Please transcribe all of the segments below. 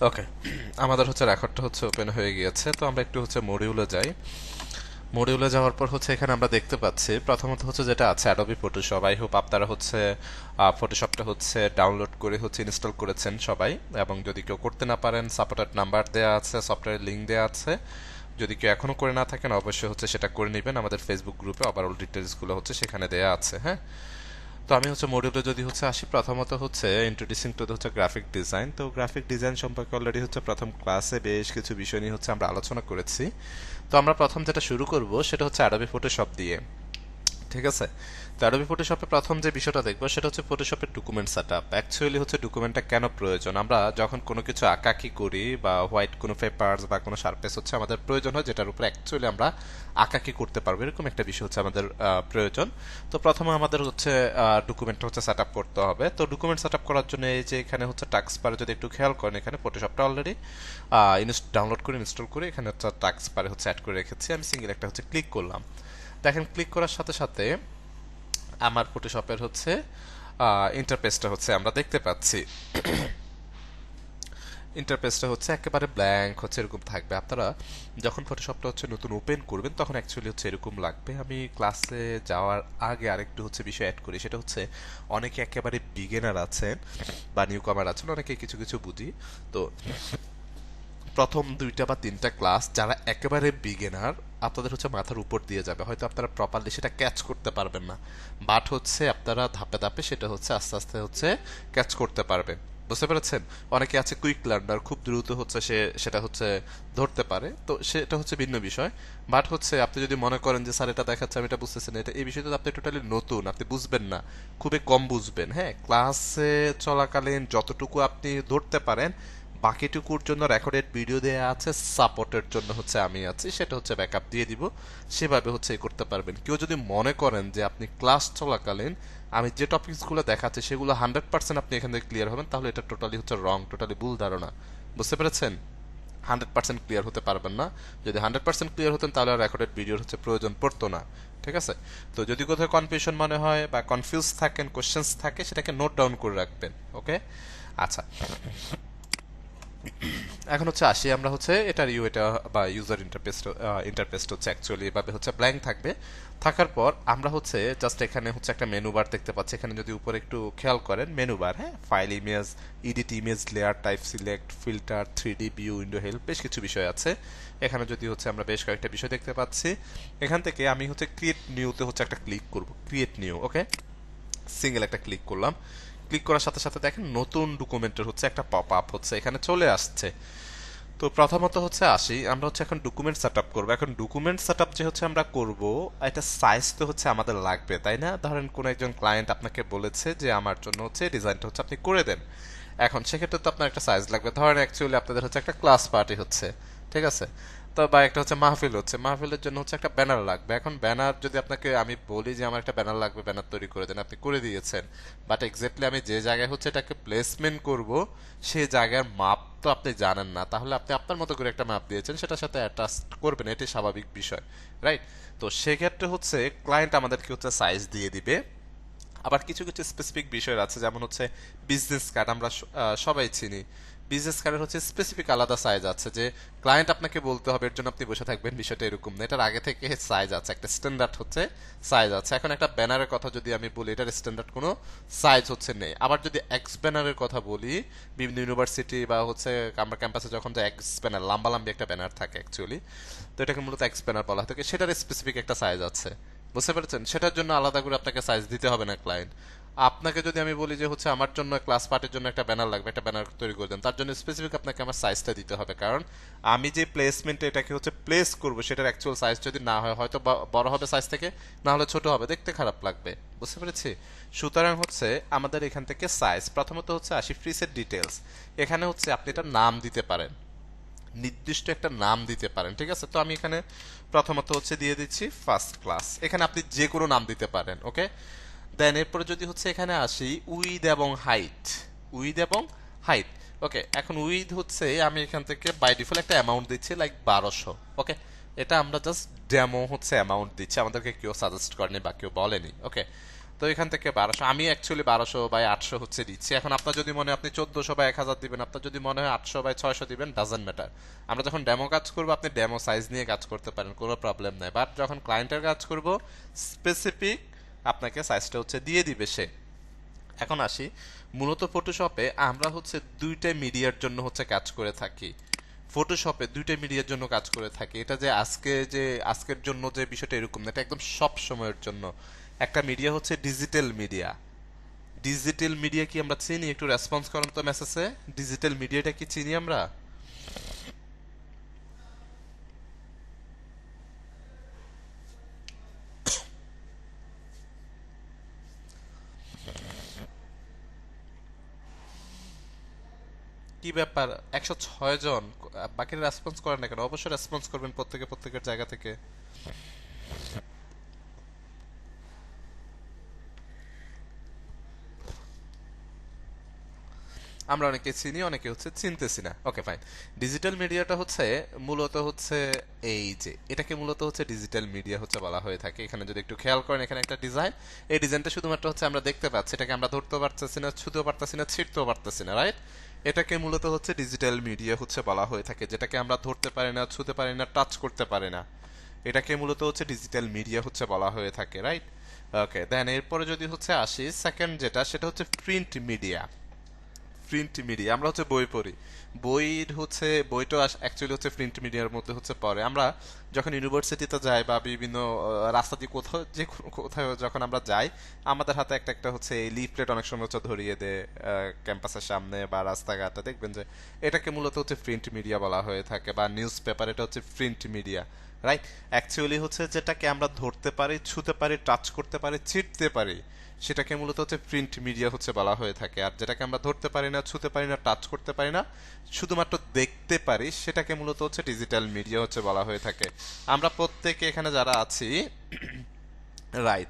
ওকে, আমাদের হচ্ছে রেকর্ডটা হচ্ছে ওপেন হয়ে গিয়েছে। তো আমরা একটু হচ্ছে মডিউলে যাই। মডিউলে যাওয়ার পর হচ্ছে এখানে আমরা দেখতে পাচ্ছি প্রথমত হচ্ছে যেটা আছে অ্যাডোবি ফটোশপ। আই হোপ আপনারা হচ্ছে ফটোশপটা হচ্ছে ডাউনলোড করে হচ্ছে ইনস্টল করেছেন সবাই, এবং যদি কেউ করতে না পারেন সাপোর্টেড নাম্বার দেওয়া আছে, সফটওয়্যার লিঙ্ক দেওয়া আছে। যদি কেউ এখনো করে না থাকেন অবশ্যই হচ্ছে সেটা করে নেবেন। আমাদের ফেসবুক গ্রুপে ওভারঅল ডিটেলসগুলো হচ্ছে সেখানে দেওয়া আছে। হ্যাঁ, তো আমি হচ্ছে মডিউলে যদি হচ্ছে আসি, প্রথমত হচ্ছে ইন্ট্রোডিউসিং টু হচ্ছে গ্রাফিক ডিজাইন। তো গ্রাফিক ডিজাইন সম্পর্কে অলরেডি হচ্ছে প্রথম ক্লাসে বেশ কিছু বিষয় নিয়ে হচ্ছে আমরা আলোচনা করেছি। তো আমরা প্রথম যেটা শুরু করব সেটা হচ্ছে অ্যাডোবি ফটোশপ দিয়ে। ঠিক আছে, তো অ্যাডোবি ফটোশপে প্রথম যে বিষয়টা দেখবো সেটা হচ্ছে ফটোশপের ডকুমেন্ট সেটআপ। অ্যাকচুয়ালি হচ্ছে ডকুমেন্টটা কেন প্রয়োজন? আমরা যখন কোনো কিছু আঁকাকি করি বা হোয়াইট কোনো পেপারস বা কোনো সারফেস হচ্ছে আমাদের প্রয়োজন হয়, যেটার উপরে অ্যাকচুয়ালি আমরা আঁকাকি করতে পারবো, এরকম একটা বিষয় হচ্ছে আমাদের প্রয়োজন। তো প্রথমে আমাদের হচ্ছে ডকুমেন্টটা হচ্ছে সেটআপ করতে হবে। তো ডকুমেন্ট সেটআপ করার জন্য এই যে এখানে হচ্ছে টাস্ক বারে যদি একটু খেয়াল করেন, এখানে ফটোশপটা অলরেডি ডাউনলোড করে ইনস্টল করে এখানে হচ্ছে টাস্ক বারে হচ্ছে অ্যাড করে রেখেছি। আমি সিঙ্গেল একটা হচ্ছে ক্লিক করলাম। দেখেন ক্লিক করার সাথে সাথে আমার ফটোশপের হচ্ছে ইন্টারফেসটা হচ্ছে আমরা দেখতে পাচ্ছি। ইন্টারফেসটা হচ্ছে একেবারে ব্ল্যাঙ্ক হচ্ছে এরকম থাকবে। আপনারা যখন ফটোশপটা হচ্ছে নতুন ওপেন করবেন তখন অ্যাকচুয়ালি হচ্ছে এরকম লাগবে। আমি ক্লাসে যাওয়ার আগে আরেকটু হচ্ছে বিষয় অ্যাড করি, সেটা হচ্ছে অনেকে একেবারে বিগিনার আছেন বা নিউ কামার আছেন, অনেকে কিছু কিছু বুঝি। তো প্রথম 2টা বা 3টা ক্লাস যারা একেবারে বিগিনার, আপনাদের হচ্ছে মাথার উপর দিয়ে যাবে, হয়তো আপনারা প্রপারলি সেটা ক্যাচ করতে পারবেন না। বাট হচ্ছে আপনারা ধাপে ধাপে সেটা হচ্ছে আস্তে আস্তে হচ্ছে ক্যাচ করতে পারবেন। বুঝতে পেরেছেন? অনেকে আছে কুইক লার্নার, খুব দ্রুত হচ্ছে সে সেটা হচ্ছে ধরতে পারে, তো সেটা হচ্ছে ভিন্ন বিষয়। বাট হচ্ছে আপনি যদি মনে করেন যে স্যার এটা দেখাচ্ছে আমি এটা বুঝতেছি না, এটা এই বিষয়টা আপনি টোটালি নতুন, আপনি বুঝবেন না, খুবই কম বুঝবেন। হ্যাঁ, ক্লাসে চলাকালীন যতটুকু আপনি ধরতে পারেন, বাকিটুকুর জন্য রেকর্ডেড ভিডিও দেয়া আছে, সাপোর্টের জন্য হচ্ছে আমি আছি, সেটা হচ্ছে ব্যাকআপ দিয়ে দিব। সেভাবে হচ্ছে করতে পারবেন। কেউ যদি মনে করেন যে আপনি ক্লাস চলাকালীন আমি যে টপিকসগুলো দেখাচ্ছি সেগুলো 100% আপনি এখান থেকে ক্লিয়ার হবেন, তাহলে এটা টোটালি হচ্ছে রং, টোটালি ভুল ধারণা। বুঝতে পেরেছেন? 100% ক্লিয়ার হতে পারবেন না। যদি 100% ক্লিয়ার হতেন তাহলে আর রেকর্ডেড ভিডিওর হচ্ছে প্রয়োজন পড়তো না। ঠিক আছে, তো যদি কোথাও কনফিউশন মনে হয় বা কনফিউজ থাকেন, কোশ্চেন্স থাকে, সেটাকে নোট ডাউন করে রাখবেন। ওকে, আচ্ছা। এখন হচ্ছে আসি আমরা হচ্ছে এটার এটা বা ইউজার ইন্টারফেসটা হচ্ছে অ্যাকচুয়ালি এভাবে হচ্ছে ব্ল্যাঙ্ক থাকবে। থাকার পর আমরা হচ্ছে জাস্ট এখানে হচ্ছে একটা মেনু বার দেখতে পাচ্ছি। এখানে যদি উপরে একটু খেয়াল করেন, মেনু বার, হ্যাঁ, file, image, edit image, layer type, select, filter, 3D view, window help, বেশ কিছু বিষয় আছে। এখানে যদি হচ্ছে আমরা বেশ কয়েকটা বিষয় দেখতে পাচ্ছি। এখান থেকে আমি হচ্ছে ক্রিয়েট নিউতে হচ্ছে একটা ক্লিক করব, ক্রিয়েট নিউ। ওকে, সিঙ্গেল একটা ক্লিক করলাম। ক্লিক করার সাথে সাথে দেখেন নতুন ডকুমেন্টের হচ্ছে একটা পপ আপ হচ্ছে এখানে চলে আসছে। তো প্রথমত হচ্ছে আসি, আমরা হচ্ছে এখন ডকুমেন্ট সেট আপ করবো। এখন ডকুমেন্ট সেট আপ যে হচ্ছে আমরা করব, এটা সাইজ তো হচ্ছে আমাদের লাগবে, তাই না? ধরেন কোন একজন ক্লায়েন্ট আপনাকে বলেছে যে আমার জন্য হচ্ছে ডিজাইনটা হচ্ছে আপনি করে দেন। এখন সেক্ষেত্রে তো আপনার একটা সাইজ লাগবে। ধরেন অ্যাকচুয়ালি আপনাদের হচ্ছে একটা ক্লাস পার্টি হচ্ছে, ঠিক আছে, তো বা একটা হচ্ছে মাহফিল হচ্ছে, মাহফিলের জন্য হচ্ছে একটা ব্যানার লাগবে। এখন ব্যানার যদি আপনাকে আমি বলি যে আমার একটা ব্যানার লাগবে, ব্যানার তৈরি করে দেন, আপনি করে দিয়েছেন। বাট এক্স্যাক্টলি আমি যে জায়গায় হচ্ছে এটাকে প্লেসমেন্ট করব সেই জায়গার মাপ তো আপনি জানেন না, তাহলে আপনি আপনার মতো করে একটা মাপ দিয়েছেন, সেটার সাথে অ্যাটাচ করবেন, এটাই স্বাভাবিক বিষয়, রাইট? তো সেক্ষেত্রে হচ্ছে ক্লায়েন্ট আমাদেরকে হচ্ছে সাইজ দিয়ে দিবে। আবার কিছু কিছু স্পেসিফিক বিষয় আছে, যেমন হচ্ছে বিজনেস কার্ড, আমরা সবাই চিনি। বিজনেস কার্ডের হচ্ছে স্পেসিফিক আলাদা সাইজ আছে, যে ক্লায়েন্ট আপনাকে বলতে হবে, এর জন্য আপনি বসে থাকবেন, বিষয়টা এরকম না। এটার আগে থেকে সাইজ আছে, একটা স্ট্যান্ডার্ড হচ্ছে সাইজ আছে। এখন একটা ব্যানারের কথা যদি আমি বলি, এটার স্ট্যান্ডার্ড কোনো সাইজ হচ্ছে নেই। আবার যদি এক্স ব্যানারের কথা বলি, বিভিন্ন ইউনিভার্সিটি বা হচ্ছে আমরা ক্যাম্পাসে যখন যে এক্স ব্যানার, লম্বা লম্বি একটা ব্যানার থাকে অ্যাকচুয়ালি, তো এটাকে মূলত এক্স ব্যানার বলা হয় থাকে, সেটার স্পেসিফিক একটা সাইজ আছে। বুঝতে পেরেছেন? সেটার জন্য আলাদা করে আপনাকে সাইজ দিতে হবে না ক্লায়েন্ট। আপনাকে যদি আমি বলি যে হচ্ছে আমার জন্য ক্লাস পার্টির জন্য একটা ব্যানার লাগবে, একটা ব্যানার তৈরি করে দেন, তার জন্য স্পেসিফিক আপনাকে আমার সাইজটা দিতে হবে, কারণ আমি যে প্লেসমেন্টে এটাকে হচ্ছে প্লেস করব সেটার অ্যাকচুয়াল সাইজ যদি না হয়, হয়তো বড় হবে সাইজ থেকে, না হলে ছোট হবে, দেখতে খারাপ লাগবে। বুঝতে পেরেছি? সুতরাং হচ্ছে আমাদের এখান থেকে সাইজ, প্রথমত হচ্ছে আসি প্রিসেট ডিটেলস। এখানে হচ্ছে আপনি এটা নাম দিতে পারেন, নির্দিষ্ট একটা নাম দিতে পারেন, ঠিক আছে? তো আমি এখানে প্রথমত হচ্ছে দিয়ে দিচ্ছি ফার্স্ট ক্লাস। এখানে আপনি যে কোনো নাম দিতে পারেন। ওকে, দেন এরপরে যদি হচ্ছে এখানে আসি উইথ এবং হাইট, উইথ এবং হাইট। ওকে, এখন উইথ হচ্ছে আমি এখান থেকে বাই ডিফল্ট একটা অ্যামাউন্ট দিচ্ছি, লাইক 1200। ওকে, এটা আমরা জাস্ট ডেমো হচ্ছে অ্যামাউন্ট দিচ্ছি, আমাদেরকে কেউ সাজেস্ট করেনি বা কেউ বলেনি। ওকে, তো এখান থেকে 1200, আমি অ্যাকচুয়ালি 1200/800 হচ্ছে দিচ্ছি। এখন আপনার যদি মনে হয় আপনি 1400/1000 দিবেন, আপনার যদি মনে হয় 800/600 দিবেন, ডাজন্ট ম্যাটার। আমরা যখন ডেমো কাজ করব আপনি ডেমো সাইজ নিয়ে কাজ করতে পারেন, কোনো প্রবলেম নাই। বাট যখন ক্লায়েন্টের কাজ করব স্পেসিফিক আপনাকে সাইজটা হচ্ছে দিয়ে দিবে সে। এখন আসি, মূলত ফটোশপে আমরা হচ্ছে দুইটা মিডিয়ার জন্য হচ্ছে কাজ করে থাকি। ফটোশপে দুইটা মিডিয়ার জন্য কাজ করে থাকি। এটা যে আজকের জন্য যে বিষয়টা এরকম না, এটা একদম সব সময়ের জন্য। একটা মিডিয়া হচ্ছে ডিজিটাল মিডিয়া। ডিজিটাল মিডিয়া কি আমরা চিনি? একটু রেসপন্স করেন তো মেসেজে। ডিজিটাল মিডিয়াটা কি চিনি আমরা? কি ব্যাপার, 106 জন, বাকিরা রেসপন্স করেন না কেন? অবশ্যই রেসপন্স করবেন প্রত্যেকের জায়গা থেকে। আমরা অনেকে চিনি, অনেকে হচ্ছে চিনতেছি না। Okay fine. ডিজিটাল মিডিয়াটা হচ্ছে মূলত হচ্ছে এই যে এটাকে মূলত হচ্ছে ডিজিটাল মিডিয়া হচ্ছে বলা হয়ে থাকে। এখানে যদি একটু খেয়াল করেন, এখানে একটা ডিজাইন, এই ডিজাইনটা শুধুমাত্র হচ্ছে আমরা দেখতে পাচ্ছি, এটাকে আমরা ধরতেও পারতেছি না, ছুতেও পারতেছি না, ছিঁড়তেও পারতেছি না, রাইট? এটাকে মূলত হচ্ছে ডিজিটাল মিডিয়া হচ্ছে বলা হয়ে থাকে, যেটাকে আমরা ধরতে পারি না, ছুতে পারি না, টাচ করতে পারি না। এটাকে মূলত হচ্ছে ডিজিটাল মিডিয়া হচ্ছে বলা হয়ে থাকে, রাইট? ওকে, দেন এরপরে যদি হচ্ছে আসি সেকেন্ড যেটা, সেটা হচ্ছে প্রিন্ট মিডিয়া। প্রিন্ট মিডিয়া, আমরা হচ্ছে বই পড়ি। বইটা অ্যাকচুয়ালি হচ্ছে প্রিন্ট মিডিয়ার মধ্যে হচ্ছে পড়ে। আমরা যখন ইউনিভার্সিটিতে যাই বা বিভিন্ন রাস্তা দিয়ে কোথাও যখন আমরা যাই, আমাদের হাতে একটা একটা হচ্ছে এই লিফলেট অনেক সময় হচ্ছে ধরিয়ে দেয় ক্যাম্পাসের সামনে বা রাস্তাঘাটে, দেখবেন যে এটাকে মূলত হচ্ছে প্রিন্ট মিডিয়া বলা হয়ে থাকে, বা নিউজ পেপার, এটা হচ্ছে প্রিন্ট মিডিয়া, রাইট? অ্যাকচুয়ালি হচ্ছে যেটাকে আমরা ধরতে পারি, ছুতে পারি, টাচ করতে পারি, ছিটতে পারি, সেটাকে মূলত হচ্ছে প্রিন্ট মিডিয়া হচ্ছে বলা হয়ে থাকে। আর যেটাকে আমরা ধরতে পারি না, ছুতে পারি না, টাচ করতে পারি না, শুধুমাত্র দেখতে পারি, সেটাকে মূলত হচ্ছে ডিজিটাল মিডিয়া হচ্ছে বলা হয়ে থাকে। আমরা প্রত্যেকে এখানে যারা আছি, রাইট,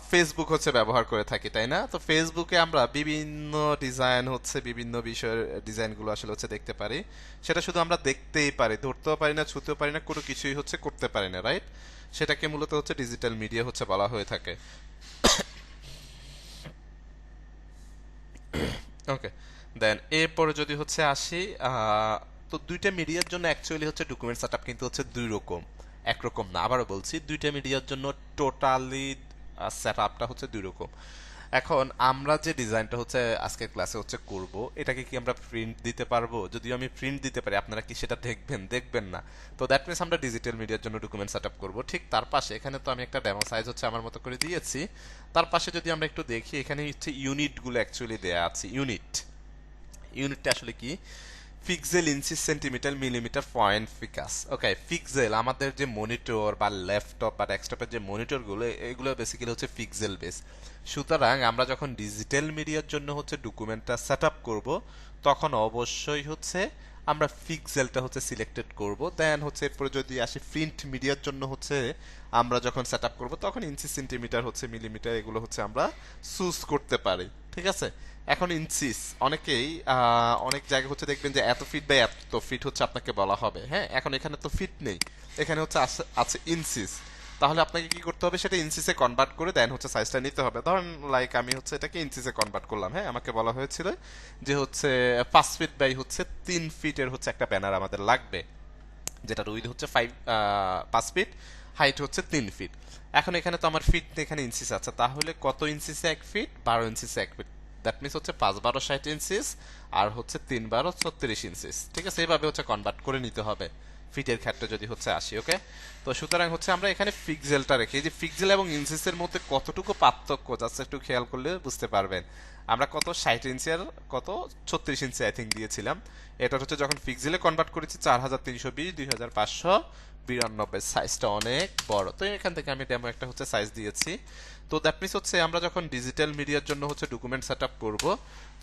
ফেসবুক হচ্ছে ব্যবহার করে থাকি, তাই না? তো ফেসবুকে আমরা বিভিন্ন ডিজাইন হচ্ছে, বিভিন্ন বিষয়ের ডিজাইনগুলো আসলে হচ্ছে দেখতে পারি। সেটা শুধু আমরা দেখতেই পারি, ধরতেও পারি না, ছুতেও পারি না, কোনো কিছুই হচ্ছে করতে পারি না, রাইট? সেটাকে মূলত হচ্ছে ডিজিটাল মিডিয়া হচ্ছে বলা হয়ে থাকে। ওকে, দেন এরপরে যদি হচ্ছে আসি, তো দুইটা মিডিয়ার জন্য অ্যাকচুয়ালি হচ্ছে ডকুমেন্ট সেটআপ কিন্তু হচ্ছে দুই রকম, একরকম না। আবারও বলছি, দুইটা মিডিয়ার জন্য টোটালি সেটআপটা হচ্ছে দুই রকম। এখন আমরা যে ডিজাইনটা হচ্ছে আজকের ক্লাসে হচ্ছে করব, এটাকে কি আমরা প্রিন্ট দিতে পারবো? যদিও আমি প্রিন্ট দিতে পারি, আপনারা কি সেটা দেখবেন? দেখবেন না। তো দ্যাট মিনস আমরা ডিজিটাল মিডিয়ার জন্য ডকুমেন্ট সেটআপ করব। ঠিক তার পাশে এখানে তো আমি একটা ডেমো সাইজ হচ্ছে আমার মতো করে দিয়েছি। তার পাশে যদি আমরা একটু দেখি, এখানে হচ্ছে ইউনিটগুলো অ্যাকচুয়ালি দেয়া আছে। ইউনিটটা আসলে কি? পিক্সেল, ইঞ্চি, সেন্টিমিটার, মিলিমিটার, পয়েন্ট, ফিকাস। ওকে, পিক্সেল আমাদের যে মনিটর বা ল্যাপটপ বা ডেস্কটপের যে মনিটরগুলো, এগুলো বেসিক্যালি হচ্ছে পিক্সেল বেস। সুতরাং আমরা যখন ডিজিটাল মিডিয়ার জন্য হচ্ছে ডকুমেন্টটা সেট আপ করবো, তখন অবশ্যই হচ্ছে আমরা পিক্সেলটা হচ্ছে সিলেক্টেড করব। দেন হচ্ছে এরপরে যদি আসি প্রিন্ট মিডিয়ার জন্য হচ্ছে আমরা যখন সেট আপ করবো, তখন ইঞ্চি, সেন্টিমিটার হচ্ছে, মিলিমিটার, এগুলো হচ্ছে আমরা চুজ করতে পারি। ঠিক আছে? এখন ইঞ্চিস, অনেকেই অনেক জায়গায় হচ্ছে দেখবেন যে এত ফিট বাই এত ফিট হচ্ছে আপনাকে বলা হবে। হ্যাঁ, এখন এখানে তো ফিট নেই, এখানে হচ্ছে আছে ইঞ্চিস। তাহলে আপনাকে কি করতে হবে? সেটা ইঞ্চিসে কনভার্ট করে দেন হচ্ছে সাইজটা নিতে হবে। ধরেন লাইক আমি হচ্ছে এটাকে ইঞ্চিসে কনভার্ট করলাম। হ্যাঁ, আমাকে বলা হয়েছিল যে হচ্ছে 5 ফিট বাই হচ্ছে 3 ফিটের হচ্ছে একটা ব্যানার আমাদের লাগবে, যেটার উইথ হচ্ছে 5 ফিট, হাইট হচ্ছে 3 ফিট। এখন এখানে তো আমার ফিট, এখানে ইঞ্চিস আছে, তাহলে কত ইঞ্চিসে 1 ফিট? 12 ইঞ্চিসে 1 ফিট। দ্যাট মিনস হচ্ছে 5 12 60 ইঞ্চিস, আর হচ্ছে 3 12 36 ইঞ্চিস। ঠিক আছে? এইভাবে হচ্ছে কনভার্ট করে নিতে হবে ফিটের ক্ষেত্রে যদি হচ্ছে আসি। ওকে, তো সুতরাং হচ্ছে আমরা এখানে পিক্সেলটা রেখে, যে পিক্সেল এবং ইঞ্চিসের মধ্যে কতটুকু পার্থক্য, জাস্ট একটু খেয়াল করলে বুঝতে পারবেন। আমরা কত 60 ইঞ্চি আর কত 36 ইঞ্চি আই থিঙ্ক দিয়েছিলাম। এটা হচ্ছে যখন পিক্সেলে কনভার্ট করেছি 4320 2592, সাইজটা অনেক বড়। তো এখান থেকে আমি ডেমো একটা হচ্ছে সাইজ দিয়েছি। তো দ্যাট মিনস হচ্ছে আমরা যখন ডিজিটাল মিডিয়ার জন্য হচ্ছে ডকুমেন্ট সেট আপ করবো,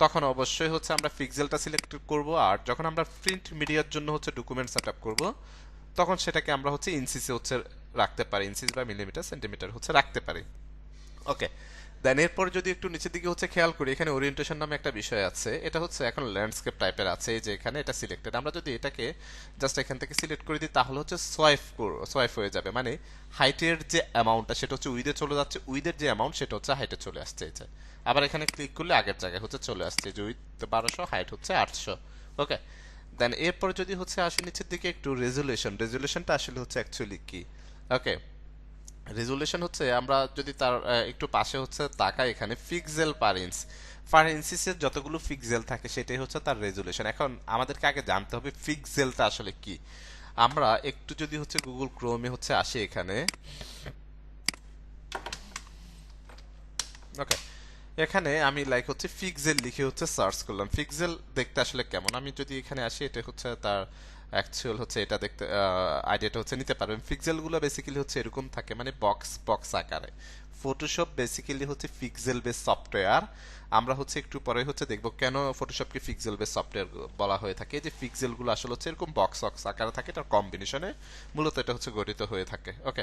তখন অবশ্যই হচ্ছে আমরা পিক্সেলটা সিলেক্ট করব। আর যখন আমরা প্রিন্ট মিডিয়ার জন্য হচ্ছে ডকুমেন্ট সেট আপ করবো, তখন সেটাকে আমরা হচ্ছে ইঞ্চিসে হচ্ছে রাখতে পারি, ইঞ্চিস বা মিলিমিটার, সেন্টিমিটার হচ্ছে রাখতে পারি। ওকে, দেন এরপর যদি একটু নিচের দিকে হচ্ছে খেয়াল করি, এখানে ওরিয়েন্টেশন নামে একটা বিষয় আছে, এটা হচ্ছে এখন ল্যান্ডস্কেপ টাইপের আছে, এই যে এখানে এটা সিলেক্টেড। আমরা যদি এটাকে জাস্ট এখান থেকে সিলেক্ট করে দিই তাহলে হচ্ছে সোয়াইপ হয়ে যাবে, মানে হাইটের যে অ্যামাউন্টটা সেটা হচ্ছে উইডে চলে যাচ্ছে, উইডের যে অ্যামাউন্ট সেটা হচ্ছে হাইটে চলে আসছে। এই যে আবার এখানে ক্লিক করলে আগের জায়গায় হচ্ছে চলে আসছে, যে উইথ 1200, হাইট হচ্ছে 800। ওকে, দেন এরপর যদি হচ্ছে আসি নিচের দিকে একটু রেজুলেশনটা আসলে হচ্ছে অ্যাকচুয়ালি কি। ওকে, রেজুলেশন হচ্ছে আমরা যদি তার একটু পাশে হচ্ছে তাকাই, এখানে পিক্সেল পার ইঞ্চিসের যতগুলো পিক্সেল থাকে সেটাই হচ্ছে তার রেজুলেশন। এখন আমাদেরকে আগে জানতে হবে পিক্সেলটা আসলে কি। আমরা একটু যদি হচ্ছে গুগল ক্রোমে হচ্ছে আসি এখানে, ওকে, এখানে আমি লাইক হচ্ছে পিক্সেল লিখে হচ্ছে সার্চ করলাম, পিক্সেল দেখতে আসলে কেমন। আমি যদি এখানে আসি, এটা হচ্ছে তার অ্যাকচুয়াল হচ্ছে এটা দেখতে আইডিয়াটা হচ্ছে নিতে পারবেন। পিক্সেলগুলো বেসিক্যালি হচ্ছে এরকম থাকে, মানে বক্স বক্স আকারে। ফটোশপ বেসিক্যালি হচ্ছে পিক্সেল বেস সফটওয়্যার। আমরা হচ্ছে একটু পরে হচ্ছে দেখব কেন ফটোশপকে পিক্সেল বেস সফটওয়্যার বলা হয়ে থাকে। যে পিক্সেলগুলো আসলে হচ্ছে এরকম বক্স বক্স আকারে থাকে, এটার কম্বিনেশনে মূলত এটা হচ্ছে গঠিত হয়ে থাকে। ওকে,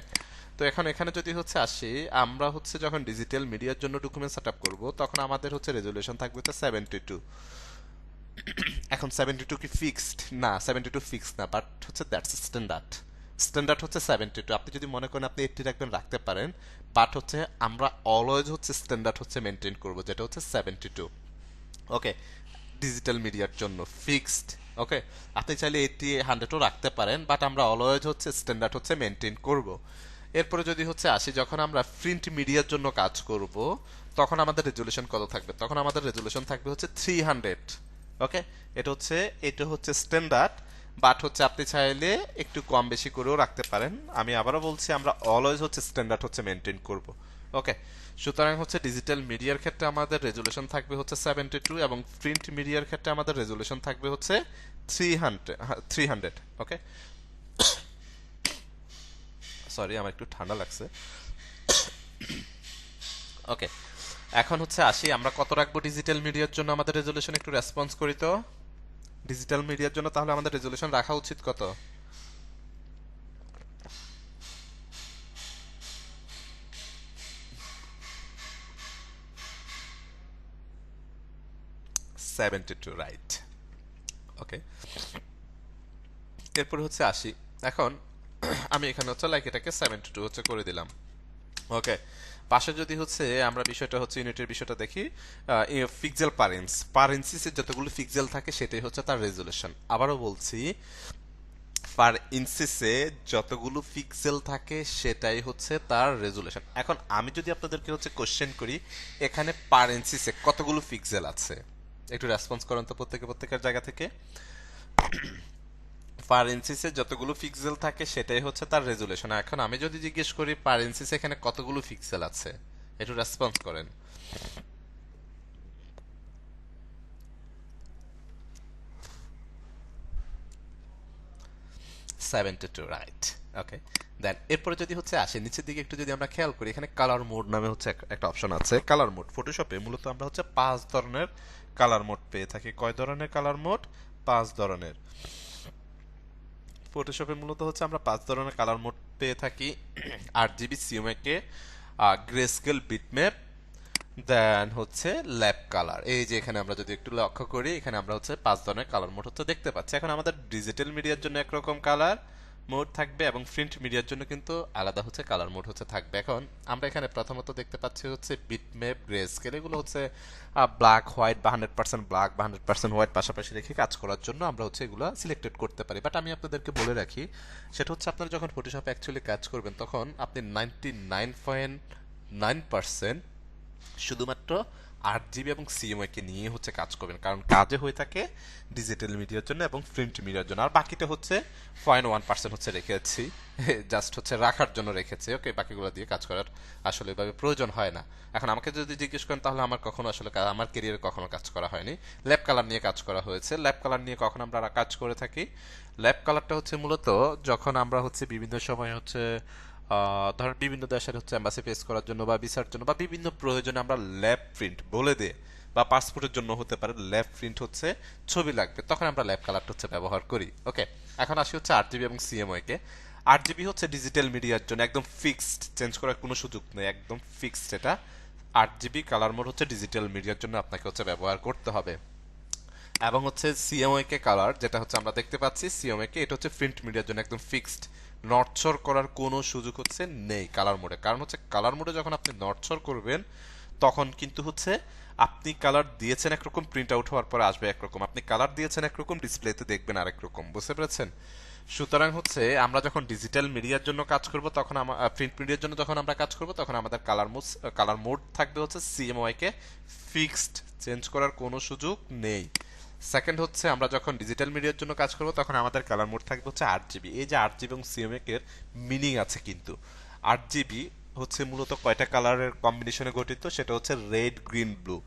তো এখন এখানে যদি হচ্ছে আসি, আমরা হচ্ছে যখন ডিজিটাল মিডিয়ার জন্য ডকুমেন্ট সেট আপ করবো তখন আমাদের হচ্ছে রেজুলেশন থাকবে হচ্ছে 72। এখন 72 কি ফিক্সড? না, 72 ফিক্সড না, বাট হচ্ছে দ্যাটস স্ট্যান্ডার্ড। স্ট্যান্ডার্ড হচ্ছে 72। আপনি যদি মনে করেন আপনি 80 রাখবেন, রাখতে পারেন, বাট হচ্ছে আমরা অলওয়েজ হচ্ছে স্ট্যান্ডার্ড হচ্ছে মেনটেন করব, যেটা হচ্ছে 72। ওকে, ডিজিটাল মিডিয়ার জন্য ফিক্সড। ওকে, আপনি চাইলে 80 100ও রাখতে পারেন, বাট আমরা অলওয়েজ হচ্ছে স্ট্যান্ডার্ড হচ্ছে মেনটেন করব। এরপরে যদি হচ্ছে আসি, যখন আমরা প্রিন্ট মিডিয়ার জন্য কাজ করব তখন আমাদের রেজুলেশন কত থাকবে? তখন আমাদের রেজুলেশন থাকবে হচ্ছে 300। ওকে, এটা হচ্ছে স্ট্যান্ডার্ড, বাট হচ্ছে আপনি চাইলে একটু কম বেশি করেও রাখতে পারেন। আমি আবারও বলছি, আমরা অলওয়েজ হচ্ছে স্ট্যান্ডার্ড হচ্ছে মেনটেন করব। ওকে, সুতরাং হচ্ছে ডিজিটাল মিডিয়ার ক্ষেত্রে আমাদের রেজুলেশন থাকবে হচ্ছে 72, এবং প্রিন্ট মিডিয়ার ক্ষেত্রে আমাদের রেজুলেশন থাকবে হচ্ছে 300। ওকে, সরি আমার একটু ঠান্ডা লাগছে। ওকে, এখন হচ্ছে আসি, আমরা কত রাখবো ডিজিটাল মিডিয়ার জন্য আমাদের রেজুলেশন, একটু রেসপন্স করি তো। ডিজিটাল মিডিয়ার জন্য তাহলে আমাদের রেজুলেশন রাখা উচিত কত? 72, রাইট। ওকে, এরপর হচ্ছে আসি, এখন আমি এখানে হচ্ছে লাইক এটাকে 72 হচ্ছে করে দিলাম। ওকে, পাশে যদি হচ্ছে আমরা বিষয়টা হচ্ছে ইউনিটের বিষয়টা দেখি, পিক্সেল পার ইঞ্চিসে যতগুলো পিক্সেল থাকে সেটাই হচ্ছে তার রেজুলেশন। আবারও বলছি, পার ইঞ্চিসে যতগুলো পিক্সেল থাকে সেটাই হচ্ছে তার রেজুলেশন। এখন আমি যদি আপনাদেরকে হচ্ছে কোশ্চেন করি, এখানে পার ইঞ্চিসে কতগুলো পিক্সেল আছে, একটু রেসপন্স করেন তো প্রত্যেকের জায়গা থেকে। পার ইঞ্চিসে যতগুলো পিক্সেল থাকে সেটাই হচ্ছে তার রেজুলেশন। এখন আমি যদি জিজ্ঞেস করি পার ইঞ্চিসে এখানে কতগুলো পিক্সেল আছে, একটু রেসপন্স করেন। 72, রাইট। ওকে, দেন এরপরে যদি হচ্ছে আসে নিচের দিকে একটু যদি আমরা খেয়াল করি, এখানে কালার মোড নামে হচ্ছে একটা অপশন আছে। কালার মোড ফটোশপে মূলত আমরা হচ্ছে 5 ধরনের কালার মোড পেয়ে থাকি। কয় ধরনের কালার মোড? 5 ধরনের। ফটোশপে মূলত হচ্ছে আমরা 5 ধরনের কালার মোড পেয়ে থাকি। 8 জিবি সিএমএকে, গ্রে স্কেল বিটম্যাপ, দেন হচ্ছে ল্যাব কালার। এই যে এখানে আমরা যদি একটু লক্ষ্য করি, এখানে আমরা হচ্ছে 5 ধরনের কালার মোড হচ্ছে দেখতে পাচ্ছি। এখন আমাদের ডিজিটাল মিডিয়ার জন্য একরকম কালার মোড থাকবে, এবং প্রিন্ট মিডিয়ার জন্য কিন্তু আলাদা হচ্ছে কালার মোড হচ্ছে থাকবে। এখন আমরা এখানে প্রথমত দেখতে পাচ্ছি হচ্ছে বিটম্যাপ, গ্রে স্কেল, এগুলো হচ্ছে ব্ল্যাক হোয়াইট বা 100% ব্ল্যাক বা 100% হোয়াইট পাশাপাশি রেখে কাজ করার জন্য আমরা হচ্ছে এগুলো সিলেক্টেড করতে পারি। বাট আমি আপনাদেরকে বলে রাখি, সেটা হচ্ছে আপনারা যখন ফটোশপে অ্যাকচুয়ালি কাজ করবেন তখন আপনি 99.9% শুধুমাত্র 8 জিবি এবং সিএমওয়াই নিয়ে হচ্ছে কাজ করবেন, কারণ কাজে হয়ে থাকে ডিজিটাল মিডিয়ার জন্য এবং প্রিন্ট মিডিয়ার জন্য। আর বাকিটা হচ্ছে 0.1% হচ্ছে রেখেছি, জাস্ট হচ্ছে রাখার জন্য রেখেছি। ওকে, বাকিগুলো দিয়ে কাজ করার আসলে এভাবে প্রয়োজন হয় না। এখন আমাকে যদি জিজ্ঞেস করেন তাহলে আমার কখনো আসলে আমার কেরিয়ারে কখনো কাজ করা হয়নি। ল্যাব কালার নিয়ে কাজ করা হয়েছে। ল্যাব কালার নিয়ে কখন আমরা কাজ করে থাকি? ল্যাব কালারটা হচ্ছে মূলত যখন আমরা হচ্ছে বিভিন্ন সময় হচ্ছে ধরেন বিভিন্ন দেশের হচ্ছে এম্বাসি ফেস করার জন্য বা ভিসার জন্য বা বিভিন্ন প্রয়োজনে আমরা ল্যাব প্রিন্ট বলে দিই, বা পাসপোর্টের জন্য হতে পারে ল্যাব প্রিন্ট হচ্ছে ছবি লাগবে, তখন আমরা ল্যাব কালারটা হচ্ছে ব্যবহার করি। ওকে, এখন আসি হচ্ছে 8 জিবি এবং সিএমওয়াই কে। 8 জিবি হচ্ছে ডিজিটাল মিডিয়ার জন্য একদম ফিক্সড, চেঞ্জ করার কোনো সুযোগ নেই, একদম ফিক্সড এটা। 8 জিবি কালার মোড হচ্ছে ডিজিটাল মিডিয়ার জন্য আপনাকে হচ্ছে ব্যবহার করতে হবে। এবং হচ্ছে সিএমওয়াইকে কালার, যেটা হচ্ছে আমরা দেখতে পাচ্ছি সিএমওয়াইকে, এটা হচ্ছে প্রিন্ট মিডিয়ার জন্য একদম ফিক্সড। নড়চড় করার কোনো সুযোগ হচ্ছে নেই কালার মোডে। কারণ হচ্ছে কালার মোডে যখন আপনি নড়চড় করবেন তখন কিন্তু হচ্ছে আপনি কালার দিয়েছেন একরকম, প্রিন্ট আউট হওয়ার পরে আসবে একরকম, আপনি কালার দিয়েছেন একরকম, ডিসপ্লেতে দেখবেন আরেক রকম। বুঝতে পেরেছেন? সুতরাং হচ্ছে আমরা যখন ডিজিটাল মিডিয়ার জন্য কাজ করব তখন প্রিন্ট মিডিয়ার জন্য যখন আমরা কাজ করব তখন আমাদের কালার মোড থাকবে হচ্ছে সিএমওয়াই কে ফিক্সড, চেঞ্জ করার কোনো সুযোগ নেই। সেকেন্ড হচ্ছে আমরা যখন ডিজিটাল মিডিয়ার জন্য কাজ করব তখন আমাদের কালার মোড থাকবে হচ্ছে 8 জিবি। এই যে 8 জিবি এবং সিএমওয়াই এর মিনিং আছে কিন্তু। 8 জিবি হচ্ছে মূলত কয়টা কালারের কম্বিনেশনে গঠিত, সেটা হচ্ছে রেড, গ্রিন, ব্লু।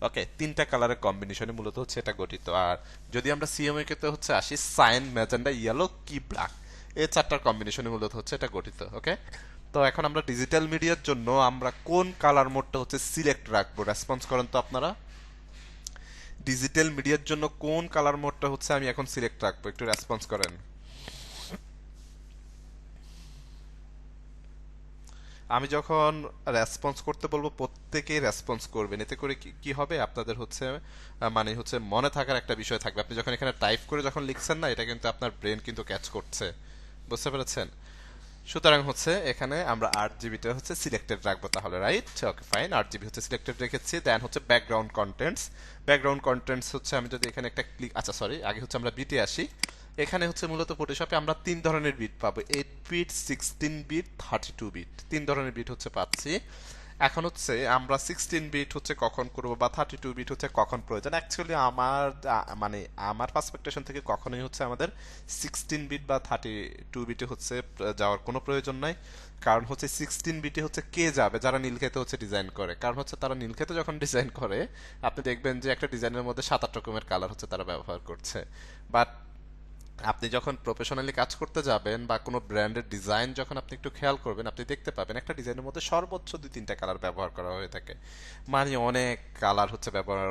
ওকে, তিনটা কালারের কম্বিনেশনে মূলত হচ্ছে এটা গঠিত। আর যদি আমরা সিএমওয়াই কে তে হচ্ছে আসি, সাইন, ম্যাজেন্ডা, ইয়েলো, কি ব্ল্যাক, এই চারটার কম্বিনেশনে মূলত হচ্ছে এটা গঠিত। ওকে, তো এখন আমরা ডিজিটাল মিডিয়ার জন্য আমরা কোন কালার মোডটা হচ্ছে সিলেক্ট রাখবো, রেসপন্স করেন তো আপনারা। ডিজিটাল মিডিয়ার জন্য কোন কালার মোডটা হচ্ছে আমি এখন সিলেক্ট রাখবো, একটু রেসপন্স করেন। আমি যখন রেসপন্স করতে বলবো প্রত্যেকেই রেসপন্স করবেন, এতে করে কি কি হবে আপনাদের হচ্ছে মানে হচ্ছে মনে থাকার একটা বিষয় থাকবে। আপনি যখন এখানে টাইপ করে যখন লিখছেন না, এটা কিন্তু আপনার ব্রেন কিন্তু ক্যাচ করছে। বুঝতে পেরেছেন? সুতরাং হচ্ছে এখানে আমরা 8 জিবিটা হচ্ছে সিলেক্টেড রাখবো তাহলে, রাইট? ওকে ফাইন, 8 জিবি হচ্ছে সিলেক্টেড রেখেছি। দেন হচ্ছে ব্যাকগ্রাউন্ড কন্টেন্টস। ব্যাকগ্রাউন্ড কন্টেন্টস হচ্ছে আমি যদি এখানে একটা ক্লিক, আচ্ছা সরি, আগে হচ্ছে আমরা বিটে আসি। এখানে হচ্ছে মূলত ফটোশপে আমরা 3 ধরনের বিট পাবো, 8 বিট, 16 বিট, 32 বিট, 3 ধরনের বিট হচ্ছে পাচ্ছি। এখন হচ্ছে আমরা 16 বিট হচ্ছে কখন করব বা 32 বিট হচ্ছে কখন প্রয়োজন। অ্যাকচুয়ালি মানে আমার পার্সপেক্টেশন থেকে কখনোই হচ্ছে আমাদের 16 বিট বা 32 বিটে হচ্ছে যাওয়ার কোনো প্রয়োজন নাই। কারণ হচ্ছে 16 বিটে হচ্ছে কে যাবে, যারা নীলক্ষেতে হচ্ছে ডিজাইন করে। কারণ হচ্ছে তারা নীলক্ষেতে যখন ডিজাইন করে আপনি দেখবেন যে একটা ডিজাইনের মধ্যে 7-8 রকমের কালার হচ্ছে তারা ব্যবহার করছে। বাট আপনি যখন প্রফেশনালি কাজ করতে যাবেন বা কোনো ব্র্যান্ডের ডিজাইন যখন আপনি একটু খেয়াল করবেন, আপনি দেখতে পাবেন একটা ডিজাইনের মধ্যে সর্বোচ্চ 2-3টা কালার ব্যবহার করা হয়ে থাকে। মানে অনেক কালার হচ্ছে ব্যবহার,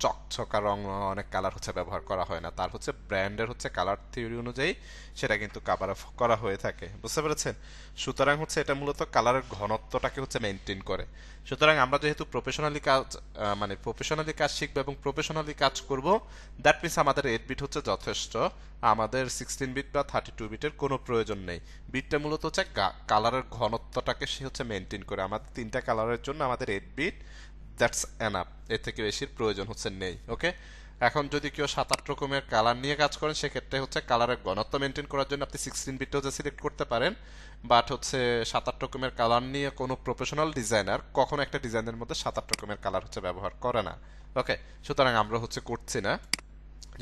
চকচকা রং, অনেক কালার হচ্ছে ব্যবহার করা হয় না। তার হচ্ছে ব্র্যান্ডের হচ্ছে কালার থিওরি অনুযায়ী সেটা কিন্তু কাভার করা হয়ে থাকে। বুঝতে পেরেছেন? সুতরাং হচ্ছে এটা মূলত কালারের ঘনত্বটাকে হচ্ছে মেনটেন করে। সুতরাং আমরা যেহেতু প্রফেশনালি কাজ মানে প্রফেশনালি কাজ শিখবো এবং প্রফেশনালি কাজ করব, দ্যাট মিনস আমাদের 8 বিট হচ্ছে যথেষ্ট। আমাদের 16 বিট বা 32 বিটের কোনো প্রয়োজন নেই। বিটটা মূলত হচ্ছে কালারের ঘনত্বটাকে সে হচ্ছে মেনটেন করে। আমাদের 3টা কালারের জন্য আমাদের 8 বিট, দ্যাটস এনাফ। এর থেকে বেশির প্রয়োজন হচ্ছে নেই। ওকে, এখন যদি কেউ 7-8 রকমের কালার নিয়ে কাজ করেন সেক্ষেত্রে হচ্ছে কালারের ঘনত্ব মেনটেন করার জন্য আপনি 16 বিটটা হচ্ছে সিলেক্ট করতে পারেন। বাট হচ্ছে 7-8 রকমের কালার নিয়ে কোনো প্রফেশনাল ডিজাইনার কখনো একটা ডিজাইনের মধ্যে 7-8 রকমের কালার হচ্ছে ব্যবহার করে না। ওকে, সুতরাং আমরা হচ্ছে করছি না।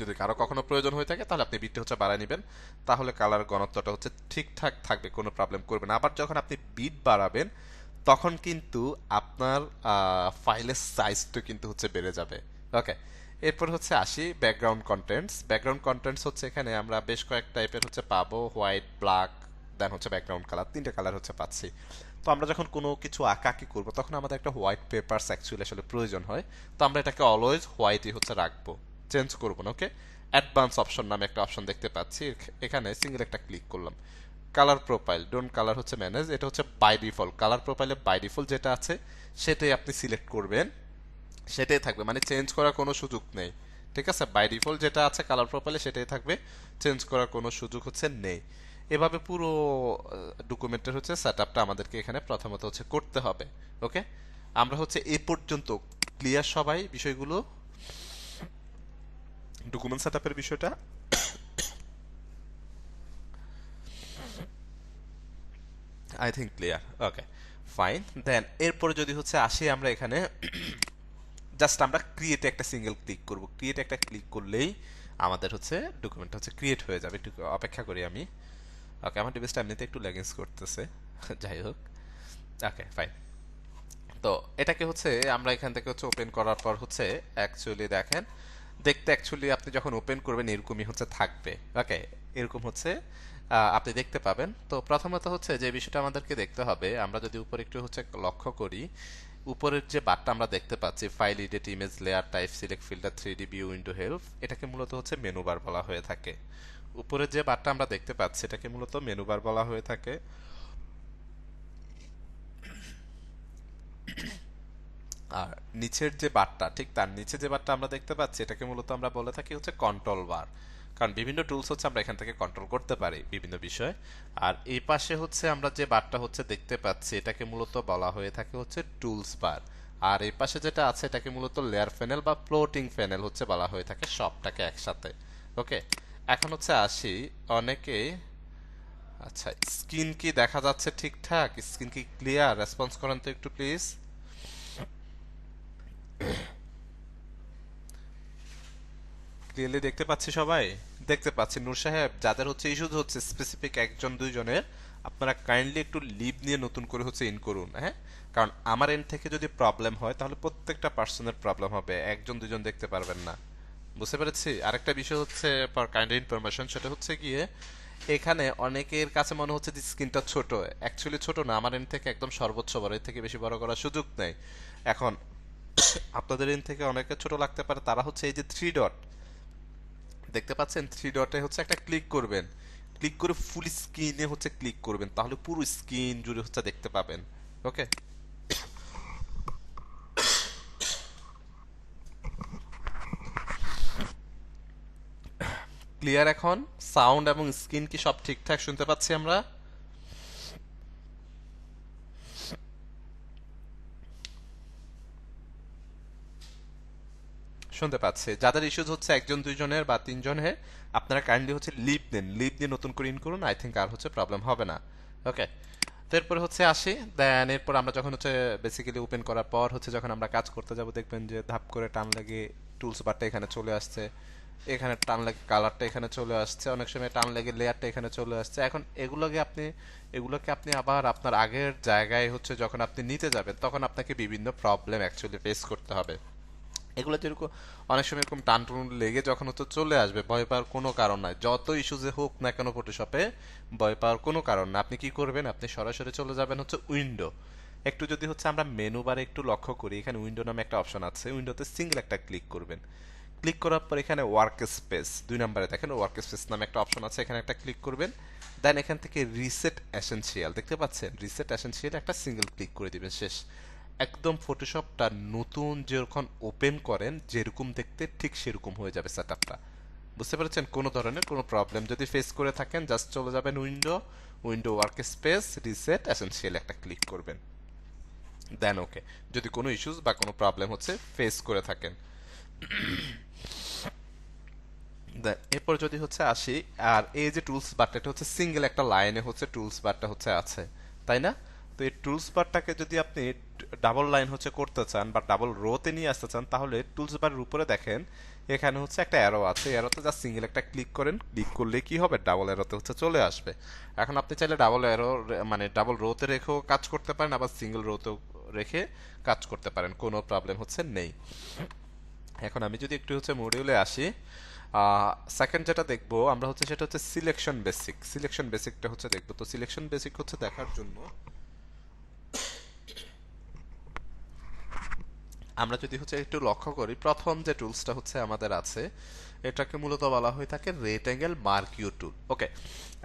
যদি কারো কখনো প্রয়োজন হয়ে থাকে তাহলে আপনি বিটটা হচ্ছে বাড়ায় নেবেন, তাহলে কালার ঘনত্বটা হচ্ছে ঠিকঠাক থাকবে, কোনো প্রবলেম করবে না। আবার যখন আপনি বিট বাড়াবেন তখন কিন্তু আপনার ফাইলের সাইজটা কিন্তু হচ্ছে বেড়ে যাবে। ওকে, এরপর হচ্ছে আসি ব্যাকগ্রাউন্ড কন্টেন্টস। ব্যাকগ্রাউন্ড কন্টেন্টস হচ্ছে এখানে আমরা বেশ কয়েক টাইপের হচ্ছে পাবো, হোয়াইট, ব্ল্যাক, দেন হচ্ছে ব্যাকগ্রাউন্ড কালার, 3টে কালার হচ্ছে পাচ্ছি। তো আমরা যখন কোনো কিছু আঁকাআঁকি করবো তখন আমাদের একটা হোয়াইট পেপারস অ্যাকচুয়ালি আসলে প্রয়োজন হয়। তো আমরা এটাকে অলওয়েজ হোয়াইটই হচ্ছে রাখবো, চেঞ্জ করবো না। ওকে, অ্যাডভান্স অপশন নামে একটা অপশন দেখতে পাচ্ছি, এখানে সিঙ্গেল একটা ক্লিক করলাম। কালার প্রোফাইল, ডোন্ট কালার হচ্ছে ম্যানেজ, এটা হচ্ছে বাই ডিফল্ট। কালার প্রোফাইলে বাই ডিফল্ট যেটা আছে সেটাই আপনি সিলেক্ট করবেন, সেটাই থাকবে, মানে চেঞ্জ করার কোনো সুযোগ নেই। ঠিক আছে, বাই ডিফল্ট যেটা আছে কালার প্রোফাইলে সেটাই থাকবে, চেঞ্জ করার কোনো সুযোগ হচ্ছে নেই। এভাবে পুরো ডকুমেন্টের হচ্ছে সেটআপটা আমাদেরকে এখানে প্রথমত হচ্ছে করতে হবে। ওকে, আমরা হচ্ছে এ পর্যন্ত ক্লিয়ার সবাই বিষয়গুলো, ডকুমেন্ট সেটআপের বিষয়টা? I think clear. Okay fine, then এরপরে যদি হচ্ছে আসি আমরা এখানে জাস্ট আমরা ক্রিয়েটে একটা সিঙ্গেল ক্লিক করব। ক্রিয়েটে একটা ক্লিক করলেই আমাদের হচ্ছে ডকুমেন্টটা হচ্ছে ক্রিয়েট হয়ে যাবে। একটু অপেক্ষা করি আমি। ওকে, আমার ডিভাইসটা এমনিতে একটু ল্যাগিংস করতেছে, যাই হোক। ওকে ফাইন, তো এটাকে হচ্ছে আমরা এখান থেকে হচ্ছে ওপেন করার পর হচ্ছে অ্যাকচুয়ালি দেখেন, দেখতে অ্যাকচুয়ালি আপনি যখন ওপেন করবেন এরকমই হচ্ছে থাকবে। ওকে, এরকম হচ্ছে আপনি দেখতে পাবেন। তো প্রথমত হচ্ছে যে বিষয়টা আমাদেরকে দেখতে হবে, আমরা যদি উপরে একটু হচ্ছে লক্ষ্য করি, উপরের যে বারটা আমরা দেখতে পাচ্ছি, file, edit, image, layer, type, select, filter, 3D view, window, help, এটাকে মূলত হচ্ছে মেনু বার বলা হয়ে থাকে। উপরের যে বারটা আমরা দেখতে পাচ্ছি এটাকে মূলত মেনু বার বলা হয়ে থাকে। আর নিচের যে বারটা, ঠিক তার নিচে যে বারটা আমরা দেখতে পাচ্ছি, এটাকে মূলত আমরা বলে থাকি হচ্ছে কন্ট্রোল বার। কারণ বিভিন্ন টুলস হচ্ছে আমরা এখান থেকে কন্ট্রোল করতে পারি বিভিন্ন বিষয়। আর এই পাশে হচ্ছে আমরা যে বারটা হচ্ছে দেখতে পাচ্ছি, এটাকে মূলত বলা হয়ে থাকে হচ্ছে টুলস বার। আর এই পাশে যেটা আছে এটাকে মূলত লেয়ার প্যানেল বা ফ্লোটিং প্যানেল হচ্ছে বলা হয়ে থাকে, সবটাকে একসাথে। ওকে, এখন হচ্ছে আসি অনেকে। আচ্ছা, স্ক্রিন কি দেখা যাচ্ছে ঠিকঠাক? স্ক্রিন কি ক্লিয়ার? রেসপন্স করেন তো একটু প্লিজ। ক্লিয়ারলি দেখতে পাচ্ছি সবাই? দেখতে পাচ্ছি। নূর সাহেব, যাদের হচ্ছে ইস্যুজ হচ্ছে স্পেসিফিক একজন দুইজনের, আপনারা কাইন্ডলি একটু লিভ নিয়ে নতুন করে হচ্ছে ইন করুন, হ্যাঁ? কারণ আমার এন্ড থেকে যদি প্রবলেম হয় তাহলে প্রত্যেকটা পার্সনের প্রবলেম হবে, একজন দুজন দেখতে পারবেন না। বুঝতে পেরেছি। আরেকটা বিষয় হচ্ছে ফর কাইন্ড ইনফরমেশন, সেটা হচ্ছে গিয়ে এখানে অনেকের কাছে মনে হচ্ছে যে স্ক্রিনটা ছোট। অ্যাকচুয়ালি ছোট না, আমার এন্ড থেকে একদম সর্বোচ্চ বড়, এর থেকে বেশি বড় করার সুযোগ নেই। এখন আপনাদের এন্ড থেকে অনেকে ছোট লাগতে পারে, তারা হচ্ছে এই যে থ্রি ডট দেখতে পাচ্ছেন, থ্রি ডটে হচ্ছে একটা ক্লিক করবেন। ক্লিক করে ফুল স্ক্রিনে হচ্ছে ক্লিক করবেন, তাহলে পুরো স্ক্রিন জুড়ে হচ্ছে দেখতে পাবেন। ওকে, ক্লিয়ার এখন? সাউন্ড এবং স্ক্রিন কি সব ঠিকঠাক শুনতে পাচ্ছি আমরা? শুনতে পাচ্ছি। যাদের ইস্যুজ হচ্ছে একজন দুইজনের বা তিনজনের, আপনারা কাইন্ডলি হচ্ছে লিভ নেন, লিভ দিয়ে নতুন করে ইন করুন। আই থিঙ্ক আর হচ্ছে প্রবলেম হবে না। ওকে, তো এরপরে হচ্ছে আসি। দেন এরপর আমরা যখন হচ্ছে বেসিক্যালি ওপেন করার পর হচ্ছে যখন আমরা কাজ করতে যাব, দেখবেন যে ধাপ করে টান লেগে টুলস বারটা এখানে চলে আসছে, এখানে টান লেগে কালারটা এখানে চলে আসছে, অনেক সময় টান লেগে লেয়ারটা এখানে চলে আসছে। এখন এগুলোকে আপনি আবার আপনার আগের জায়গায় হচ্ছে যখন আপনি নিতে যাবেন, তখন আপনাকে বিভিন্ন প্রবলেম অ্যাকচুয়ালি ফেস করতে হবে। এগুলো যেরকম অনেক সময় এরকম টান টুন লেগে যখন হচ্ছে চলে আসবে, ভয় পাওয়ার কোনো কারণ নাই। যত ইস্যুজে হোক না কেন ফটোশপে, ভয় পাওয়ার কোনো কারণ না। আপনি কি করবেন, আপনি সরাসরি চলে যাবেন হচ্ছে উইন্ডো। একটু যদি হচ্ছে আমরা মেনু বারে একটু লক্ষ্য করি, এখানে উইন্ডো নামে একটা অপশন আছে, উইন্ডোতে সিঙ্গেল একটা ক্লিক করবেন। ক্লিক করার পর এখানে ওয়ার্ক স্পেস 2 নম্বরে দেখেন ওয়ার্ক স্পেস নামে একটা অপশন আছে, এখানে একটা ক্লিক করবেন। দেন এখান থেকে রিসেট এসেনশিয়াল দেখতে পাচ্ছেন, রিসেট এসেনশিয়াল একটা সিঙ্গেল ক্লিক করে দিবেন, শেষ। একদম ফটোশপটা নতুন যখন ওপেন করেন যেরকম দেখতে, ঠিক সেরকম হয়ে যাবে সেটআপটা। বুঝতে পেরেছেন? কোনো ধরনের কোনো প্রবলেম যদি ফেস করে থাকেন, জাস্ট চলে যাবেন window, window work space reset essential একটা ক্লিক করবেন। দেন ওকে, যদি কোনো ইস্যুস বা কোনো প্রবলেম হচ্ছে ফেস করে থাকেন। এরপর যদি হচ্ছে আসি, আর এই যে টুলস বারটা, এটা হচ্ছে সিঙ্গেল একটা লাইনে হচ্ছে টুলস বারটা হচ্ছে আছে, তাই না? তো এই টুলস বারটাকে যদি আপনি ডাবল লাইন হচ্ছে করতে চান বা ডাবল রোতে নিয়ে আসতে চান, তাহলে টুলস বারের উপরে দেখেন এখানে হচ্ছে একটা অ্যারো আছে, অ্যারোতে জাস্ট সিঙ্গেল একটা ক্লিক করেন, ক্লিক করলে কি হবে, ডাবল অ্যারোতে হচ্ছে চলে আসবে। এখন আপনি চাইলে ডাবল অ্যারো মানে ডাবল রোতে রেখেও কাজ করতে পারেন, আবার সিঙ্গেল রোতেও রেখে কাজ করতে পারেন, কোনো প্রবলেম হচ্ছে নেই। এখন আমি যদি একটু হচ্ছে মডিউলে আসি, সেকেন্ড যেটা দেখবো আমরা হচ্ছে সেটা হচ্ছে সিলেকশন বেসিক। সিলেকশন বেসিকটা হচ্ছে দেখবো। তো সিলেকশন বেসিক হচ্ছে দেখার জন্য আমরা যদি হচ্ছে একটু লক্ষ্য করি, প্রথম যে টুলসটা হচ্ছে আমাদের আছে, এটাকে মূলত বলা হয়ে থাকে রেক্টেঙ্গেল মার্কিও টুল। ওকে,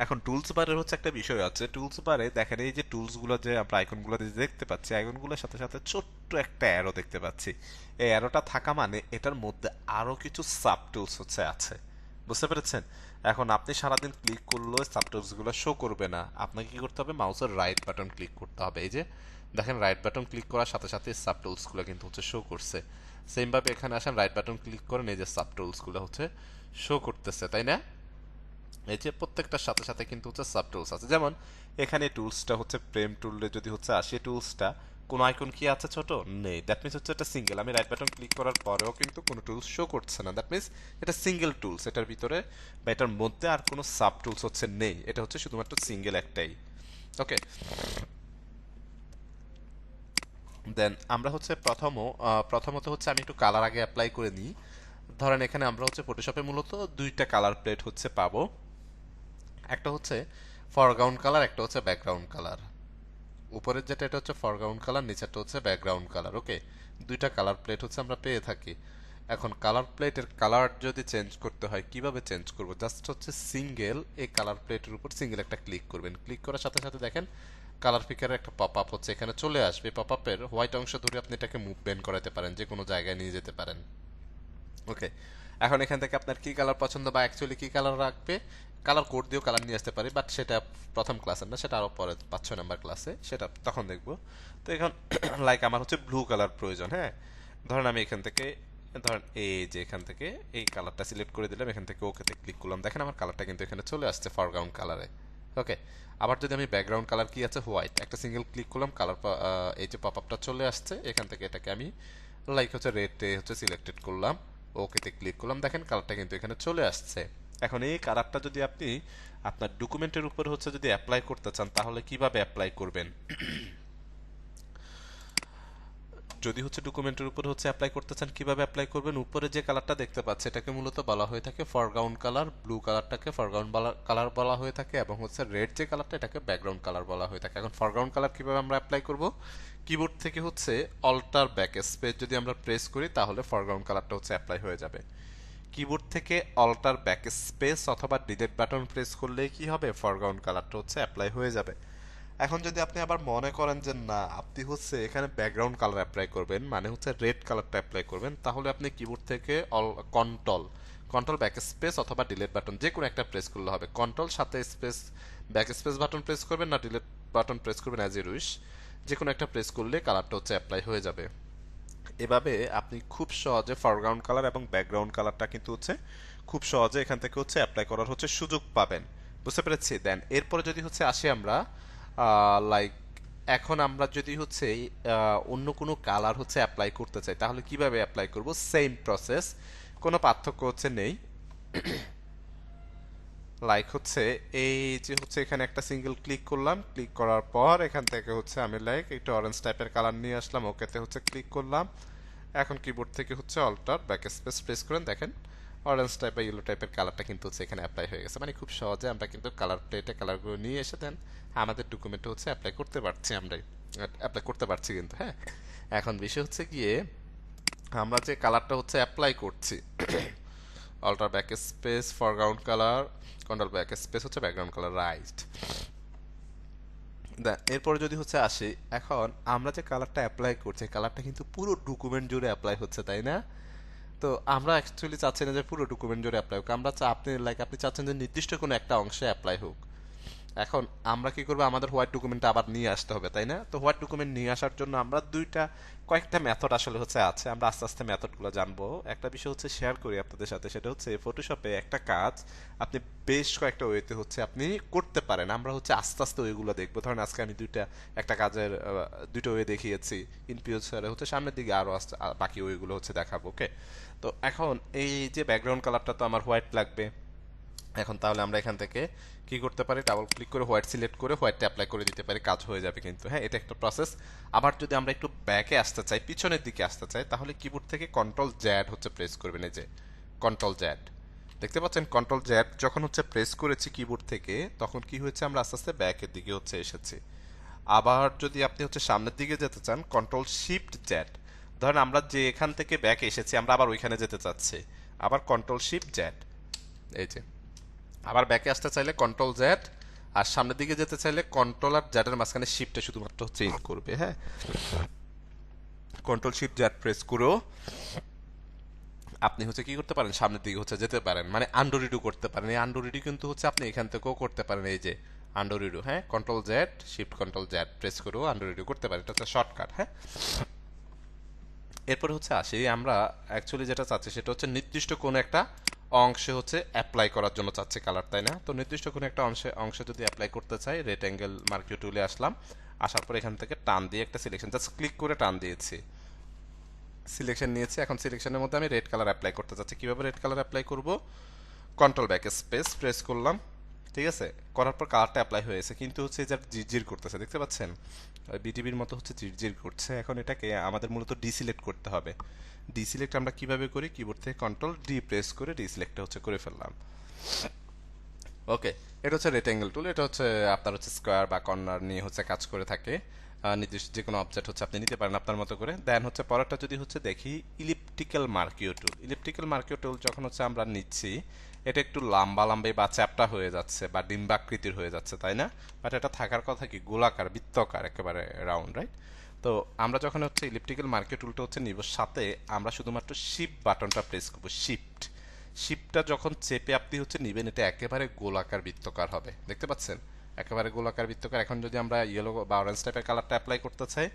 এখন টুলস বারের হচ্ছে একটা বিষয় আছে। টুলস বারে দেখেন এই যে টুলসগুলো যে আমরা আইকনগুলো দেখতে পাচ্ছি, আইকনগুলোর সাথে সাথে ছোট্ট একটা অ্যারো দেখতে পাচ্ছি। এই অ্যারোটা থাকা মানে এটার মধ্যে আরো কিছু সাব টুলস হচ্ছে আছে। বুঝতে পেরেছেন? এখন আপনি সারাদিন ক্লিক করলেও সাব টুলস গুলো শো করবে না, আপনাকে কি করতে হবে, মাউসের রাইট বাটন ক্লিক করতে হবে। এই যে দেখেন, রাইট বাটন ক্লিক করার সাথে সাথে সাব টুলস গুলো কিন্তু হচ্ছে শো করছে। সেম ভাবে এখানে আসেন, রাইট বাটন ক্লিক করেন, এই যে সাব টুলস গুলো হচ্ছে শো করতেছে, তাই না? এই যে প্রত্যেকটার সাথে সাথে কিন্তু হচ্ছে সাব টুলস আছে। যেমন এখানে টুলসটা হচ্ছে প্রেম টুলে যদি হচ্ছে আসে, টুলসটা কোনো আইকন কি আছে ছোট? নেই। দ্যাট মিনস হচ্ছে এটা সিঙ্গেল। আমি রাইট বাটন ক্লিক করার পরেও কিন্তু কোনো টুলস শো করছে না। দ্যাট মিনস এটা সিঙ্গেল টুলস, এটার ভিতরে বা এটার মধ্যে আর কোনো সাব টুলস হচ্ছে নেই, এটা হচ্ছে শুধুমাত্র সিঙ্গেল একটাই। ওকে, দেন আমরা হচ্ছে প্রথমত হচ্ছে আমি একটু কালার আগে অ্যাপ্লাই করে নিই। ধরেন এখানে আমরা হচ্ছে ফটোশপে মূলত দুইটা কালার প্লেট হচ্ছে পাবো, একটা হচ্ছে ফরগ্রাউন্ড কালার, একটা হচ্ছে ব্যাকগ্রাউন্ড কালার। উপরের যেটা এটা হচ্ছে ফরগ্রাউন্ড কালার, নিচেরটা হচ্ছে ব্যাকগ্রাউন্ড কালার। ওকে, দুইটা কালার প্লেট হচ্ছে আমরা পেয়ে থাকি। এখন কালার প্লেটের কালার যদি চেঞ্জ করতে হয়, কিভাবে চেঞ্জ করব? জাস্ট হচ্ছে সিঙ্গেল এই কালার প্লেটের উপর সিঙ্গেল একটা ক্লিক করবেন। ক্লিক করার সাথে সাথে দেখেন কালার পিকারের একটা পপ আপ হচ্ছে এখানে চলে আসবে। পপ আপের হোয়াইট অংশ ধরে আপনি এটাকে মুভমেন্ট করাতে পারেন, যে কোনো জায়গায় নিয়ে যেতে পারেন। ওকে, এখন এখান থেকে আপনার কি কালার পছন্দ বা অ্যাকচুয়ালি কি কালার রাখবে, কালার কোড দিয়েও কালার নিয়ে আসতে পারি, বাট সেটা প্রথম ক্লাসে না, সেটা আরও পরে 5-6 নাম্বার ক্লাসে, সেটা তখন দেখবো। তো এখন লাইক আমার হচ্ছে ব্লু কালার প্রয়োজন। হ্যাঁ, ধরেন আমি এখান থেকে, ধরেন এই যে এখান থেকে এই কালারটা সিলেক্ট করে দিলাম, এখান থেকে ওকেতে ক্লিক করলাম, দেখেন আমার কালারটা কিন্তু এখানে চলে আসছে ফরগ্রাউন্ড কালারে। ওকে, আবার যদি আমি ব্যাকগ্রাউন্ড কালার কি আছে হোয়াইট, একটা সিঙ্গেল ক্লিক করলাম, কালার এই যে পপ আপটা চলে আসছে, এখান থেকে এটাকে আমি লাইক হচ্ছে রেডে হচ্ছে সিলেক্টেড করলাম, ওকেতে ক্লিক করলাম, দেখেন কালারটা কিন্তু এখানে চলে আসছে। এখন এই কালারটা যদি আপনি আপনার ডকুমেন্টের উপর হচ্ছে যদি অ্যাপ্লাই করতে চান, তাহলে কিভাবে অ্যাপ্লাই করবেন? যদি হচ্ছে ডকুমেন্টের উপর হচ্ছে অ্যাপ্লাই করতে চান, কিভাবে অ্যাপ্লাই করবেন? উপরে যে কালারটা দেখতে পাচ্ছেন এটাকে মূলত বলা হয়ে থাকে ফরগ্রাউন্ড কালার, ব্লু কালারটাকে ফরগ্রাউন্ড কালার বলা হয়ে থাকে, এবং হচ্ছে রেড যে কালারটা এটাকে ব্যাকগ্রাউন্ড কালার বলা হয়ে থাকে। এখন ফরগ্রাউন্ড কালার কিভাবে আমরা অ্যাপ্লাই করব? কিবোর্ড থেকে হচ্ছে অল্টার ব্যাক স্পেস যদি আমরা প্রেস করি, তাহলে ফরগ্রাউন্ড কালারটা হচ্ছে অ্যাপ্লাই হয়ে যাবে। কিবোর্ড থেকে অল্টার ব্যাক স্পেস অথবা ডিলিট বাটন প্রেস করলেই কি হবে, ফরগ্রাউন্ড কালারটা হচ্ছে অ্যাপ্লাই হয়ে যাবে। এখন যদি আপনি আবার মনে করেন যে না, আপনি হচ্ছে এখানে ব্যাকগ্রাউন্ড কালার অ্যাপ্লাই করবেন, মানে হচ্ছে রেড কালারটা অ্যাপ্লাই করবেন, তাহলে আপনি কিবোর্ড থেকে কন্ট্রোল কন্ট্রোল ব্যাক স্পেস অথবা ডিলিট বাটন যে কোনো একটা প্রেস করলে হবে। কন্ট্রোল সাথে space back space button press করবেন, না ডিলিট বাটন প্রেস করবেন, অ্যাজ ইউ উইশ, যে কোনো একটা প্রেস করলে কালারটা হচ্ছে অ্যাপ্লাই হয়ে যাবে। এভাবে আপনি খুব সহজে ফরগ্রাউন্ড কালার এবং ব্যাকগ্রাউন্ড কালারটা কিন্তু হচ্ছে খুব সহজে এখান থেকে হচ্ছে অ্যাপ্লাই করার হচ্ছে সুযোগ পাবেন। বুঝতে পেরেছি? দেন এরপরে যদি হচ্ছে আসি আমরা লাইক, এখন আমরা যদি হচ্ছে অন্য কোনো কালার হচ্ছে অ্যাপ্লাই করতে চাই, তাহলে কিভাবে অ্যাপ্লাই করব? সেম প্রসেস, কোনো পার্থক্য হচ্ছে নেই। লাইক হচ্ছে এই যে হচ্ছে এখানে একটা সিঙ্গেল ক্লিক করলাম, ক্লিক করার পর এখান থেকে হচ্ছে আমি লাইক একটু অরেঞ্জ টাইপের কালার নিয়ে আসলাম, ওকেতে হচ্ছে ক্লিক করলাম। এখন কিবোর্ড থেকে হচ্ছে অল্টার ব্যাক স্পেস প্রেস করেন, দেখেন অরেঞ্জ টাইপ বা ইয়েলো টাইপের কালারটা কিন্তু হচ্ছে এখানে অ্যাপ্লাই হয়ে গেছে। মানে খুব সহজে আমরা কিন্তু কালার প্লেটে কালারগুলো নিয়ে এসে দেন আমাদের ডকুমেন্টে হচ্ছে অ্যাপ্লাই করতে পারছি, আমরা অ্যাপ্লাই করতে পারছি কিন্তু। হ্যাঁ, এখন বিষয় হচ্ছে গিয়ে আমরা যে কালারটা হচ্ছে অ্যাপ্লাই করছি, alter back space foreground colour, control back space হচ্ছে ব্যাকগ্রাউন্ড কালার, রাইট। এরপরে যদি হচ্ছে আসি, এখন আমরা যে কালারটা অ্যাপ্লাই করছি, কালারটা কিন্তু পুরো ডকুমেন্ট জুড়ে অ্যাপ্লাই হচ্ছে, তাই না? তো আমরা অ্যাকচুয়ালি চাচ্ছি না যে পুরো ডকুমেন্ট জুড়ে অ্যাপ্লাই হোক, আমরা আপনি লাইক আপনি চাচ্ছেন যে নির্দিষ্ট কোনো একটা অংশে অ্যাপ্লাই হোক। এখন আমরা কি করবো, আমাদের হোয়াইট ডকুমেন্টটা আবার নিয়ে আসতে হবে, তাই না? তো হোয়াইট ডকুমেন্ট নিয়ে আসার জন্য আমরা কয়েকটা মেথড আসলে হচ্ছে আছে, আমরা আস্তে আস্তে মেথডগুলো জানবো। একটা বিষয় হচ্ছে শেয়ার করি আপনাদের সাথে, সেটা হচ্ছে ফটোশপে একটা কাজ আপনি বেশ কয়েকটা ওয়েতে হচ্ছে আপনি করতে পারেন, আমরা হচ্ছে আস্তে আস্তে ওইগুলো দেখবো। ধরেন আজকে আমি একটা কাজের দুটো ওয়ে দেখিয়েছি, ইন ফিউচারে হচ্ছে সামনের দিকে আরো বাকি ওয়েগুলো হচ্ছে দেখাবো। ওকে, তো এখন এই যে ব্যাকগ্রাউন্ড কালারটা তো আমার হোয়াইট লাগবে। এখন তাহলে আমরা এখান থেকে কি করতে পারি, ডাবল ক্লিক করে হোয়াইট সিলেক্ট করে হোয়াইটটা অ্যাপ্লাই করে দিতে পারি, কাজ হয়ে যাবে কিন্তু। হ্যাঁ, এটা একটা প্রসেস। আবার যদি আমরা একটু ব্যাকে আসতে চাই, পিছনের দিকে আসতে চাই, তাহলে কিবোর্ড থেকে কন্ট্রোল জ্যাড হচ্ছে প্রেস করবেন। এই যে কন্ট্রোল জ্যাড দেখতে পাচ্ছেন, কন্ট্রোল জ্যাড যখন হচ্ছে প্রেস করেছি কিবোর্ড থেকে, তখন কি হয়েছে, আমরা আস্তে আস্তে ব্যাকের দিকে হচ্ছে এসেছি। আবার যদি আপনি হচ্ছে সামনের দিকে যেতে চান, কন্ট্রোল শিফট জ্যাড, ধরেন আমরা যে এখান থেকে ব্যাকে এসেছি আমরা আবার ওইখানে যেতে চাচ্ছি, আবার কন্ট্রোল শিফট জ্যাড। এই যে আবার ব্যাকে আসতে চাইলে কন্ট্রোল জেড, আর সামনের দিকে যেতে চাইলে কন্ট্রোল আর জেড এর মাঝখানে শিফটে শুধুমাত্র হচ্ছে ইন করবে। হ্যাঁ, কন্ট্রোল শিফট জেড প্রেস করেও আপনি হচ্ছে কি করতে পারেন, সামনের দিকে হচ্ছে যেতে পারেন, মানে আন্ডো রিডু করতে পারেন। এই আন্ডো রিডু কিন্তু হচ্ছে আপনি এখান থেকেও করতে পারেন, এই যে আন্ডো রিডু। হ্যাঁ, control Z shift control Z press করেও আন্ডো রিডু করতে পারেন, এটা হচ্ছে শর্টকাট। হ্যাঁ, এরপরে হচ্ছে আসি, আমরা অ্যাকচুয়ালি যেটা চাচ্ছি সেটা হচ্ছে নির্দিষ্ট কোনো একটা অংশে হচ্ছে অ্যাপ্লাই করার জন্য চাচ্ছি কালার, তাই না? তো নির্দিষ্ট কোনো একটা অংশে যদি অ্যাপ্লাই করতে চাই, রেক্টেঙ্গেল মার্কিউ টুলে আসলাম, আসার পর এখান থেকে টান দিয়ে একটা সিলেকশন, জাস্ট ক্লিক করে টান দিয়েছি, সিলেকশন নিয়েছি। এখন সিলেকশনের মধ্যে আমি রেড কালার অ্যাপ্লাই করতে চাচ্ছি। কিভাবে রেড কালার অ্যাপ্লাই করব? কন্ট্রোল ব্যাক স্পেস প্রেস করলাম, ঠিক আছে, করার পর কালারটা অ্যাপ্লাই হয়েছে, কিন্তু হচ্ছে যে জিরজির করতেছে, দেখতে পাচ্ছেন বিটিভির মতো হচ্ছে জিরজির করছে। এখন এটাকে আমাদের মূলত ডিসিলেক্ট করতে হবে। ডিসিলেক্ট আমরা কিভাবে করি, কিবোর্ড থেকে কন্ট্রোল ডি প্রেস করে ডিসিলেক্টটা হচ্ছে করে ফেললাম। ওকে, এটা হচ্ছে রেক্টেঙ্গেল টুল, এটা হচ্ছে আপনার হচ্ছে স্কোয়ার বা কর্নার নিয়ে হচ্ছে কাজ করে থাকে। নির্দিষ্ট যে কোনো অবজেক্ট হচ্ছে আপনি নিতে পারেন আপনার মতো করে। দেন হচ্ছে পরেরটা যদি হচ্ছে দেখি ইলিপ্টিক্যাল মার্কিও টুল। ইলিপ্টিক্যাল মার্কিও টুল যখন হচ্ছে আমরা নিচ্ছি, এটা একটু লম্বা লম্বাই বা চ্যাপ্টা হয়ে যাচ্ছে বা ডিম্বাকৃতির হয়ে যাচ্ছে, তাই না? বাট এটা থাকার কথা কি গোলাকার, বৃত্তাকার, একেবারে রাউন্ড, রাইট? তো আমরা যখন হচ্ছে ইলিপ্টিক্যাল মার্কিও টুলটা হচ্ছে নিব, সাথে আমরা শুধুমাত্র শিফট বাটনটা প্রেস করব। শিফটটা যখন চেপে আপনি হচ্ছে নিবেন, এটা একেবারে গোলাকার বৃত্তাকার হবে, দেখতে পাচ্ছেন? একেবারে গোলাকার বৃত্তাকার। এখন যদি আমরা ইয়েলো বা অরেঞ্জ টাইপের কালারটা অ্যাপ্লাই করতে চাই,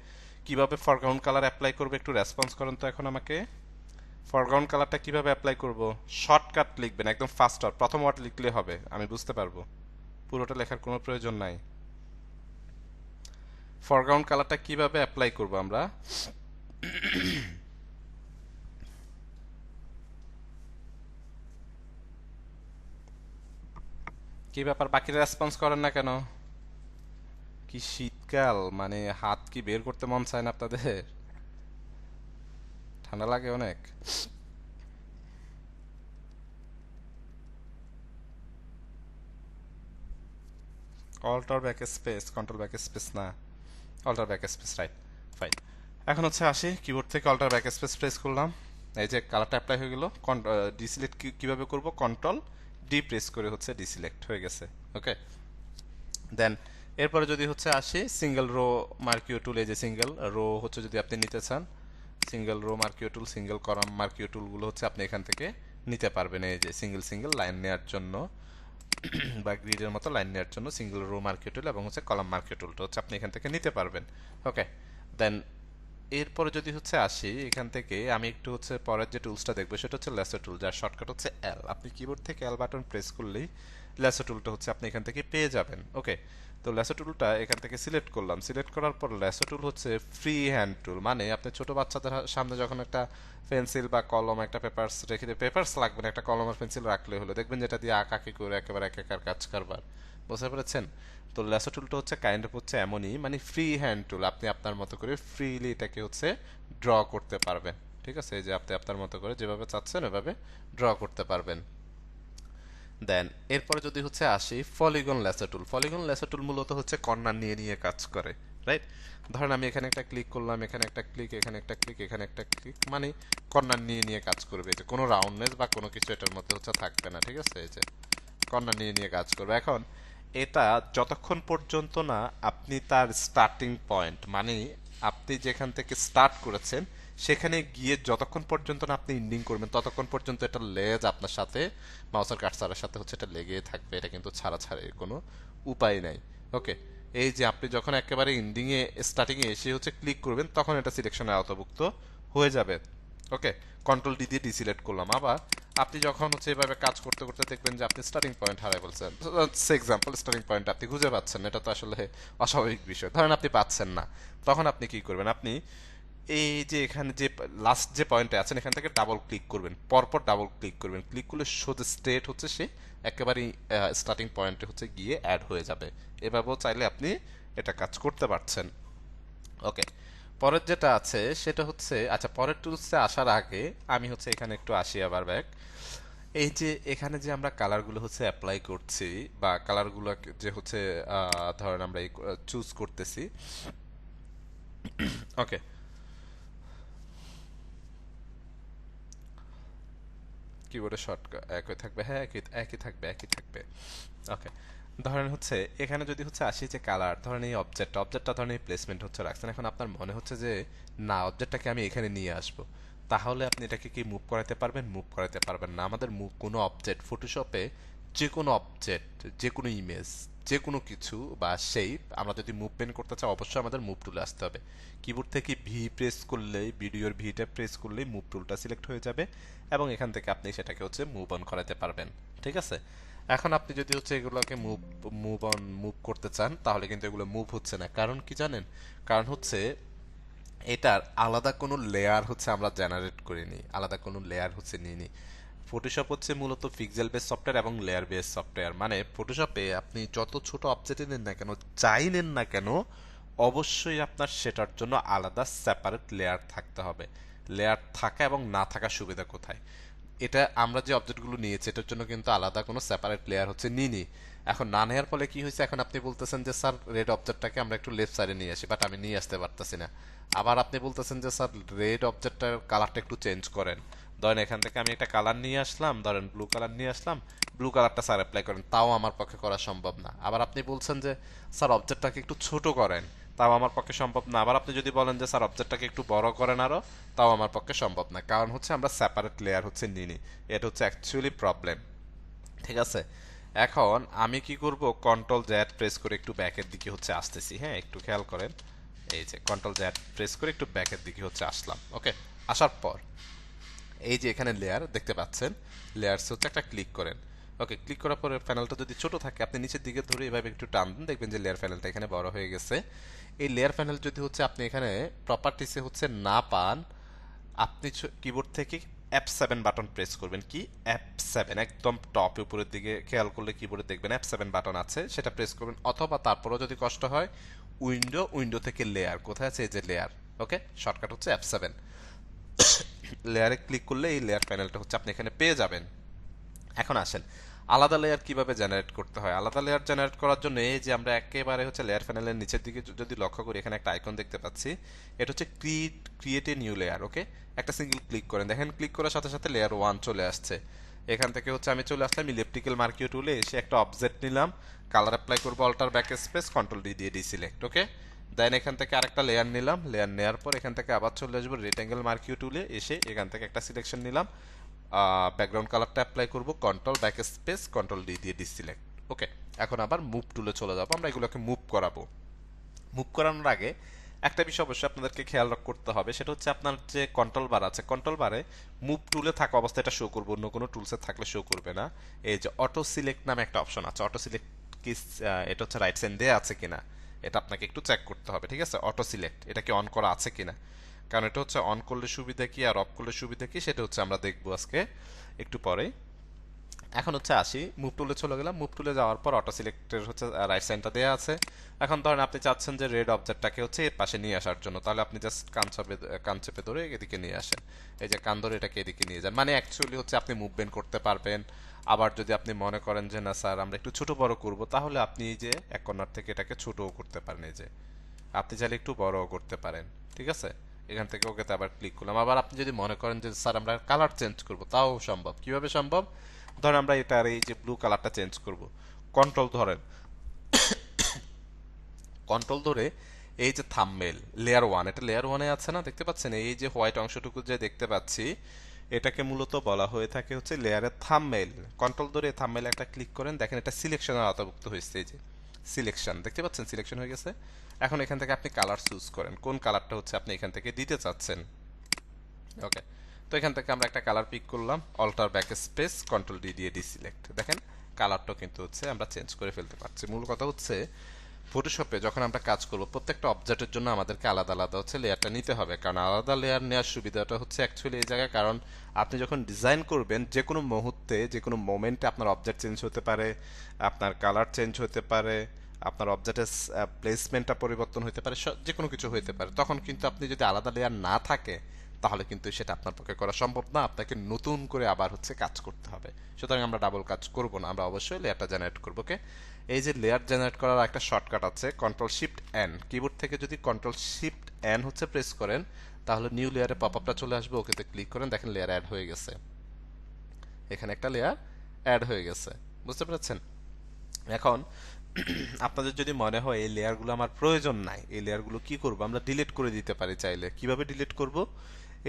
কিভাবে ফরগ্রাউন্ড কালার অ্যাপ্লাই করবে একটু রেসপন্স করেন তো এখন আমাকে। ফরগ্রাউন্ড কালারটা কিভাবে অ্যাপ্লাই করব? শর্টকাট লিখবেন, একদম ফাস্ট ওয়ার্ড, প্রথম ওয়ার্ড লিখলে হবে, আমি বুঝতে পারবো, পুরোটা লেখার কোনো প্রয়োজন নাই। ফরগ্রাউন্ড কালারটা কিভাবে অ্যাপ্লাই করব আমরা? কি ব্যাপার, বাকিরা রেসপন্স করেন না কেন? কি শীতকাল, মানে হাত কি বের করতে মন চায় না আপনাদের? ঠান্ডা লাগে অনেক। Alter back space, control back space না, alter back space, right, fine. এখন হচ্ছে আসি, কিবোর্ড থেকে অল্টার ব্যাক স্পেস প্রেস করলাম, এই যে কালারটা অ্যাপ্লাই হয়ে গেল। ডিসিলেক্ট কিভাবে করব? কন্ট্রোল ডি প্রেস করে হচ্ছে ডিসিলেক্ট হয়ে গেছে। ওকে, দেন এরপরে যদি হচ্ছে আসি সিঙ্গেল রো মার্কিও টুল, এই যে সিঙ্গেল রো হচ্ছে যদি আপনি নিতে চান, সিঙ্গেল রো মার্কিও টুল, সিঙ্গেল কলাম মার্কিও টুলগুলো হচ্ছে আপনি এখান থেকে নিতে পারবেন। এই যে সিঙ্গেল সিঙ্গেল লাইন নেওয়ার জন্য বা গ্রিডের মতো লাইন নেওয়ার জন্য সিঙ্গেল রো মার্কিও টুল এবং হচ্ছে কলাম মার্কিও টুলটা হচ্ছে আপনি এখান থেকে নিতে পারবেন। ওকে, দেন এরপরে যদি হচ্ছে আসি, এখান থেকে আমি একটু হচ্ছে পরের যে টুলসটা দেখবো সেটা হচ্ছে ল্যাসো টুল, যার শর্টকাট হচ্ছে এল। আপনি কিবোর্ড থেকে এল বাটন প্রেস করলেই ল্যাসো টুলটা হচ্ছে আপনি এখান থেকে পেয়ে যাবেন। ওকে, তো ল্যাসো টুলটা এখান থেকে সিলেক্ট করলাম। সিলেক্ট করার পর ল্যাসো টুল হচ্ছে ফ্রি হ্যান্ড টুল, মানে আপনি ছোট বাচ্চাদের সামনে যখন একটা পেন্সিল বা কলম, একটা পেপারস রেখে দিয়ে, পেপারস লাগবে না, একটা কলম আর পেন্সিল রাখলে হলো, দেখবেন যেটা দিয়ে আঁকাকি করে একেবারে একাকার কাজ কারবার, বুঝতে পেরেছেন? তো ল্যাসো টুলটা হচ্ছে কাইন্ড অফ হচ্ছে এমনই, মানে ফ্রি হ্যান্ড টুল, আপনি আপনার মতো করে ফ্রিলি এটাকে হচ্ছে ড্র করতে পারবেন। ঠিক আছে, এই যে আপনি আপনার মতো করে যেভাবে চাচ্ছেন ওইভাবে ড্র করতে পারবেন। দেন এরপরে যদি হচ্ছে আসি পলিগন ল্যাসো টুল। পলিগন ল্যাসো টুল মূলত হচ্ছে কর্নার নিয়ে নিয়ে কাজ করে, রাইট? ধরেন আমি এখানে একটা ক্লিক করলাম, এখানে একটা ক্লিক, এখানে একটা ক্লিক, এখানে একটা ক্লিক, মানে কর্নার নিয়ে নিয়ে কাজ করবে, যে কোনো রাউন্ডনেস বা কোনো কিছু এটার মধ্যে হচ্ছে থাকবে না। ঠিক আছে, এই যে কর্নার নিয়ে নিয়ে কাজ করবে। এখন এটা যতক্ষণ পর্যন্ত না আপনি তার স্টার্টিং পয়েন্ট, মানে আপনি যেখান থেকে স্টার্ট করেছেন সেখানে গিয়ে যতক্ষণ পর্যন্ত না আপনি এন্ডিং করবেন, ততক্ষণ পর্যন্ত এটা লেজ আপনার সাথে মাউসের কার্সারের সাথে হচ্ছে এটা লেগে থাকবে, এটা কিন্তু ছাড়া কোনো উপায় নাই। ওকে, এই যে আপনি যখন একেবারে এন্ডিং এ স্টার্টিং এ এসে হচ্ছে ক্লিক করবেন, তখন এটা সিলেকশনে আওতাভুক্ত হয়ে যাবে। ওকে, কন্ট্রোল ডি দিয়ে ডিসিলেক্ট করলাম। আবার আপনি যখন হচ্ছে এভাবে কাজ করতে করতে দেখবেন যে আপনি স্টার্টিং পয়েন্ট হারাই বলছেন, এক্সাম্পল স্টার্টিং পয়েন্ট আপনি খুঁজে পাচ্ছেন না, এটা তো আসলে অস্বাভাবিক বিষয়। ধরেন আপনি পাচ্ছেন না, তখন আপনি কি করবেন? আপনি এই যে এখানে যে লাস্ট যে পয়েন্টে আছেন এখান থেকে ডাবল ক্লিক করবেন, পরপর ডাবল ক্লিক করবেন, ক্লিক করলে সোজা স্ট্রেট হচ্ছে সে একেবারেই স্টার্টিং পয়েন্টে হচ্ছে গিয়ে অ্যাড হয়ে যাবে। এভাবেও চাইলে আপনি এটা কাজ করতে পারছেন। ওকে, পরের যেটা আছে সেটা হচ্ছে, আচ্ছা পরের টুলসে আসার আগে আমি হচ্ছে এখানে একটু আসি আবার ব্যাক। এই যে এখানে যে আমরা কালারগুলো হচ্ছে অ্যাপ্লাই করছি বা কালারগুলো যে হচ্ছে ধরেন আমরা চুজ করতেছি। ওকে, কিবোর্ডে শর্টকাট একই থাকবে, হ্যাঁ একই একই থাকবে, একই থাকবে। ওকে, ধরেন হচ্ছে এখানে যদি হচ্ছে আসি যে কালার, ধরেন এই অবজেক্টটা ধরেন এই প্লেসমেন্ট হচ্ছে রাখছেন, এখন আপনার মনে হচ্ছে যে না অবজেক্টটাকে আমি এখানে নিয়ে আসবো, তাহলে আপনি এটাকে কি মুভ করাতে পারবেন? মুভ করাতে পারবেন না। আমাদের মুভ কোনো অবজেক্ট ফটোশপে, যে কোনো অবজেক্ট, যে কোনো ইমেজ, যে কোনো কিছু বা শেপ আমরা যদি মুভমেন্ট করতে চাই অবশ্যই আমাদের মুভ টুলে আসতে হবে। কিবোর্ড থেকে ভি প্রেস করলেই, ভিডিওর ভিটা প্রেস করলেই মুভ টুলটা সিলেক্ট হয়ে যাবে এবং এখান থেকে আপনি সেটাকে হচ্ছে মুভ অন করাতে পারবেন। ঠিক আছে, এখন আপনি যদি হচ্ছে এগুলোকে মুভ করতে চান তাহলে কিন্তু এগুলো মুভ হচ্ছে না, কারণ কি জানেন? কারণ হচ্ছে এটার আলাদা কোনো লেয়ার হচ্ছে আমরা জেনারেট করিনি, আলাদা কোনো লেয়ার হচ্ছে নিইনি। ফটোশপ হচ্ছে মূলত পিক্সেল বেস সফটওয়্যার এবং লেয়ার বেস সফটওয়্যার, মানে ফটোশপে আপনি যত ছোট অবজেক্ট নেন না কেন, যাই নেন না কেন, অবশ্যই আপনার সেটার জন্য আলাদা সেপারেট লেয়ার থাকতে হবে। লেয়ার থাকা এবং না থাকার সুবিধা কোথায়? এটা আমরা যে অবজেক্টগুলো নিয়েছি এটার জন্য কিন্তু আলাদা কোনো সেপারেট লেয়ার হচ্ছে নিইনি। এখন না নেওয়ার ফলে কি হয়েছে, এখন আপনি বলতেছেন যে স্যার রেড অবজেক্টটাকে আমরা একটু লেফট সাইডে নিয়ে আসি, বাট আমি নিয়ে আসতে পারতেছি না। আবার আপনি বলতেছেন যে স্যার রেড অবজেক্টটার কালারটা একটু চেঞ্জ করেন। ধরেন এখান থেকে আমি একটা কালার নিয়ে আসলাম, ধরেন ব্লু কালার নিয়ে আসলাম, ব্লু কালারটা স্যার অ্যাপ্লাই করেন, তাও আমার পক্ষে করা সম্ভব না। আবার আপনি বলছেন যে স্যার অবজেক্টটাকে একটু ছোট করেন, তাও আমার পক্ষে সম্ভব না। আবার আপনি যদি বলেন যে স্যার অবজেক্টটাকে একটু বড় করেন আরো, তাও আমার পক্ষে সম্ভব না, কারণ হচ্ছে আমরা সেপারেট লেয়ার হচ্ছে নিনি। এটা হচ্ছে অ্যাকচুয়ালি প্রবলেম। ঠিক আছে, এখন আমি কি করব, কন্ট্রোল জেড প্রেস করে একটু ব্যাকের দিকে হচ্ছে আসতেছি। হ্যাঁ, একটু খেয়াল করেন, এই যে কন্ট্রোল জেড প্রেস করে একটু ব্যাকের দিকে হচ্ছে আসলাম। ওকে, আসার পর এই যে এখানে লেয়ার দেখতে পাচ্ছেন, লেয়ারস হচ্ছে একটা ক্লিক করেন। ওকে, ক্লিক করার পরে প্যানেলটা যদি ছোট থাকে আপনি নিচের দিকে ধরে এভাবে একটু টান দেন, দেখবেন যে লেয়ার প্যানেলটা এখানে বড় হয়ে গেছে। এই লেয়ার প্যানেল যদি হচ্ছে আপনি এখানে প্রপার্টিসে হচ্ছে না পান, আপনি কিবোর্ড থেকে F7 বাটন প্রেস করবেন। কি F7, একদম টপ উপরের দিকে খেয়াল করলে কিবোর্ডে দেখবেন F7 বাটন আছে, সেটা প্রেস করবেন। অথবা তারপরেও যদি কষ্ট হয় উইন্ডো থেকে লেয়ার, কোথায় আছে এই যে লেয়ার, ওকে, শর্টকাট হচ্ছে F7। লেয়ারে ক্লিক করলে এই লেয়ার প্যানেলটা হচ্ছে আপনি এখানে পেয়ে যাবেন। এখন আসেন আলাদা লেয়ার কিভাবে জেনারেট করতে হয়। আলাদা লেয়ার জেনারেট করার জন্য এই যে আমরা একেবারে হচ্ছে লেয়ার প্যানেলের নিচের দিকে যদি লক্ষ্য করি, এখানে একটা আইকন দেখতে পাচ্ছি, এটা হচ্ছে ক্রিয়েট এ নিউ লেয়ার। ওকে, একটা সিঙ্গেল ক্লিক করেন, দেখেন ক্লিক করার সাথে সাথে লেয়ার 1 চলে আসছে। এখান থেকে হচ্ছে আমি চলে আসলাম ইলেকট্রিক্যাল মার্কিও টুলে, এসে একটা অবজেক্ট নিলাম, কালার অ্যাপ্লাই করবো, alter back space control D দিয়ে ডিসিলেক্ট। ওকে, দেন এখান থেকে আরেকটা লেয়ার নিলাম, লেয়ার নেওয়ার পর এখান থেকে আবার চলে আসবো রেক্টেঙ্গেল মার্কিও টুলে, এসে এখান থেকে একটা সিলেকশন নিলাম, ব্যাকগ্রাউন্ড কালারটা অ্যাপ্লাই করব, control back space control D দিয়ে ডিসিলেক্ট। ওকে, এখন আবার মুভ টুলে চলে যাবো, আমরা এগুলোকে মুভ করাবো। মুভ করানোর আগে একটা বিষয় অবশ্যই আপনাদেরকে খেয়াল করতে হবে, সেটা হচ্ছে আপনার যে কন্ট্রোল বার আছে, কন্ট্রোল বারে মুভ টুলে থাকা অবস্থায় এটা শো করবে, অন্য কোনো টুলসে থাকলে শো করবে না। এই যে অটো সিলেক্ট নামে একটা অপশন আছে, অটো সিলেক্ট কি এটা হচ্ছে রাইট সাইড দেয়া আছে কিনা এটা আপনাকে একটু চেক করতে হবে। ঠিক আছে, অটো সিলেক্ট এটা কি অন করা আছে কিনা, কারণ এটা হচ্ছে অন করলে সুবিধা কি আর অফ করলে সুবিধা কি সেটা হচ্ছে আমরা দেখবো আজকে একটু পরে। এখন হচ্ছে আসি, মুভ টুলে চলে গেলাম। মুভ টুলে যাওয়ার পর অটো সিলেক্টের হচ্ছে রাইট সাইনটা দেওয়া আছে। এখন ধরেন আপনি চাচ্ছেন যে রেড অবজেক্টটাকে হচ্ছে এর পাশে নিয়ে আসার জন্য, তাহলে আপনি জাস্ট কান চেপে ধরে এদিকে নিয়ে আসেন। এই যে কান ধরে এটাকে এদিকে নিয়ে যান, মানে অ্যাকচুয়ালি হচ্ছে আপনি মুভমেন্ট করতে পারবেন। আবার যদি আপনি মনে করেন যে না স্যার আমরা একটু ছোট বড় করব, তাহলে আপনি এই যে এক কর্নার থেকে এটাকে ছোটও করতে পারেন, এই যে আপনি চাইলে একটু বড়ও করতে পারেন। ঠিক আছে, এখান থেকে ওকেতে আবার ক্লিক করলাম। আবার আপনি যদি মনে করেন যে স্যার আমরা কালার চেঞ্জ করব, তাও সম্ভব। কিভাবে সম্ভব, ধরেন আমরা এটার এই যে ব্লু কালারটা চেঞ্জ করব, কন্ট্রোল ধরেন, কন্ট্রোল ধরে এই যে থাম্বনেল লেয়ার 1, এটা লেয়ার 1 এ আছে না, দেখতে পাচ্ছেন এই যে হোয়াইট অংশটুকু যে দেখতে পাচ্ছি, এটাকে মূলত বলা হয়ে থাকে হচ্ছে লেয়ারের থাম্বনেল। কন্ট্রোল ধরে থাম্বনেলে একটা ক্লিক করেন, দেখেন এটা সিলেকশনের আওতাভুক্ত হয়েছে, এই যে সিলেকশন দেখতে পাচ্ছেন, সিলেকশন হয়ে গেছে। এখন এখান থেকে আপনি কালার চুজ করেন, কোন কালারটা হচ্ছে আপনি এখান থেকে দিতে চাচ্ছেন। ওকে, তো এখান থেকে আমরা একটা কালার পিক করলাম, alter back space control D দিয়ে ডিসিলেক্ট। দেখেন কালারটা কিন্তু হচ্ছে আমরা চেঞ্জ করে ফেলতে পারছি। মূল কথা হচ্ছে ফটোশপে যখন আমরা কাজ করব প্রত্যেকটা অবজেক্টের জন্য আমাদেরকে আলাদা আলাদা হচ্ছে লেয়ারটা নিতে হবে, কারণ আলাদা লেয়ার নেওয়ার সুবিধাটা হচ্ছে অ্যাকচুয়ালি এই জায়গায়, কারণ আপনি যখন ডিজাইন করবেন যে কোনো মুহূর্তে যে কোনো মোমেন্টে আপনার অবজেক্ট চেঞ্জ হতে পারে, আপনার কালার চেঞ্জ হতে পারে, আপনার অবজেক্টের প্লেসমেন্টটা পরিবর্তন হতে পারে, যে কোনো কিছু হতে পারে। তখন কিন্তু আপনি যদি আলাদা লেয়ার না থাকে তাহলে কিন্তু সেটা আপনার পক্ষে করা সম্ভব না, আপনাকে নতুন করে আবার হচ্ছে কাজ করতে হবে। সুতরাং আমরা ডাবল কাজ করব না, আমরা অবশ্যই লেয়ারটা জেনারেট করবো। ওকে, এই যে লেয়ার জেনারেট করার একটা শর্টকাট আছে, কন্ট্রোল শিফট এন, কিবোর্ড থেকে যদি কন্ট্রোল শিফট এন হচ্ছে প্রেস করেন তাহলে নিউ লেয়ারে পপ আপটা চলে আসবে, ওকেতে ক্লিক করেন, দেখেন লেয়ার অ্যাড হয়ে গেছে, এখানে একটা লেয়ার অ্যাড হয়ে গেছে, বুঝতে পেরেছেন। এখন আপনাদের যদি মনে হয় এই লেয়ারগুলো আমার প্রয়োজন নাই, এই লেয়ারগুলো কি করব, আমরা ডিলিট করে দিতে পারি চাইলে। কিভাবে ডিলিট করব,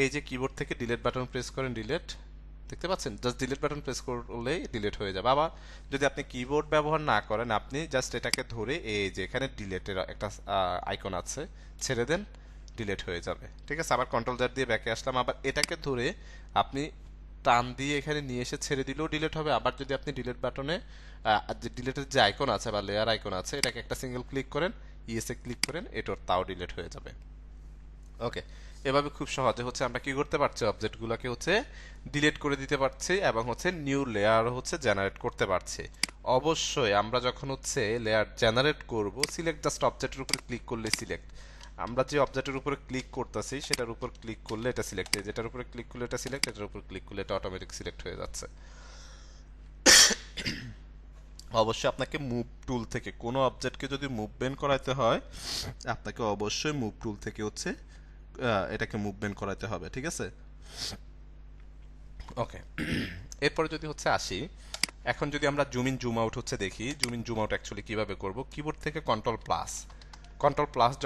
এই যে কিবোর্ড থেকে ডিলিট বাটন প্রেস করেন, ডিলিট, দেখতে পাচ্ছেন, জাস্ট ডিলিট বাটন প্রেস করলেই ডিলিট হয়ে যাবে। আবার যদি আপনি কিবোর্ড ব্যবহার না করেন, আপনি জাস্ট এটাকে ধরে এই যে এখানে ডিলিটের একটা আইকন আছে, ছেড়ে দেন, ডিলিট হয়ে যাবে। ঠিক আছে, আবার কন্ট্রোল জেড দিয়ে ব্যাকে আসলাম, আবার এটাকে ধরে আপনি টান দিয়ে এখানে নিয়ে এসে ছেড়ে দিলেও ডিলিট হবে। আবার যদি আপনি ডিলিট বাটনে যে ডিলিটের যে আইকন আছে বা লেয়ার আইকন আছে, এটাকে একটা সিঙ্গেল ক্লিক করেন, ইএসএ ক্লিক করেন, এটার তাও ডিলিট হয়ে যাবে। ওকে, এভাবে খুব সহজে হচ্ছে আমরা কি করতে পারছি, অবজেক্টগুলোকে হচ্ছে ডিলিট করে দিতে পারছি এবং হচ্ছে নিউ লেয়ার হচ্ছে জেনারেট করতে পারছি। অবশ্যই আমরা যখন হচ্ছে লেয়ার জেনারেট করব, সিলেক্ট জাস্ট অবজেক্টের উপরে ক্লিক করলে সিলেক্ট, আমরা যে অবজেক্টের উপরে ক্লিক করতেছি সেটার উপর ক্লিক করলে এটা সিলেক্ট, যেটার উপরে ক্লিক করলে এটা সিলেক্ট, এটার উপর ক্লিক করলে এটা অটোমেটিক সিলেক্ট হয়ে যাচ্ছে। অবশ্যই আপনাকে মুভ টুল থেকে কোনো অবজেক্টকে যদি মুভমেন্ট করাতে হয়, আপনাকে অবশ্যই মুভ টুল থেকে হচ্ছে এটাকে মুভমেন্ট করাতে হবে, ঠিক আছে? ওকে, এরপরে যদি হচ্ছে আসি, এখন যদি আমরা জুম ইন জুম আউট হচ্ছে দেখি, zoom in zoom out actually কিভাবে করব। কিবোর্ড থেকে কন্ট্রোল প্লাস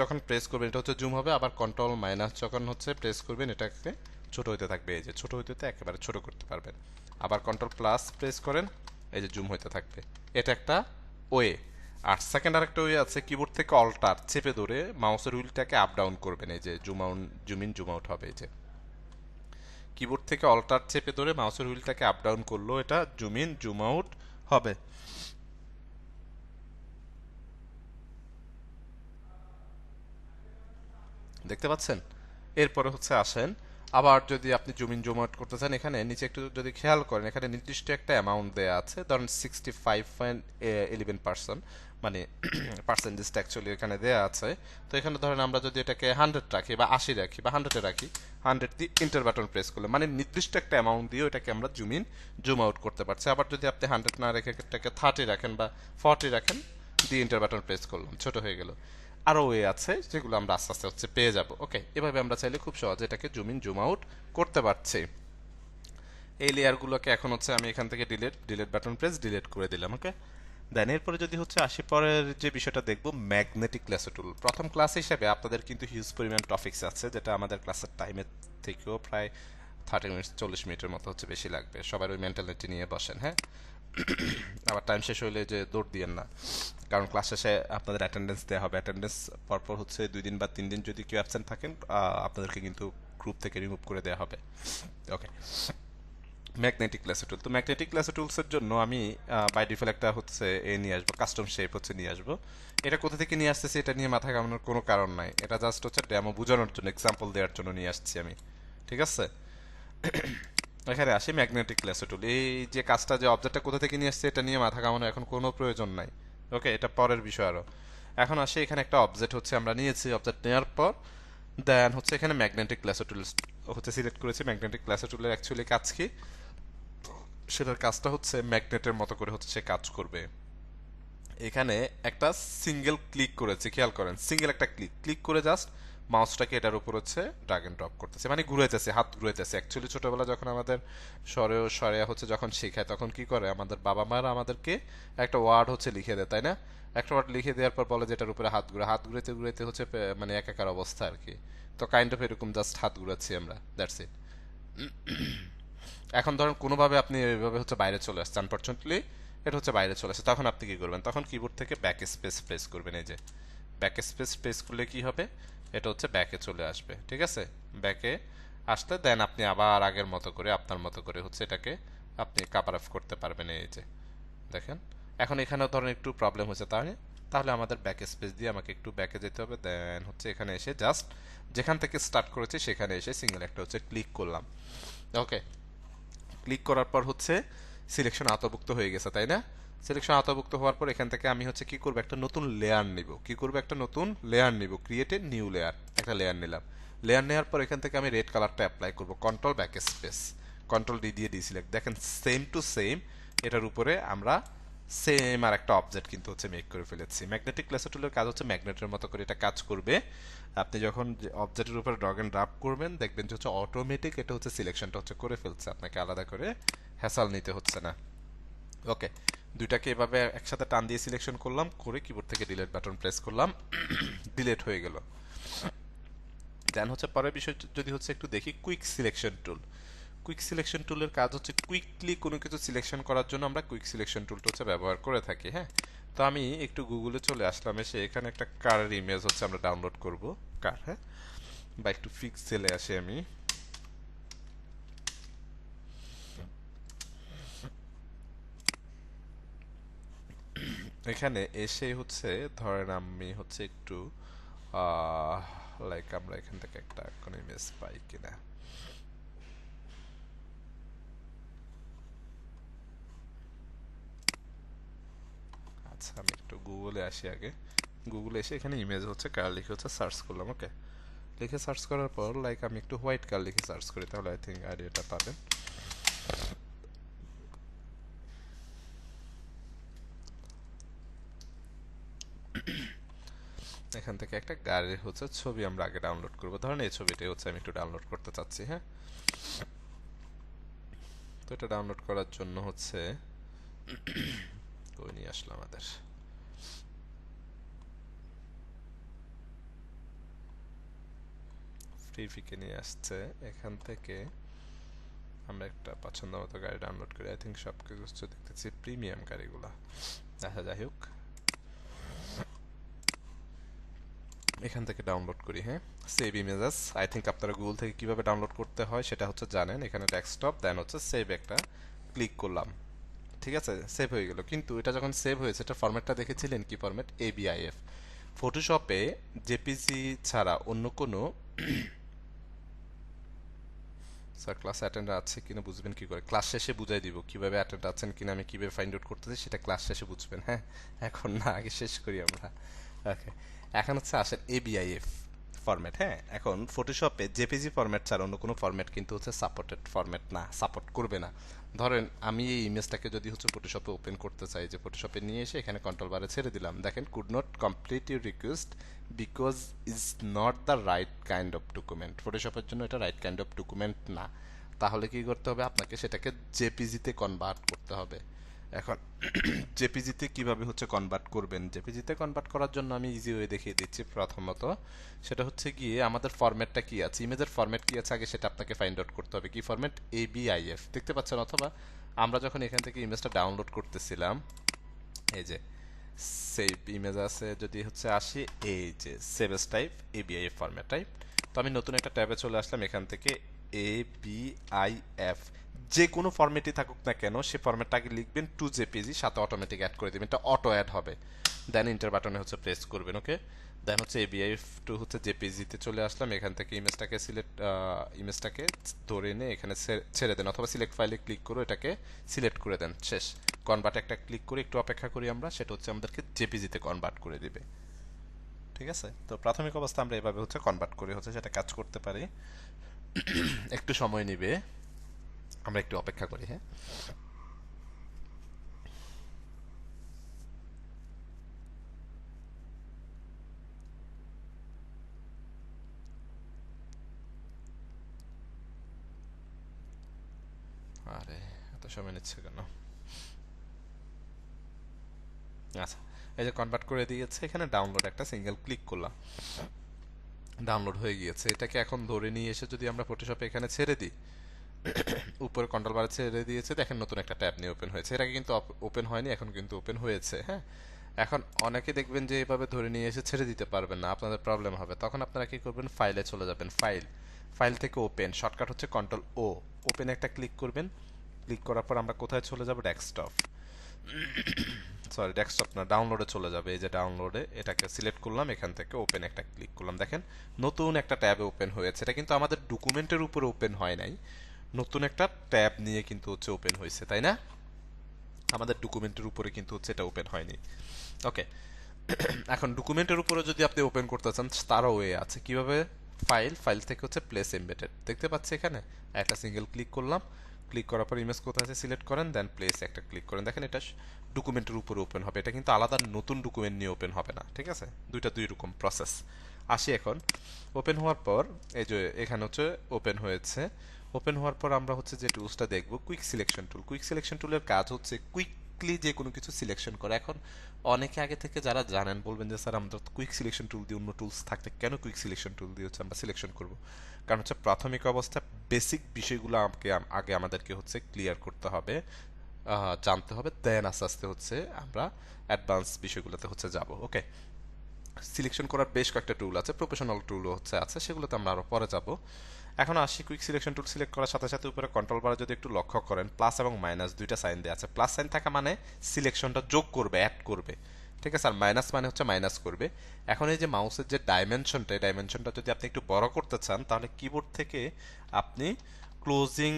যখন প্রেস করবেন এটা হচ্ছে জুম হবে, আবার কন্ট্রোল মাইনাস যখন হচ্ছে প্রেস করবেন এটাকে ছোট হতে থাকবে, এই যে ছোট হতে একেবারে ছোট করতে পারবেন। আবার কন্ট্রোল প্লাস প্রেস করেন, এই যে জুম হতে থাকবে। এটা একটা ওয়ে। আর সেকেন্ড আরেকটা ওয়ে আছে, কিবোর্ড থেকে অল্টার চেপে ধরে মাউসের হুইলটাকে আপ ডাউন করবেন, এই যে জুম ইন জুম আউট হবে। এই যে কিবোর্ড থেকে অল্টার চেপে ধরে মাউসের হুইলটাকে আপ ডাউন করলেও এটা জুম ইন জুম আউট হবে। দেখতে পাচ্ছেন? এরপরে হচ্ছে আসেন, আবার যদি আপনি জুম ইন জুম আউট করতে চান, এখানে নিচে একটু যদি খেয়াল করেন, এখানে নির্দিষ্ট একটা অ্যামাউন্ট দেওয়া আছে, ধরেন 65.11%, মানে পার্সেন্টেজটা অ্যাকচুয়ালি এখানে দেওয়া আছে। তো এখানে ধরেন আমরা যদি এটাকে 100 রাখি বা 80 রাখি বা 100-এ রাখি, 100 দিয়ে ইন্টার বাটন প্রেস করলে মানে নির্দিষ্ট একটা অ্যামাউন্ট দিয়ে এটাকে আমরা জুম ইন জুম আউট করতে পারছি। আবার যদি আপনি 100 না রেখে এটাকে 30 রাখেন বা 40 রাখেন, দিয়ে ইন্টার বাটন প্রেস করলাম, ছোট হয়ে গেল। আরও ওয়ে আছে যেগুলো আমরা আস্তে আস্তে হচ্ছে পেয়ে যাব। ওকে, এভাবে আমরা চাইলে খুব সহজে এটাকে জুম ইন জুম আউট করতে পারছি। এই লেয়ারগুলোকে এখন হচ্ছে আমি এখান থেকে ডিলিট বাটন প্রেস ডিলিট করে দিলাম। ওকে, দেন এরপরে যদি হচ্ছে আসি, পরের যে বিষয়টা দেখব ম্যাগনেটিক ল্যাসো টুল। প্রথম ক্লাস হিসেবে আপনাদের কিন্তু হিউজ পরিমাণ টপিকস আছে, যেটা আমাদের ক্লাসের টাইমের থেকেও প্রায় 30 মিনিট 40 মিনিটের মতো হচ্ছে বেশি লাগবে। সবার ওই মেন্টালিটি নিয়ে বসেন, হ্যাঁ? আবার টাইম শেষ হইলে যে দৌড় দিয়েন না, কারণ ক্লাস শেষে আপনাদের অ্যাটেন্ডেন্স দেওয়া হবে। অ্যাটেন্ডেন্স পরপর হচ্ছে 2 দিন বা 3 দিন যদি কেউ অ্যাবসেন্ট থাকেন, আপনাদেরকে কিন্তু গ্রুপ থেকে রিমুভ করে দেওয়া হবে। ওকে, ম্যাগনেটিক লেসো টুল। তো ম্যাগনেটিক লেসো টুলসের জন্য আমি বাই ডিফল্ট একটা হচ্ছে নিয়ে আসবো, কাস্টম শেপ হচ্ছে নিয়ে আসবো। এটা কোথা থেকে নিয়ে আসতেছি এটা নিয়ে মাথা ঘামানোর কোনো কারণ নাই, এটা জাস্ট হচ্ছে ডেমো বোঝানোর জন্য, এক্সাম্পল দেওয়ার জন্য নিয়ে আসছি আমি, ঠিক আছে? এখানে আসি ম্যাগনেটিক লেসো টুল। এই যে কাজটা, যে অবজেক্টটা কোথা থেকে নিয়ে আসছে এটা নিয়ে মাথা ঘামানোর এখন কোনো প্রয়োজন নাই। ওকে, এটা পরের বিষয় আরো। এখন আসি, এখানে একটা অবজেক্ট হচ্ছে আমরা নিয়েছি, অবজেক্ট নেওয়ার পর দেন হচ্ছে এখানে ম্যাগনেটিক লেসো টুল হচ্ছে সিলেক্ট করেছি। ম্যাগনেটিক লেসো টুলের অ্যাকচুয়ালি কাজ কি, সেটার কাজটা হচ্ছে ম্যাগনেটের মতো করে হচ্ছে সে কাজ করবে। এখানে একটা সিঙ্গেল ক্লিক করেছে, খেয়াল করেন, সিঙ্গেল একটা ক্লিক ক্লিক করে জাস্ট মাউসটাকে এটার উপর হচ্ছে ড্রাগ এন্ড ড্রপ করতেছে, মানে ঘুরাইতেছে, হাত ঘুরাইতেছে। অ্যাকচুয়ালি ছোটবেলা যখন আমাদের সরে হচ্ছে যখন শেখায়, তখন কি করে আমাদের বাবা মারা আমাদেরকে একটা ওয়ার্ড হচ্ছে লিখে দেয়, তাই না? একটা ওয়ার্ড লিখে দেওয়ার পর বলে যেটার উপরে হাত ঘুরাইতে ঘুরাইতে হচ্ছে মানে একাকার অবস্থা আর কি। তো কাইন্ড অফ এরকম জাস্ট হাত ঘুরাচ্ছি আমরা, দ্যাটস ইট। এখন ধরেন কোনোভাবে আপনি এইভাবে হচ্ছে বাইরে চলে আসছে, আনফরচুনেটলি এটা হচ্ছে বাইরে চলে আসছে, তখন আপনি কি করবেন? তখন কিবোর্ড থেকে ব্যাক স্পেস প্রেস করবেন। এই যে ব্যাক স্পেস প্রেস করলে কি হবে, এটা হচ্ছে ব্যাকে চলে আসবে, ঠিক আছে? ব্যাকে আসলে দেন আপনি আবার আগের মতো করে আপনার মতো করে হচ্ছে এটাকে আপনি কাভার আপ করতে পারবেন। এই যে দেখেন, এখন এখানেও ধরেন একটু প্রবলেম হচ্ছে, তাহলে তাহলে আমাদের ব্যাক স্পেস দিয়ে আমাকে একটু ব্যাকে যেতে হবে, দেন হচ্ছে এখানে এসে জাস্ট যেখান থেকে স্টার্ট করেছি সেখানে এসে সিঙ্গেল একটা হচ্ছে ক্লিক করলাম। ওকে, ক্লিক করার পর হচ্ছে সিলেকশন আওতাভুক্ত হয়ে গেছে, তাই না? সিলেকশন আওতাভুক্ত হওয়ার পর এখান থেকে আমি হচ্ছে কি করব, একটা নতুন লেয়ার নিব। কি করব, একটা নতুন লেয়ার নিব, ক্রিয়েট এ নিউ লেয়ার, একটা লেয়ার নিলাম। লেয়ার নেওয়ার পর এখান থেকে আমি রেড কালারটা অ্যাপ্লাই করব, control back space, control D দিয়ে ডিসিলেক্ট। দেখেন সেম টু সেম এটার উপরে আমরা সেম আর একটা অবজেক্ট কিন্তু হচ্ছে মেক করে ফেলেছি। ম্যাগনেটিক লেসো টুলের কাজ হচ্ছে ম্যাগনেটের মতো করে এটা কাজ করবে। আপনি যখন অবজেক্টের উপরে ড্র্যাগ এন্ড ড্রপ করবেন, দেখবেন যে হচ্ছে অটোমেটিক এটা হচ্ছে সিলেকশনটা হচ্ছে করে ফেলছে, আপনাকে আলাদা করে হ্যাসাল নিতে হচ্ছে না। ওকে, দুইটাকে এভাবে একসাথে টান দিয়ে সিলেকশন করলাম, করে কিবোর্ড থেকে ডিলিট বাটন প্রেস করলাম, ডিলিট হয়ে গেল। দেন হচ্ছে পরের বিষয় যদি হচ্ছে একটু দেখি, quick selection tool. Quick selection টুলের কাজ হচ্ছে কুইকলি কোনো কিছু সিলেকশন করার জন্য আমরা কুইক সিলেকশন টুলটা হচ্ছে ব্যবহার করে থাকি, হ্যাঁ? তো আমি একটু গুগলে চলে আসলাম, এসে এখানে একটা কারের ইমেজ হচ্ছে আমরা ডাউনলোড করব, কার, হ্যাঁ? বা একটু পিক্সেলে আসি আমি। এখানে এসে হচ্ছে ধরেন আমি হচ্ছে একটু লাইক আমরা এখান থেকে একটা কোনো ইমেজ পাই কিনা। আচ্ছা, আমি একটু গুগলে আসি আগে, গুগলে এসে এখানে ইমেজ হচ্ছে কার লিখে হচ্ছে সার্চ করলাম। ওকে, লিখে সার্চ করার পর লাইক আমি একটু হোয়াইট কার লিখে সার্চ করি, তাহলে আই থিঙ্ক আইডিয়াটা পাবেন। এখান থেকে একটা গাড়ির হচ্ছে ছবি আমরা আগে ডাউনলোড করবো। ধরেন এই ছবিটাই হচ্ছে আমি একটু ডাউনলোড করতে চাচ্ছি। হ্যাঁ, তো এটা ডাউনলোড করার জন্য হচ্ছে কই নিয়ে আসলো আমাদের ফ্রিফিকে নিয়ে আসছে। এখান থেকে আমরা একটা পছন্দ মতো গাড়ি ডাউনলোড করি। আই থিঙ্ক সব কিছু হচ্ছে দেখতেছি প্রিমিয়াম গাড়িগুলা। দেখা যাই হোক, এখান থেকে ডাউনলোড করি। হ্যাঁ, সেভ ইমেজেস। আই থিঙ্ক আপনারা গুগল থেকে কিভাবে ডাউনলোড করতে হয় সেটা হচ্ছে জানেন। এখানে ডেস্কটপ, দেন হচ্ছে সেভ একটা ক্লিক করলাম। ঠিক আছে, সেভ হয়ে গেল। কিন্তু এটা যখন সেভ হয়েছে, এটা ফরম্যাটটা দেখেছিলেন কি ফরম্যাট? ABIF। ফটোশপে জেপিজি ছাড়া অন্য কোনো স্যার ক্লাস অ্যাটেন্ড আছে কিনা বুঝবেন কি করে? ক্লাস শেষে বুঝাই দিব কিভাবে অ্যাটেন্ড আছেন কিনা আমি কিভাবে ফাইন্ড আউট করতেছি, সেটা ক্লাস শেষে বুঝবেন। হ্যাঁ, এখন না, আগে শেষ করি আমরা। ওকে, এখন হচ্ছে আসেন ABIF ফরম্যাট। হ্যাঁ, এখন ফটোশপে জেপিজি ফরম্যাট ছাড়া অন্য কোনো ফরম্যাট কিন্তু হচ্ছে সাপোর্টেড ফরম্যাট না, সাপোর্ট করবে না। ধরেন আমি এই ইমেজটাকে যদি হচ্ছে ফটোশপে ওপেন করতে চাই, যে ফটোশপে নিয়ে এসে এখানে কন্ট্রোল বারে ছেড়ে দিলাম, দেখেন could not complete your request because is not the right kind of document. ফটোশপের জন্য এটা রাইট কাইন্ড অফ ডকুমেন্ট না। তাহলে কি করতে হবে? আপনাকে সেটাকে জেপিজিতে কনভার্ট করতে হবে। এখন জেপিজিতে কিভাবে হচ্ছে কনভার্ট করবেন? জেপিজিতে কনভার্ট করার জন্য আমি ইজি ওয়ে দেখিয়ে দিচ্ছি। প্রথমত সেটা হচ্ছে গিয়ে আমাদের ফরম্যাটটা কি আছে, ইমেজের ফরম্যাট কি আছে আগে সেটা আপনাকে ফাইন্ড আউট করতে হবে। কি ফরম্যাট? ABIF দেখতে পাচ্ছেন। অথবা আমরা যখন এখান থেকে ইমেজটা ডাউনলোড করতেছিলাম, এই যে সেভ ইমেজ আছে, যদি হচ্ছে আসি এই যে save S type ABIF format type. তো আমি নতুন একটা ট্যাবে চলে আসলাম, এখান থেকে ABIF যে কোনো ফরম্যাটই থাকুক না কেন সে ফরম্যাটটা আগে লিখবেন টু জেপিজি, সাথে অটোমেটিক অ্যাড করে দেবেন, এটা অটো অ্যাড হবে। দেন ইন্টার বাটনে হচ্ছে প্রেস করবেন। ওকে, দেন হচ্ছে ABIF টু হচ্ছে জেপিজিতে চলে আসলাম। এখান থেকে ইমেজটাকে ধরে এনে এখানে ছেড়ে দেন, অথবা সিলেক্ট ফাইলে ক্লিক করে এটাকে সিলেক্ট করে দেন। শেষ। কনভার্ট একটা ক্লিক করে একটু অপেক্ষা করি আমরা, সেটা হচ্ছে আমাদেরকে জেপিজিতে কনভার্ট করে দিবে। ঠিক আছে, তো প্রাথমিক অবস্থা আমরা এভাবে হচ্ছে কনভার্ট করে হচ্ছে সেটা কাজ করতে পারি। একটু সময় নিবে, আমরা একটু অপেক্ষা করি। হ্যাঁ, আরে এত সময় নিচ্ছে কেন? আচ্ছা, এই যে কনভার্ট করে দিয়েছে, এখানে ডাউনলোড একটা সিঙ্গেল ক্লিক করলাম, ডাউনলোড হয়ে গিয়েছে। এটাকে এখন ধরে নিয়ে এসে যদি আমরা ফটোশপে এখানে ছেড়ে দিই, উপরে কন্ট্রোল বারে ছেড়ে দিয়েছে, দেখেন নতুন একটা ট্যাব নিয়ে ওপেন হয়েছে। এর আগে কিন্তু ওপেন হয়নি, এখন কিন্তু ওপেন হয়েছে। হ্যাঁ, এখন অনেকে দেখবেন যে এইভাবে ধরে নিয়ে এসে ছেড়ে দিতে পারবেন না, আপনাদের প্রবলেম হবে। তখন আপনারা কি করবেন? ফাইলে চলে যাবেন, ফাইল থেকে ওপেন, শর্টকাট হচ্ছে Ctrl+O। ওপেন একটা ক্লিক করবেন। ক্লিক করার পর আমরা কোথায় চলে যাব? ডেস্কটপ, সরি ডেস্কটপ না, ডাউনলোডে চলে যাবে। এই যে ডাউনলোডে এটাকে সিলেক্ট করলাম, এখান থেকে ওপেন একটা ক্লিক করলাম। দেখেন নতুন একটা ট্যাবে ওপেন হয়েছে। এটা কিন্তু আমাদের ডকুমেন্টের উপরে ওপেন হয় নাই, নতুন একটা ট্যাব নিয়ে কিন্তু হচ্ছে ওপেন হয়েছে, তাই না? আমাদের ডকুমেন্টের উপরে কিন্তু হচ্ছে এটা ওপেন হয়নি। ওকে, এখন ডকুমেন্টের উপরে যদি আপনি ওপেন করতে চান তারও ওয়ে আছে। কিভাবে? ফাইল থেকে হচ্ছে প্লেস এমবেডেড দেখতে পাচ্ছি, এখানে একটা সিঙ্গেল ক্লিক করলাম। ক্লিক করার পর ইমেজ কোথায় আছে সিলেক্ট করেন, দেন প্লেস একটা ক্লিক করেন। দেখেন এটা ডকুমেন্টের উপরে ওপেন হবে, এটা কিন্তু আলাদা নতুন ডকুমেন্ট নিয়ে ওপেন হবে না। ঠিক আছে, দুই রকম প্রসেস। আসি এখন ওপেন হওয়ার পর, এই যে এখানে হচ্ছে ওপেন হয়েছে। ওপেন হওয়ার পর আমরা হচ্ছে যে টুলসটা দেখব, quick selection tool. Quick selection টুলের কাজ হচ্ছে কুইকলি যে কোনো কিছু সিলেকশন করা। এখন অনেকে আগে থেকে যারা জানেন বলবেন যে স্যার আমরা কুইক সিলেকশন টুল দিয়ে, অন্য টুলস থাকতে কেন কুইক সিলেকশন টুল দিয়ে হচ্ছে আমরা সিলেকশন করব? কারণ হচ্ছে প্রাথমিক অবস্থা বেসিক বিষয়গুলো আগে আমাদেরকে হচ্ছে ক্লিয়ার করতে হবে, জানতে হবে, দেন আস্তে আস্তে হচ্ছে আমরা অ্যাডভান্স বিষয়গুলোতে হচ্ছে যাব। ওকে, সিলেকশন করার বেশ কয়েকটা টুল আছে, প্রফেশনাল টুলও হচ্ছে আছে, সেগুলোতে আমরা আরো পরে যাব। এখন আসি কুইক সিলেকশন টুল সিলেক্ট করার সাথে সাথে উপরে কন্ট্রোল বারে যদি একটু লক্ষ্য করেন, প্লাস এবং মাইনাস দুইটা সাইন দেওয়া আছে। প্লাস সাইন থাকা মানে সিলেকশনটা যোগ করবে, অ্যাড করবে। ঠিক আছে, আর মাইনাস মানে হচ্ছে মাইনাস করবে। এখন এই যে মাউসের যে ডাইমেনশনটা, এই ডাইমেনশনটা যদি আপনি একটু বড় করতে চান, তাহলে কিবোর্ড থেকে আপনি ক্লোজিং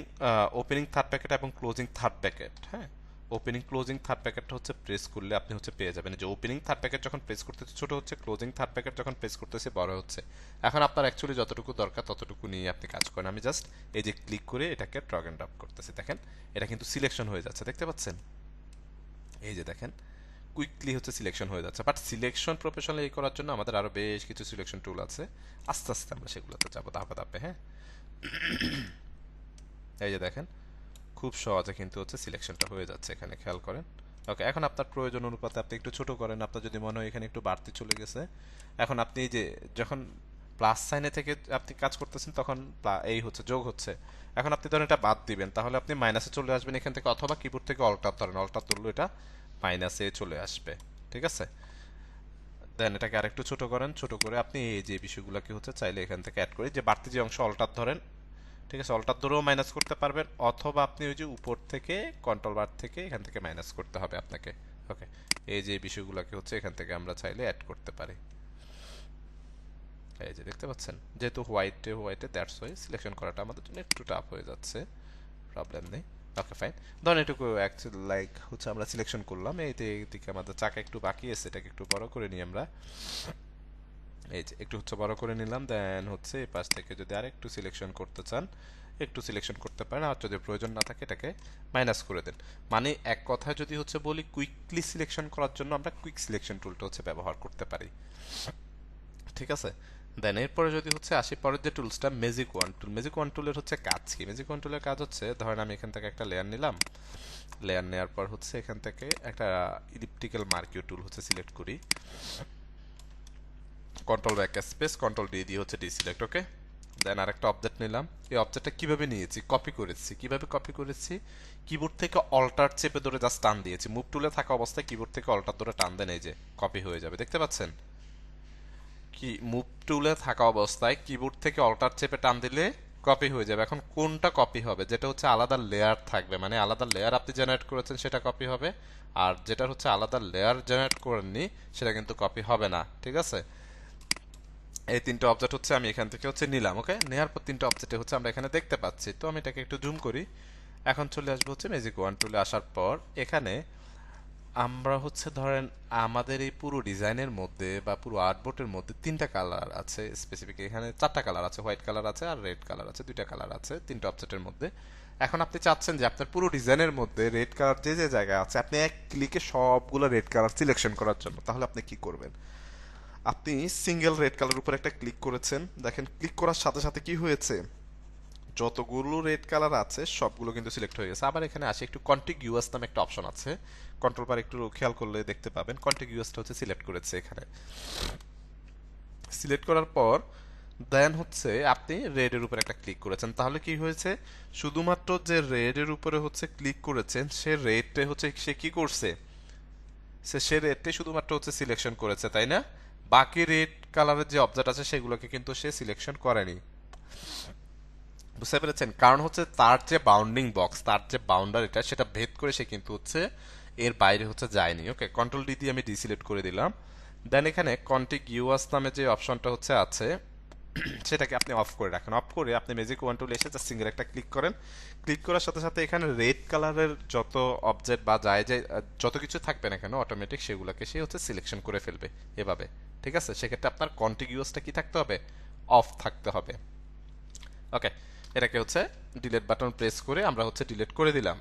ওপেনিং থার্ড ব্র্যাকেট এবং ক্লোজিং থার্ড ব্র্যাকেট, হ্যাঁ, ওপেনিং ক্লোজিং থার্ড প্যাকেটটা হচ্ছে প্রেস করলে আপনি হচ্ছে পেয়ে যাবেন যে ওপেনিং থার্ড প্যাকেট যখন প্রেস করতেছে ছোট হচ্ছে, ক্লোজিং থার্ড প্যাকেট যখন প্রেস করতেছে বড় হচ্ছে। এখন আপনার অ্যাকচুয়ালি যতটুকু দরকার ততটুকু নিয়ে আপনি কাজ করেন। আমি জাস্ট এই যে ক্লিক করে এটাকে ড্র্যাগ এন্ড ড্রপ করতেছি, দেখেন এটা কিন্তু সিলেকশন হয়ে যাচ্ছে, দেখতে পাচ্ছেন? এই যে দেখেন কুইকলি হচ্ছে সিলেকশন হয়ে যাচ্ছে। বাট সিলেকশন প্রফেশনালি করার জন্য আমাদের আরো বেশ কিছু সিলেকশন টুল আছে, আস্তে আস্তে আমরা সেগুলোতে যাবো ধাপে ধাপে। হ্যাঁ, এই যে দেখেন খুব সহজে কিন্তু হচ্ছে সিলেকশনটা হয়ে যাচ্ছে, এখানে খেয়াল করেন। ওকে, এখন আপনার প্রয়োজন অনুপাতে আপনি একটু ছোট করেন, আপনার যদি মনে হয় এখানে একটু বাড়তি চলে গেছে, এখন আপনি এই যে যখন প্লাস সাইনে থেকে আপনি কাজ করতেছেন তখন এই হচ্ছে যোগ হচ্ছে, এখন আপনি ধরেন এটা বাদ দিবেন, তাহলে আপনি মাইনাসে চলে আসবেন এখান থেকে, অথবা কিবোর্ড থেকে অল্টার ধরেন, অল্টার ধরলে এটা মাইনাসে চলে আসবে। ঠিক আছে, দেন এটাকে আরেকটু ছোট করেন, ছোট করে আপনি এই যে বিষয়গুলোকে হচ্ছে চাইলে এখান থেকে অ্যাড করে যে বাড়তি যে অংশ অল্টার ধরেন, ঠিক আছে, অল্টার ধরেও মাইনাস করতে পারবেন, অথবা আপনি ওই যে উপর থেকে কন্ট্রোল বার থেকে এখান থেকে মাইনাস করতে হবে আপনাকে। ওকে, এই যে বিষয়গুলোকে হচ্ছে এখান থেকে আমরা চাইলে অ্যাড করতে পারি। এই যে দেখতে পাচ্ছেন, যেহেতু হোয়াইটে হোয়াইটে দ্যাটস ওয়াই সিলেকশন করাটা আমাদের জন্য একটু টাফ হয়ে যাচ্ছে, প্রবলেম নেই। ওকে ফাইন, ধরেন এটুকু অ্যাকচুয়ালি লাইক হচ্ছে আমরা সিলেকশন করলাম, এইদিকে আমাদের চাকা একটু বাকি আছে, এটাকে একটু বড় করে নিই আমরা। এই যে একটু হচ্ছে বড় করে নিলাম, দেন হচ্ছে এই পাশ থেকে যদি আর একটু সিলেকশন করতে চান একটু সিলেকশন করতে পারেন, আর যদি প্রয়োজন না থাকে এটাকে মাইনাস করে দেন। মানে এক কথায় যদি হচ্ছে বলি কুইকলি সিলেকশন করার জন্য আমরা কুইক সিলেকশন টুলটা হচ্ছে ব্যবহার করতে পারি। ঠিক আছে, দেন এরপরে যদি হচ্ছে আসি পরের যে টুলসটা ম্যাজিক ওয়ান টুল। ম্যাজিক ওয়ান টুলের হচ্ছে কাজ কি? ম্যাজিক ওয়ান টুলের কাজ হচ্ছে ধরেন আমি এখান থেকে একটা লেয়ার নিলাম, লেয়ার নেওয়ার পর হচ্ছে এখান থেকে একটা ইলিপ্টিক্যাল মার্কিউ টুল হচ্ছে সিলেক্ট করি, control back space control D দিয়ে হচ্ছে ডিসিলেক্ট। ওকে, দেন আরেকটা অবজেক্ট নিলাম, এই অবজেক্টটা কিভাবে নিয়েছি? কপি করেছি। কিভাবে কপি করেছি? কিবোর্ড থেকে অল্টার চেপে ধরে জাস্ট টান দিয়েছি, মুভ টুলে থাকা অবস্থায় কিবোর্ড থেকে অল্টার ধরে টান দেন, এই যে কপি হয়ে যাবে, দেখতে পাচ্ছেন? কি মুভ টুলে থাকা অবস্থায় কিবোর্ড থেকে অল্টার চেপে টান দিলে কপি হয়ে যাবে। এখন কোনটা কপি হবে? যেটা হচ্ছে আলাদা লেয়ার থাকবে, মানে আলাদা লেয়ার আপনি জেনারেট করেছেন সেটা কপি হবে, আর যেটা হচ্ছে আলাদা লেয়ার জেনারেট করেননি সেটা কিন্তু কপি হবে না। ঠিক আছে, এই তিনটা অবজেক্ট হচ্ছে আমি এখান থেকে হচ্ছে নিলাম। ওকে, নেওয়ার পর তিনটা অবজেক্টে হচ্ছে আমরা এখানে দেখতে পাচ্ছি, তো আমি এটাকে একটু জুম করি। এখন চলে আসবো হচ্ছে ম্যাজিক ওয়ান টুলে, আসার পর এখানে আমরা হচ্ছে ধরেন আমাদের এই পুরো ডিজাইনের মধ্যে বা পুরো আর্টবোর্ডের মধ্যে তিনটা কালার আছে, স্পেসিফিক এখানে চারটা কালার আছে, হোয়াইট কালার আছে আর রেড কালার আছে, দুইটা কালার আছে তিনটা অবজেক্টের মধ্যে। এখন আপনি চাচ্ছেন যে আপনার পুরো ডিজাইনের মধ্যে রেড কালার যে যে জায়গায় আছে আপনি এক ক্লিকে সবগুলো রেড কালার সিলেকশন করার জন্য, তাহলে আপনি কি করবেন? আপনি সিঙ্গেল রেড কালার উপর একটা ক্লিক করেছেন, দেখেন ক্লিক করার সাথে সাথে কি হয়েছে, যতগুলো রেড কালার আছে সবগুলো কিন্তু সিলেক্ট হয়ে গেছে। আবার এখানে আসে একটু কন্টিগিউয়াস নামে একটা অপশন আছে, কন্ট্রোল বার একটু খেয়াল করলে দেখতে পাবেন কন্টিগিউয়াসটা হচ্ছে সিলেক্ট করেছে এখানে। সিলেক্ট করার পর দেন হচ্ছে আপনি রেড এর উপর একটা ক্লিক করেছেন, তাহলে কি হয়েছে? শুধুমাত্র যে রেড এর উপরে হচ্ছে ক্লিক করেছেন সে রেডটা হচ্ছে সে কি করছে, সে রেডটাই শুধুমাত্র হচ্ছে সিলেকশন করেছে, তাই না? বাকি রেড কালারের যে অবজেক্ট আছে সেগুলোকে কিন্তু সে সিলেকশন করেনি। বুঝতে পেরেছেন? কারণ হচ্ছে তার যে বাউন্ডিং বক্স, তার যে বাউন্ডারিটা সেটা ভেদ করে সে কিন্তু হচ্ছে এর বাইরে হচ্ছে যায়নি। ওকে, কন্ট্রোল ডি দিয়ে আমি ডিসিলেক্ট করে দিলাম। দেন এখানে কন্টিগিউয়াস নামে যে অপশনটা হচ্ছে আছে সেটাকে আপনি অফ করে রাখেন, অফ করে আপনি ম্যাজিক ওয়ান টুলে এসে জাস্ট সিঙ্গেল একটা ক্লিক করেন। ক্লিক করার সাথে সাথে এখানে রেড কালারের যত অবজেক্ট বা যায় যায় যত কিছু থাকবে না কেন অটোমেটিক সেগুলোকে সে হচ্ছে সিলেকশন করে ফেলবে এভাবে। ঠিক আছে, সেক্ষেত্রে আপনার কন্টিগিউয়াসটা কি থাকতে হবে? অফ থাকতে হবে। ওকে, এটাকে হচ্ছে ডিলিট বাটন প্রেস করে আমরা হচ্ছে ডিলিট করে দিলাম।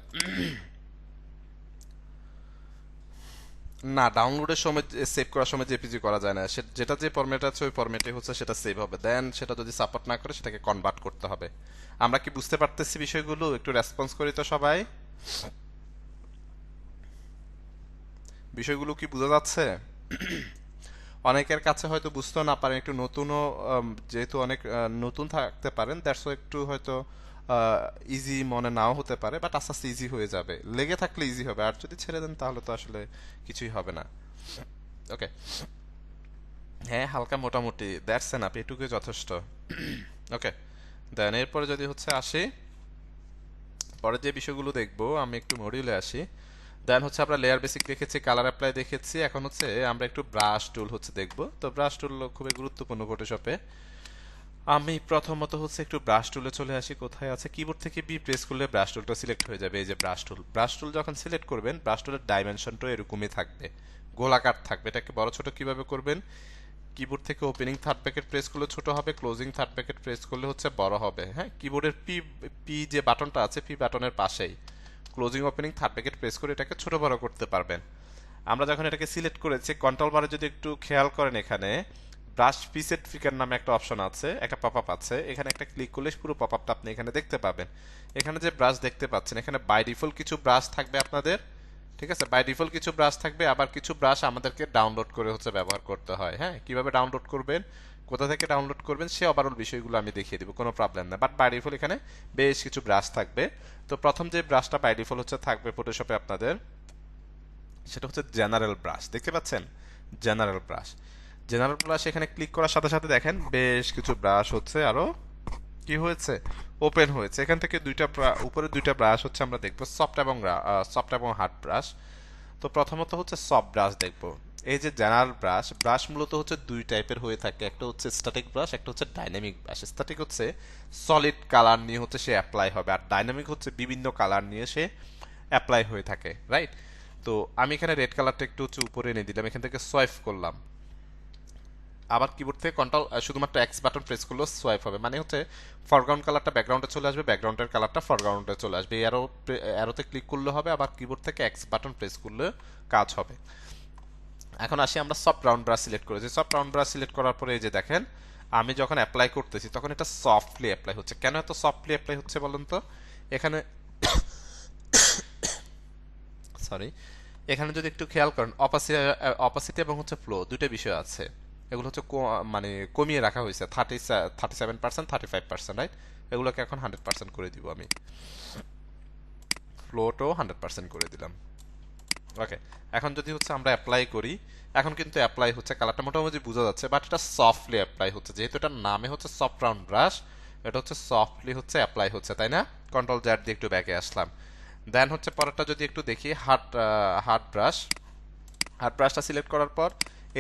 না, ডাউনলোডের সময় সেভ করার সময় জেপিজি করা যায় না, যেটা যে ফরম্যাট আছে ওই ফরম্যাটে হচ্ছে সেটা সেভ হবে, দেন সেটা যদি সাপোর্ট না করে সেটাকে কনভার্ট করতে হবে। আমরা কি বুঝতে পারতেছি বিষয়গুলো? একটু রেসপন্স করি তো সবাই, বিষয়গুলো কি বোঝা যাচ্ছে? অনেকের কাছে হয়তো বুঝতেও না পারেন, একটু নতুনও যেহেতু অনেক নতুন থাকতে পারেন, দ্যাটস একটু হয়তো ইজি মনে নাও হতে পারে, বাট আস্তে আস্তে ইজি হয়ে যাবে, লেগে থাকলে ইজি হবে, আর যদি ছেড়ে দেন তাহলে তো আসলে কিছুই হবে না। ওকে, হ্যাঁ হালকা মোটামুটি দ্যাটস এনাফ, এটুকুই যথেষ্ট। ওকে, দেন এরপরে যদি হচ্ছে আসি পরে যে বিষয়গুলো দেখবো, আমি একটু মডিউলে আসি। দেন হচ্ছে আমরা লেয়ার বেসিক দেখেছি, কালার অ্যাপ্লাই দেখেছি, এখন হচ্ছে আমরা একটু ব্রাশ টুল হচ্ছে দেখবো। তো ব্রাশ টুল খুবই গুরুত্বপূর্ণ ফটোশপে। আমি প্রথমত হচ্ছে একটু ব্রাশ টুলে চলে আসি, কোথায় আছে কিবোর্ড থেকে বি প্রেস করলে ব্রাশ টুলটা সিলেক্ট হয়ে যাবে। এই যে ব্রাশ টুল যখন সিলেক্ট করবেন ব্রাশ টুলের ডাইমেনশনটা এরকমই থাকবে, গোলাকার থাকবে। এটাকে বড় ছোট কিভাবে করবেন, কিবোর্ড থেকে ওপেনিং থার্ড ব্র্যাকেট প্রেস করলে ছোট হবে, ক্লোজিং থার্ড ব্র্যাকেট প্রেস করলে হচ্ছে বড় হবে। হ্যাঁ, কিবোর্ডের পি পি যে বাটনটা আছে পি বাটনের পাশেই closing opening third bracket press করে এটাকে ছোট বড় করতে পারবেন। আমরা যখন এটাকে সিলেক্ট করেছি কন্ট্রোল বারে যদি একটু খেয়াল করেন, এখানে ব্রাশ প্রিসেট ফিকার নামে একটা অপশন আছে, একটা পপআপ আছে, এখানে একটা ক্লিক করলে পুরো পপআপটা আপনি এখানে দেখতে পাবেন। এখানে যে ব্রাশ দেখতে পাচ্ছেন এখানে বাই ডিফল্ট কিছু ব্রাশ থাকবে আপনাদের, ঠিক আছে, বাই ডিফল্ট কিছু ব্রাশ থাকবে, আবার কিছু ব্রাশ আমাদেরকে ডাউনলোড করে হচ্ছে ব্যবহার করতে হয়। হ্যাঁ, কিভাবে ডাউনলোড করবেন, কোথা থেকে ডাউনলোড করবেন সে ওভারঅল বিষয়গুলো আমি দেখিয়ে দিব, কোনো প্রবলেম না। বাট বাই ডিফল্ট এখানে বেশ কিছু ব্রাশ থাকবে। তো প্রথম যে ব্রাশটা বাই ডিফল্ট হচ্ছে থাকবে ফটোশপে আপনাদের, সেটা হচ্ছে জেনারেল ব্রাশ, দেখতে পাচ্ছেন জেনারেল ব্রাশ। জেনারেল ব্রাশ এখানে ক্লিক করার সাথে সাথে দেখেন বেশ কিছু ব্রাশ হচ্ছে আরো কি হয়েছে, ওপেন হয়েছে। এখান থেকে উপরে দুইটা ব্রাশ হচ্ছে আমরা দেখবো, সফট এবং হার্ড ব্রাশ। তো প্রথমত হচ্ছে সফট ব্রাশ দেখবো। এই যে জেনারেল ব্রাশ, ব্রাশ মূলত হচ্ছে দুই টাইপের হয়ে থাকে, একটা হচ্ছে স্ট্যাটিক ব্রাশ, একটা হচ্ছে ডাইনামিক ব্রাশ। স্ট্যাটিক হচ্ছে সলিড কালার নিয়ে হচ্ছে সে অ্যাপ্লাই হবে, আর ডাইনামিক হচ্ছে বিভিন্ন কালার নিয়ে সে অ্যাপ্লাই হয়ে থাকে, রাইট। তো আমি এখানে রেড কালারটা একটু হচ্ছে উপরে এনে দিলাম, এখান থেকে সোয়াইপ করলাম। আবার কিবোর্ড থেকে কন্ট্রোল শুধুমাত্র এক্স বাটন প্রেস করলেও সোয়াইপ হবে, মানে হচ্ছে ফরগ্রাউন্ড কালারটা ব্যাকগ্রাউন্ডে চলে আসবে, ব্যাকগ্রাউন্ডের কালারটা ফরগ্রাউন্ডে চলে আসবে। অ্যারোতে ক্লিক করলে হবে, আবার কিবোর্ড থেকে এক্স বাটন প্রেস করলে কাজ হবে। এখন আসি, আমরা সফট রাউন্ড ব্রাশ সিলেক্ট করেছি। সফট রাউন্ড ব্রাশ সিলেক্ট করার পরে এই যে দেখেন আমি যখন অ্যাপ্লাই করতেছি তখন এটা সফটলি অ্যাপ্লাই হচ্ছে। কেন এত সফটলি অ্যাপ্লাই হচ্ছে বলুন তো, এখানে সরি, এখানে যদি একটু খেয়াল করেন অপাসিটি এবং হচ্ছে ফ্লো দুটো বিষয় আছে। এগুলো হচ্ছে মানে কমিয়ে রাখা হয়েছে 37%, 35%, রাইট। এগুলোকে এখন 100% করে দিব আমি, ফ্লোটাও 100% করে দিলাম। ওকে, এখন যদি হচ্ছে আমরা অ্যাপ্লাই করি, এখন কিন্তু অ্যাপ্লাই হচ্ছে, কালারটা মোটামুটি বোঝা যাচ্ছে, বাট এটা সফটলি অ্যাপ্লাই হচ্ছে, যেহেতু এটার নামে হচ্ছে সফট রাউন্ড ব্রাশ, এটা হচ্ছে সফটলি হচ্ছে অ্যাপ্লাই হচ্ছে, তাই না। কন্ট্রোল জ্যাড দিয়ে একটু ব্যাকে আসলাম। দেন হচ্ছে পরেরটা যদি একটু দেখি, হার্ড ব্রাশ। হার্ড ব্রাশটা সিলেক্ট করার পর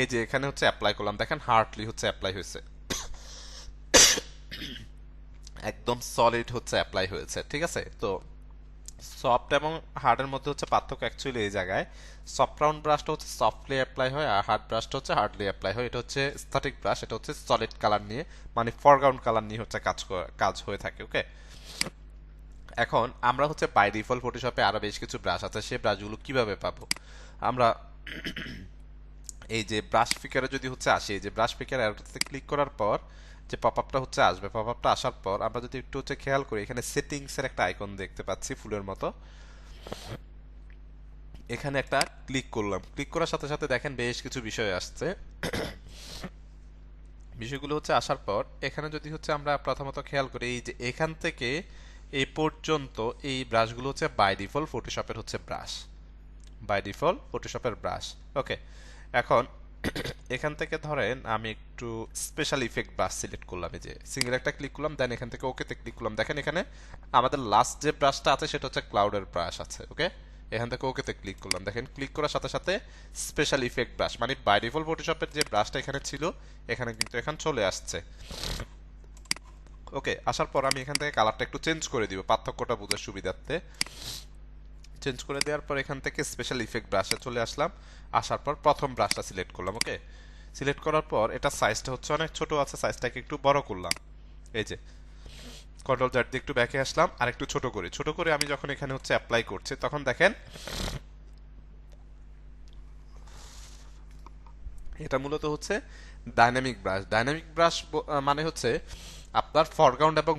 এই যে এখানে হচ্ছে অ্যাপ্লাই করলাম, দেখেন হার্ডলি হচ্ছে অ্যাপ্লাই হয়েছে, একদম সলিড হচ্ছে অ্যাপ্লাই হয়েছে, ঠিক আছে। তো সফট এবং হার্ডের মধ্যে হচ্ছে পার্থক্য অ্যাকচুয়ালি এই জায়গায়, সফট রাউন্ড ব্রাশটা হচ্ছে সফটলি অ্যাপ্লাই হয়, আর হার্ড ব্রাশটা হচ্ছে হার্ডলি অ্যাপ্লাই হয়। এটা হচ্ছে স্ট্যাটিক ব্রাশ, এটা হচ্ছে সলিড কালার নিয়ে, মানে ফরগ্রাউন্ড কালার নিয়ে হচ্ছে কাজ হয়ে থাকে। ওকে, এখন আমরা হচ্ছে বাই ডিফল্ট ফটোশপে আরো বেশ কিছু ব্রাশ আছে, সেই ব্রাশগুলো কিভাবে পাবো আমরা, এই যে ব্রাশ পিকারে যদি হচ্ছে আসি, এই যে ব্রাশ পিকার অ্যারোতে ক্লিক করার পর যে পপআপটা হচ্ছে আসবে, পপআপটা আসার পর আমরা যদি একটু হচ্ছে খেয়াল করি, এখানে সেটিংস এর একটা আইকন দেখতে পাচ্ছি ফুলের মতো, এখানে একটা ক্লিক করলাম। ক্লিক করার সাথে সাথে দেখেন বেশ কিছু বিষয় আসছে। বিষয়গুলো হচ্ছে আসার পর এখানে যদি হচ্ছে আমরা প্রথমত খেয়াল করি, এই যে এখান থেকে এই পর্যন্ত এই ব্রাশগুলো হচ্ছে বাই ডিফল্ট ফটোশপের হচ্ছে ব্রাশ, বাই ডিফল্ট ফটোশপের ব্রাশ। ওকে, এখন এখান থেকে ধরেন আমি একটু স্পেশাল ইফেক্ট ব্রাশ সিলেক্ট করলাম, এই যে সিঙ্গেল একটা ক্লিক করলাম, দেন এখান থেকে ওকেতে ক্লিক করলাম। দেখেন এখানে আমাদের লাস্ট যে ব্রাশটা আছে সেটা হচ্ছে ক্লাউডের ব্রাশ আছে। ওকে, এখান থেকে ওকেতে ক্লিক করলাম, দেখেন ক্লিক করার সাথে সাথে স্পেশাল ইফেক্ট ব্রাশ, মানে বাই ডিফল্ট ফটোশপের যে ব্রাশটা এখানে ছিল এখানে কিন্তু এখন চলে আসছে। ওকে, আসার পর আমি এখান থেকে কালারটা একটু চেঞ্জ করে দিব পার্থক্যটা বোঝার সুবিধার্থে। চেঞ্জ করে দেওয়ার পর এখান থেকে স্পেশাল ইফেক্ট ব্রাশে চলে আসলাম, আসার পর প্রথম ব্রাশটা সিলেক্ট করলাম। ওকে, সিলেক্ট করার পর এটা সাইজটা হচ্ছে অনেক ছোট আছে, সাইজটাকে একটু বড় করলাম। এই যে কন্ট্রোল জ্যাড দিয়ে একটু ব্যাকে আসলাম, আর একটু ছোট করে আমি যখন এখানে হচ্ছে অ্যাপ্লাই করছি তখন দেখেন এটা মূলত হচ্ছে ডাইনামিক ব্রাশ। ডাইনামিক ব্রাশ মানে হচ্ছে আপনার ফরগ্রাউন্ড এবং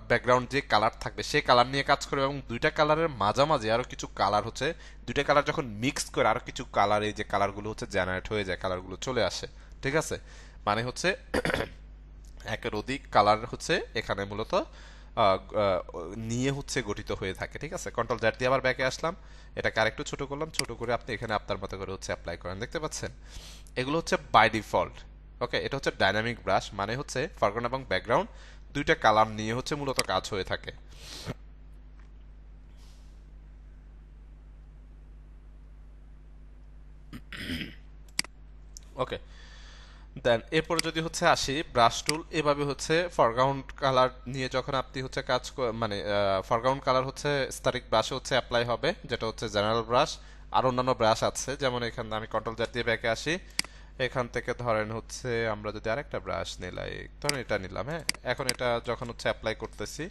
ব্যাকগ্রাউন্ড যে কালার থাকবে সেই কালার নিয়ে কাজ করবে, এবং দুইটা কালারের মাঝামাঝি আরো কিছু কালার হচ্ছে, দুইটা কালার যখন মিক্স করে আরো কিছু কালার, এই যে কালারগুলো হচ্ছে জেনারেট হয়ে যায়, কালারগুলো চলে আসে, ঠিক আছে। মানে হচ্ছে একের অধিক কালার হচ্ছে এখানে মূলত নিয়ে হচ্ছে গঠিত হয়ে থাকে, ঠিক আছে। কন্ট্রোল জ্যাড দিয়ে আবার ব্যাকে আসলাম, এটাকে আরেকটু ছোট করলাম, ছোট করে আপনি এখানে আপনার মতো করে হচ্ছে অ্যাপ্লাই করেন, দেখতে পাচ্ছেন এগুলো হচ্ছে বাই ডিফল্ট। ওকে, এটা হচ্ছে ডাইনামিক ব্রাশ, মানে হচ্ছে ফরগ্রাউন্ড এবং ব্যাকগ্রাউন্ড দুইটা কালার নিয়ে হচ্ছে মূলত কাজ হয়ে থাকে। ওকে, দেন এরপরে যদি হচ্ছে আসি ব্রাশ টুল, এভাবে হচ্ছে ফরগ্রাউন্ড কালার নিয়ে যখন আপনি হচ্ছে মানে ফরগ্রাউন্ড কালার হচ্ছে স্ট্যাটিক ব্রাশে হচ্ছে অ্যাপ্লাই হবে, যেটা হচ্ছে জেনারেল ব্রাশ। আর অন্যান্য ব্রাশ আছে, যেমন এখানে আমি কন্ট্রোল জেড দিয়ে ব্যাকে আসি। এখান থেকে ধরেন হচ্ছে আমরা যদি আরেকটা ব্রাশ নিলাই, ধরেন এটা নিলাম, হ্যাঁ। এখন এটা যখন হচ্ছে অ্যাপ্লাই করতেছি,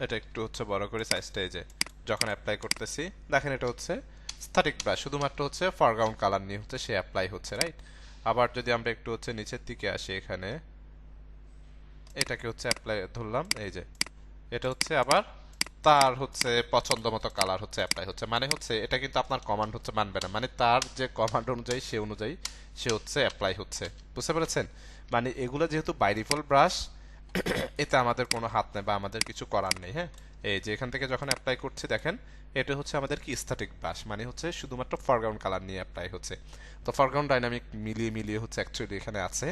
এটা একটু হচ্ছে বড় করে সাইজটা, এই যে যখন অ্যাপ্লাই করতেছি দেখেন এটা হচ্ছে স্ট্যাটিক ব্রাশ, শুধুমাত্র হচ্ছে ফরগ্রাউন্ড কালার নিয়ে হচ্ছে সে অ্যাপ্লাই হচ্ছে, রাইট। আবার যদি আমরা একটু হচ্ছে নিচের দিকে আসি, এখানে এটাকে হচ্ছে অ্যাপ্লাই ধরলাম, এই যে এটা হচ্ছে আবার তার হচ্ছে পছন্দ মতো কালার হচ্ছে অ্যাপ্লাই হচ্ছে, মানে হচ্ছে এটা কিন্তু আপনার কমান্ড হচ্ছে মানবে না, মানে তার যে কমান্ড অনুযায়ী সে অনুযায়ী সে হচ্ছে অ্যাপ্লাই হচ্ছে, বুঝতে পেরেছেন? মানে এগুলো যেহেতু বাই ডিফল্ট ব্রাশ, এতে আমাদের কোনো হাত নেই বা আমাদের কিছু করার নেই, হ্যাঁ। এই যে এখান থেকে যখন অ্যাপ্লাই করছি দেখেন এটা হচ্ছে আমাদের কি স্ট্যাটিক ব্রাশ, মানে হচ্ছে শুধুমাত্র ফরগ্রাউন্ড কালার নিয়ে অ্যাপ্লাই হচ্ছে। তো ফরগ্রাউন্ড ডাইনামিক মিলিয়ে মিলিয়ে হচ্ছে অ্যাকচুয়ালি এখানে আছে।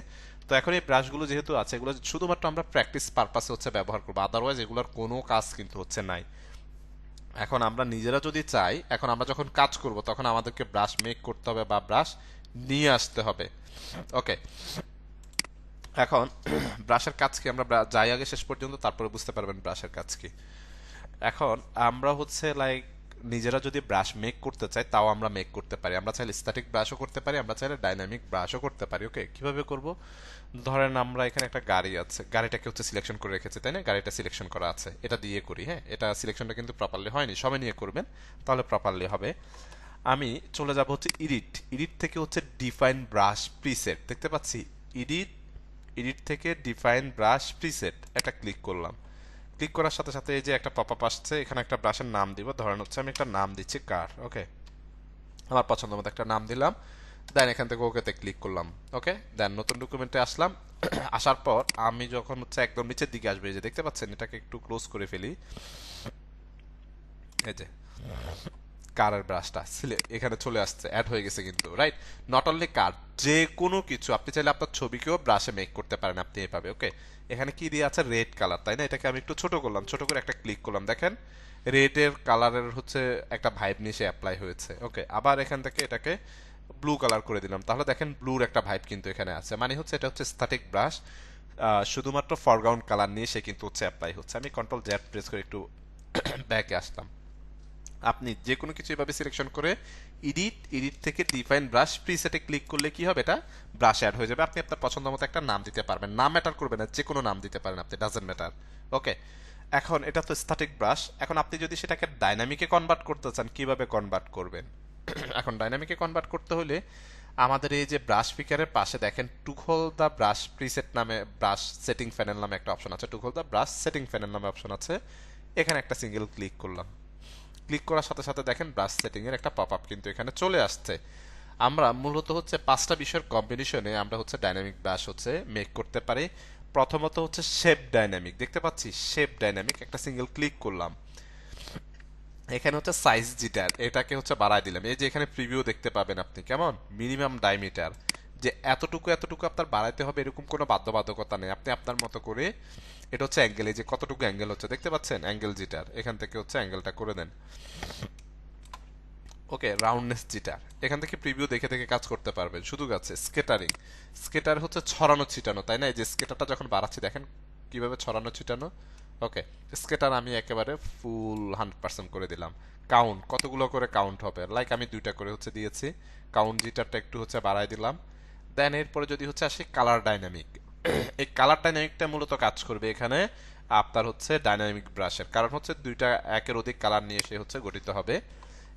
তো এখন এই ব্রাশগুলো যেহেতু আছে, এগুলো শুধুমাত্র আমরা প্র্যাকটিস পারপাসে হচ্ছে ব্যবহার করবো, আদারওয়াইজ এগুলোর কোনো কাজ কিন্তু হচ্ছে নাই। এখন আমরা নিজেরা যদি চাই, এখন আমরা যখন কাজ করব তখন আমাদেরকে ব্রাশ মেক করতে হবে বা ব্রাশ নিয়ে আসতে হবে, ওকে। এখন ব্রাশের কাজ কি আমরা যাই আগে শেষ পর্যন্ত, তারপরে বুঝতে পারবেন ব্রাশের কাজ কি। এখন আমরা হচ্ছে লাইক নিজেরা যদি ব্রাশ মেক করতে চাই, তাও আমরা মেক করতে পারি। আমরা চাইলে স্ট্যাটিক ব্রাশও করতে পারি, আমরা চাইলে ডাইনামিক ব্রাশও করতে পারি, ওকে। কিভাবে করব? ধরেন আমরা এখানে একটা গাড়ি আছে, গাড়িটাকে হচ্ছে সিলেকশন করে রেখেছি, তাই না? গাড়িটা সিলেকশন করা আছে, এটা দিয়ে করি, হ্যাঁ। এটা সিলেকশনটা কিন্তু প্রপারলি হয়নি, সময় নিয়ে করবেন তাহলে প্রপারলি হবে। আমি চলে যাব হচ্ছে এডিট, এডিট থেকে হচ্ছে ডিফাইন ব্রাশ প্রিসেট, দেখতে পাচ্ছি এডিট, এডিট থেকে ডিফাইন ব্রাশ প্রিসেট, এটা ক্লিক করলাম। ক্লিক করার সাথে সাথে এই যে একটা পপআপ আসছে, এখানে একটা ব্রাশের নাম দিব, ধরেন হচ্ছে আমি একটা নাম দিচ্ছি কার, ওকে। আমার পছন্দ মতো একটা নাম দিলাম, দেন এখান থেকে ওকেতে ক্লিক করলাম, ওকে। দেন নতুন ডকুমেন্টে আসলাম। আসার পর আমি যখন হচ্ছে একদম নিচের দিকে আসবে, এই যে দেখতে পাচ্ছেন, এটাকে একটু ক্লোজ করে ফেলি, এই যে কারের ব্রাশটা এখানে চলে আসছে, অ্যাড হয়ে গেছে কিন্তু, রাইট। নট অনলি কার, যে কোনো কিছু আপনি চাইলে আপনার ছবিকেও ব্রাশে মেক করতে পারেন আপনি এভাবে, ওকে। এখানে কি দিয়ে আছে? রেড কালার, তাই না? এটাকে আমি একটু ছোট করলাম, ছোট করে একটা ক্লিক করলাম, দেখেন রেডের কালারের হচ্ছে একটা ভাইব নিয়ে সে অ্যাপ্লাই হয়েছে, ওকে। আবার এখান থেকে এটাকে ব্লু কালার করে দিলাম, তাহলে দেখেন ব্লুর একটা ভাইব কিন্তু এখানে আছে, মানে হচ্ছে এটা হচ্ছে স্ট্যাটিক ব্রাশ, শুধুমাত্র ফরগ্রাউন্ড কালার নিয়ে সে কিন্তু হচ্ছে অ্যাপ্লাই হচ্ছে। আমি কন্ট্রোল জেড প্রেস করে একটু ব্যাকে আসলাম। আপনি যে কোনো কিছু এভাবে সিলেকশন করে এডিট, এডিট থেকে ডিফাইন ব্রাশ প্রিসেটে ক্লিক করলে কি হবে? এটা ব্রাশ অ্যাড হয়ে যাবে। আপনি আপনার পছন্দ মতো একটা নাম দিতে পারবেন, নাম ম্যাটার করবে না, যে কোনো নাম দিতে পারেন আপনি, ডাজেন্ট ম্যাটার, ওকে। এখন এটা তো স্ট্যাটিক ব্রাশ, এখন আপনি যদি সেটাকে ডাইনামিকে কনভার্ট করতে চান, কিভাবে কনভার্ট করবেন? এখন ডাইনামিকে কনভার্ট করতে হলে আমাদের এই যে ব্রাশ পিকারের পাশে দেখেন toggle the brush preset নামে ব্রাশ সেটিং প্যানেল নামে একটা অপশন আছে, toggle the brush setting panel নামে অপশন আছে, এখানে একটা সিঙ্গেল ক্লিক করলাম। ক্লিক করার সাথে সাথে দেখেন ব্রাশ সেটিং এর একটা পপআপ কিন্তু এখানে চলে আসছে। আমরা মূলত হচ্ছে পাঁচটা বিষয়ের কম্বিনেশনে আমরা হচ্ছে ডাইনামিক ব্রাশ হচ্ছে মেক করতে পারি। প্রথমত হচ্ছে শেপ ডাইনামিক, দেখতে পাচ্ছি শেপ ডাইনামিক, একটা সিঙ্গেল ক্লিক করলাম। এখানে হচ্ছে সাইজ জিটার, এটাকে হচ্ছে বাড়ায় দিলাম। এই যে এখানে প্রিভিউ দেখতে পাবেন আপনি, কেমন মিনিমাম ডায়ামিটার, যে এতটুকু এতটুকু আপনার বাড়াইতে হবে এরকম কোনো বাধ্যবাধকতা নেই, আপনি আপনার মতো করে। এটা হচ্ছে অ্যাঙ্গেল, এই যে কতটুকু অ্যাঙ্গেল হচ্ছে দেখতে পাচ্ছেন, অ্যাঙ্গেল জিটার, এখান থেকে হচ্ছে অ্যাঙ্গেলটা করে দেন, ওকে। রাউন্ডনেস জিটার, এখান থেকে প্রিভিউ দেখে দেখে কাজ করতে পারবেন। শুধু আছে স্কেটারিং, স্কেটার হচ্ছে ছড়ানো ছিটানো, তাই না? এই যে স্কেটারটা যখন বাড়াচ্ছি দেখেন কিভাবে ছড়ানো ছিটানো, ওকে। স্কেটার আমি একেবারে ফুল 100% করে দিলাম। কাউন্ট, কতগুলো করে কাউন্ট হবে, লাইক আমি দুইটা করে হচ্ছে দিয়েছি। কাউন্ট জিটারটা একটু হচ্ছে বাড়াই দিলাম। দেন এরপরে যদি হচ্ছে আসি কালার ডাইনামিক, এই কালার ডাইনামিকটা মূলত কাজ করবে এখানে আপনার হচ্ছে ডাইনামিক ব্রাশের, কারণ হচ্ছে দুইটা একের অধিক কালার নিয়ে সে হচ্ছে গঠিত হবে।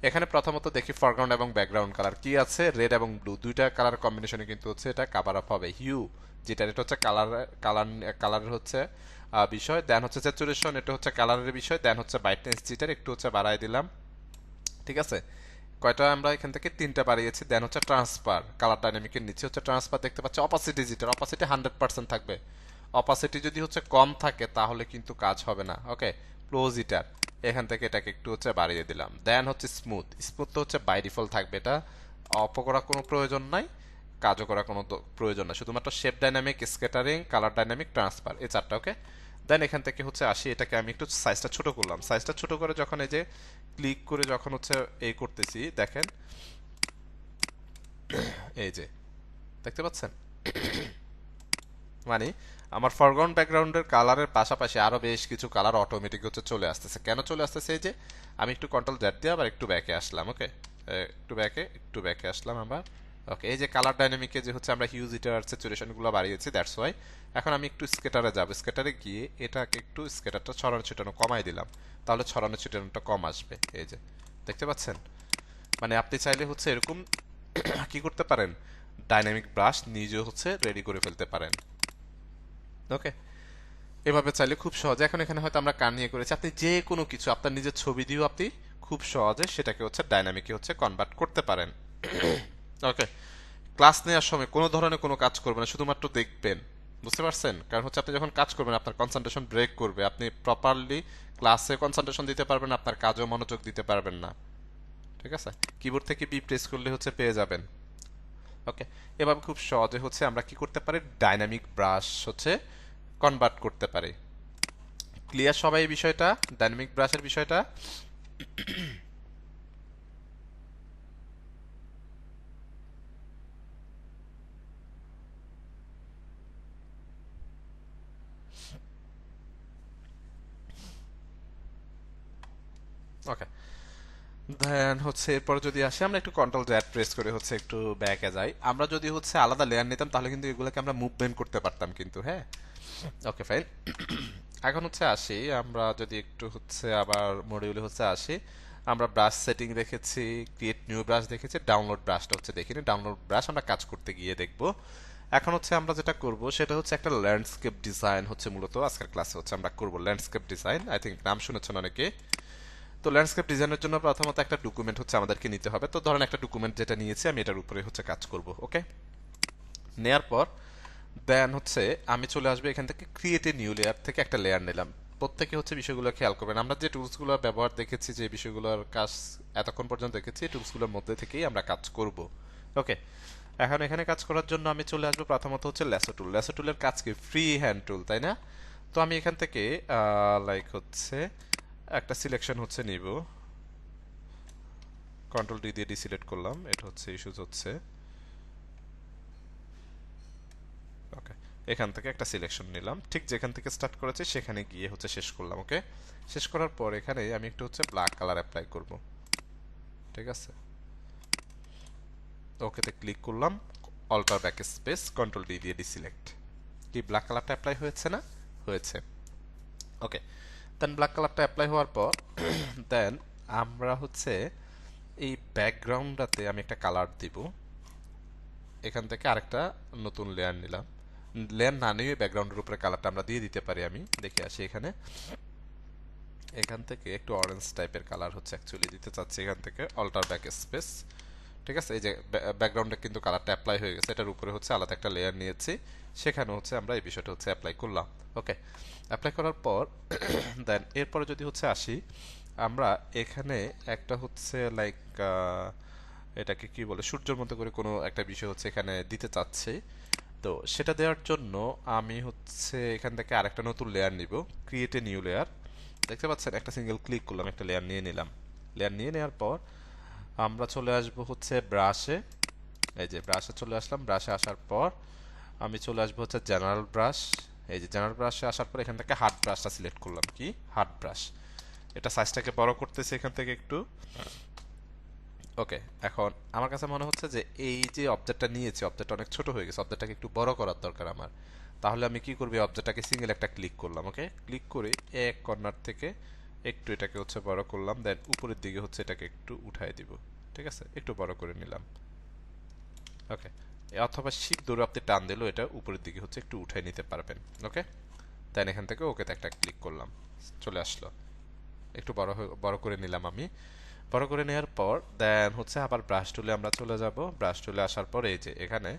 এখানে প্রথমত দেখি ফরগ্রাউন্ড এবং ব্যাকগ্রাউন্ড কালার কি আছে, রেড এবং ব্লু দুইটা কালার কম্বিনেশনে কিন্তু হচ্ছে এটা কাভার আপ হবে। হিউ যেটা, এটা হচ্ছে কালার, কালার কালারের হচ্ছে বিষয়। দেন হচ্ছে স্যাচুরেশন, এটা হচ্ছে কালারের বিষয়। দেন হচ্ছে ব্রাইটনেস, যেটা একটু হচ্ছে বাড়ায় দিলাম, ঠিক আছে। কয়টা আমরা এখান থেকে তিনটা বাড়িয়েছি। দেন হচ্ছে ট্রান্সফার, কালার ডাইনামিকের নিচে হচ্ছে ট্রান্সফার, দেখতে পাচ্ছি অপাসিটি, যেটা অপাসিটি 100% থাকবে। অপাসিটি যদি হচ্ছে কম থাকে তাহলে কিন্তু কাজ হবে না, ওকে। ক্লোজিটার, এখান থেকে এটাকে একটু হচ্ছে বাড়িয়ে দিলাম। দেন হচ্ছে স্মুথ, স্মুথ তো হচ্ছে বাই ডিফল্ট থাকবে, এটা অফ করার কোনো প্রয়োজন নাই, কাজও করার কোনো প্রয়োজন নাই, শুধুমাত্র shape dynamic, scattering, colour dynamic, transfer, এই চারটা, ওকে। দেন এখান থেকে হচ্ছে আসি, এটাকে আমি একটু সাইজটা ছোট করলাম। সাইজটা ছোট করে যখন এই যে ক্লিক করে যখন হচ্ছে এই করতেছি দেখেন, এই যে দেখতে পাচ্ছেন মানে আমার ফরগ্রাউন্ড ব্যাকগ্রাউন্ডের কালারের পাশাপাশি আরো বেশ কিছু কালার অটোমেটিক হচ্ছে চলে আসতেছে। কেন চলে আসতেছে? এই যে আমি একটু কন্ট্রোল জেড দিয়ে আবার একটু ব্যাকে আসলাম, ওকে, একটু ব্যাকে আসলাম আবার। ওকে, এই যে কালার ডাইনামিকে যে হচ্ছে আমরা হিউজ ইটার স্যাচুরেশন গুলো বাড়িয়েছি, দ্যাটস ওয়াই। এখন আমি একটু স্কেটারে যাব, স্কেটারে গিয়ে এটাকে একটু স্কেটারটা ছড়ানো ছিটানো কমাই দিলাম, তাহলে ছড়ানো ছিটানোটা কম আসবে। এই যে দেখতে পাচ্ছেন, মানে আপনি চাইলে হচ্ছে এরকম কি করতে পারেন, ডাইনামিক ব্রাশ নিজে হচ্ছে রেডি করে ফেলতে পারেন। ওকে, এভাবে চাইলে খুব সহজে, এখন এখানে হয়তো আমরা কান নিয়ে করেছি, আপনি যে কোনো কিছু আপনার নিজের ছবি দিয়েও আপনি খুব সহজে সেটাকে হচ্ছে ডাইনামিকে হচ্ছে কনভার্ট করতে পারেন। ওকে, ক্লাস নেওয়ার সময় কোনো ধরনের কোনো কাজ করবেন না, শুধুমাত্র দেখবেন। বুঝতে পারছেন? কারণ হচ্ছে আপনি যখন কাজ করবেন আপনার কনসেন্ট্রেশন ব্রেক করবে, আপনি প্রপারলি ক্লাসে কনসেন্ট্রেশন দিতে পারবেন না, আপনার কাজেও মনোযোগ দিতে পারবেন না। ঠিক আছে, কিবোর্ড থেকে বি প্রেস করলে হচ্ছে পেয়ে যাবেন। ওকে, এভাবে খুব সহজে হচ্ছে আমরা কি করতে পারি, ডাইনামিক ব্রাশ হচ্ছে কনভার্ট করতে পারি। ক্লিয়ার সবাই এই বিষয়টা, ডাইনামিক ব্রাশের বিষয়টা? ওকে, দেন হচ্ছে এরপর যদি আসি, আমরা একটু কন্ট্রোল জেড প্রেস করে হচ্ছে একটু ব্যাকে যাই। আমরা যদি হচ্ছে আলাদা লেয়ার নিতাম তাহলে কিন্তু এগুলোকে আমরা মুভমেন্ট করতে পারতাম কিন্তু, হ্যাঁ। Okay fine. এখন হচ্ছে আসি, আমরা যদি একটু হচ্ছে আবার মডিউলে হচ্ছে আসি, আমরা ব্রাশ সেটিং দেখেছি, ক্রিয়েট নিউ ব্রাশ দেখেছি, ডাউনলোড ব্রাশটা হচ্ছে দেখিনি, ডাউনলোড ব্রাশ আমরা কাজ করতে গিয়ে দেখব। এখন হচ্ছে আমরা যেটা করব সেটা হচ্ছে একটা ল্যান্ডস্কেপ ডিজাইন হচ্ছে মূলত আজকের ক্লাসে হচ্ছে আমরা করব ল্যান্ডস্কেপ ডিজাইন। আই থিঙ্ক নাম শুনেছেন অনেকে। তো ল্যান্ডস্কেপ ডিজাইনের জন্য প্রথমত একটা ডকুমেন্ট হচ্ছে আমাদেরকে নিতে হবে। তো ধরেন একটা ডকুমেন্ট যেটা নিয়েছি আমি এটার উপরে হচ্ছে কাজ করব। ওকে, নেয়ার পর দেন হচ্ছে আমি চলে আসবে এখান থেকে ক্রিয়েট এ নিউ লেয়ার থেকে একটা লেয়ার নিলাম। প্রত্যেকে হচ্ছে বিষয়গুলো খেয়াল করবেন, আমরা যে টুলসগুলো ব্যবহার দেখেছি, যে বিষয়গুলোর কাজ এতক্ষণ পর্যন্ত দেখেছি, টুলসগুলোর মধ্যে থেকেই আমরা কাজ করব। ওকে, এখন এখানে কাজ করার জন্য আমি চলে আসবো প্রথমত হচ্ছে ল্যাসো টুল। ল্যাসো টুলের কাজ কি, ফ্রি হ্যান্ড টুল, তাই না? তো আমি এখান থেকে লাইক হচ্ছে একটা সিলেকশন হচ্ছে নিব, কন্ট্রোল ডি দিয়ে ডিসিলেক্ট করলাম, এটা হচ্ছে ইস্যুজ হচ্ছে। ওকে, এখান থেকে একটা সিলেকশন নিলাম, ঠিক যেখান থেকে স্টার্ট করেছি সেখানে গিয়ে হচ্ছে শেষ করলাম। ওকে, শেষ করার পর এখানে আমি একটু হচ্ছে ব্ল্যাক কালার অ্যাপ্লাই করব। ঠিক আছে, ওকেতে ক্লিক করলাম, alter back space control D দিয়ে ডিসিলেক্ট। কি ব্ল্যাক কালারটা অ্যাপ্লাই হয়েছে না? হয়েছে। ওকে, দেন ব্ল্যাক কালারটা অ্যাপ্লাই হওয়ার পর দেন আমরা হচ্ছে এই ব্যাকগ্রাউন্ডটাতে আমি একটা কালার দিব। এখান থেকে আরেকটা নতুন লেয়ার নিলাম, লেয়ার না নিয়ে ব্যাকগ্রাউন্ডের উপরে কালারটা আমরা দিয়ে দিতে পারি। আমি দেখে আসি এখানে, এখান থেকে একটু অরেঞ্জ টাইপের কালার হচ্ছে অ্যাকচুয়ালি দিতে চাচ্ছি। এখান থেকে অল্টার ব্যাক স্পেস, ঠিক আছে, এই যে ব্যাকগ্রাউন্ডে কিন্তু কালারটা অ্যাপ্লাই হয়ে গেছে, এটার উপরে হচ্ছে আলাদা একটা লেয়ার নিয়েছি, সেখানে হচ্ছে আমরা এই বিষয়টা হচ্ছে অ্যাপ্লাই করলাম। ওকে, অ্যাপ্লাই করার পর দেন এরপরে যদি হচ্ছে আসি, আমরা এখানে একটা হচ্ছে লাইক এটাকে কি বলে, সূর্যের মতো করে কোনো একটা বিষয় হচ্ছে এখানে দিতে চাচ্ছি। তো সেটা দেওয়ার জন্য আমি হচ্ছে এখান থেকে আরেকটা নতুন লেয়ার নিব, ক্রিয়েট এ নিউ লেয়ার। দেখতে পাচ্ছেন, একটা সিঙ্গেল ক্লিক করলাম, একটা লেয়ার নিয়ে নিলাম। লেয়ার নিয়ে নেওয়ার পর আমরা চলে আসব হচ্ছে ব্রাশে। এই যে ব্রাশে চলে আসলাম, ব্রাশে আসার পর আমি চলে আসবো হচ্ছে জেনারেল ব্রাশ। এই যে জেনারেল ব্রাশে আসার পর এখান থেকে হার্ড ব্রাশটা সিলেক্ট করলাম, কি হার্ড ব্রাশ, এটা সাইজটাকে বড় করতেছি এখান থেকে একটু। ওকে, এখন আমার কাছে মনে হচ্ছে যে এই যে অবজেক্টটা নিয়েছি, অবজেক্টটা অনেক ছোট হয়ে গেছে, অবজেক্টটাকে একটু বড় করার দরকার আমার। তাহলে আমি কি করব, অবজেক্টটাকে সিঙ্গেল একটা ক্লিক করলাম। ওকে, ক্লিক করে এক কর্নার থেকে একটু এটাকে হচ্ছে বড় করলাম, দেন উপরের দিকে হচ্ছে এটাকে একটু উঠাই দিব। ঠিক আছে, একটু বড় করে নিলাম। ওকে, অথবা শিপ ধরে আপনি টান দিলেও এটা উপরের দিকে হচ্ছে একটু উঠাই নিতে পারবেন। ওকে, দেন এখান থেকে ওকেতে একটা ক্লিক করলাম, চলে আসলো। একটু বড় করে নিলাম আমি। বড় করে নেওয়ার পর দেন হচ্ছে আবার ব্রাশ টুলে আমরা চলে যাব। ব্রাশ টুলে আসার পর এই যে এখানে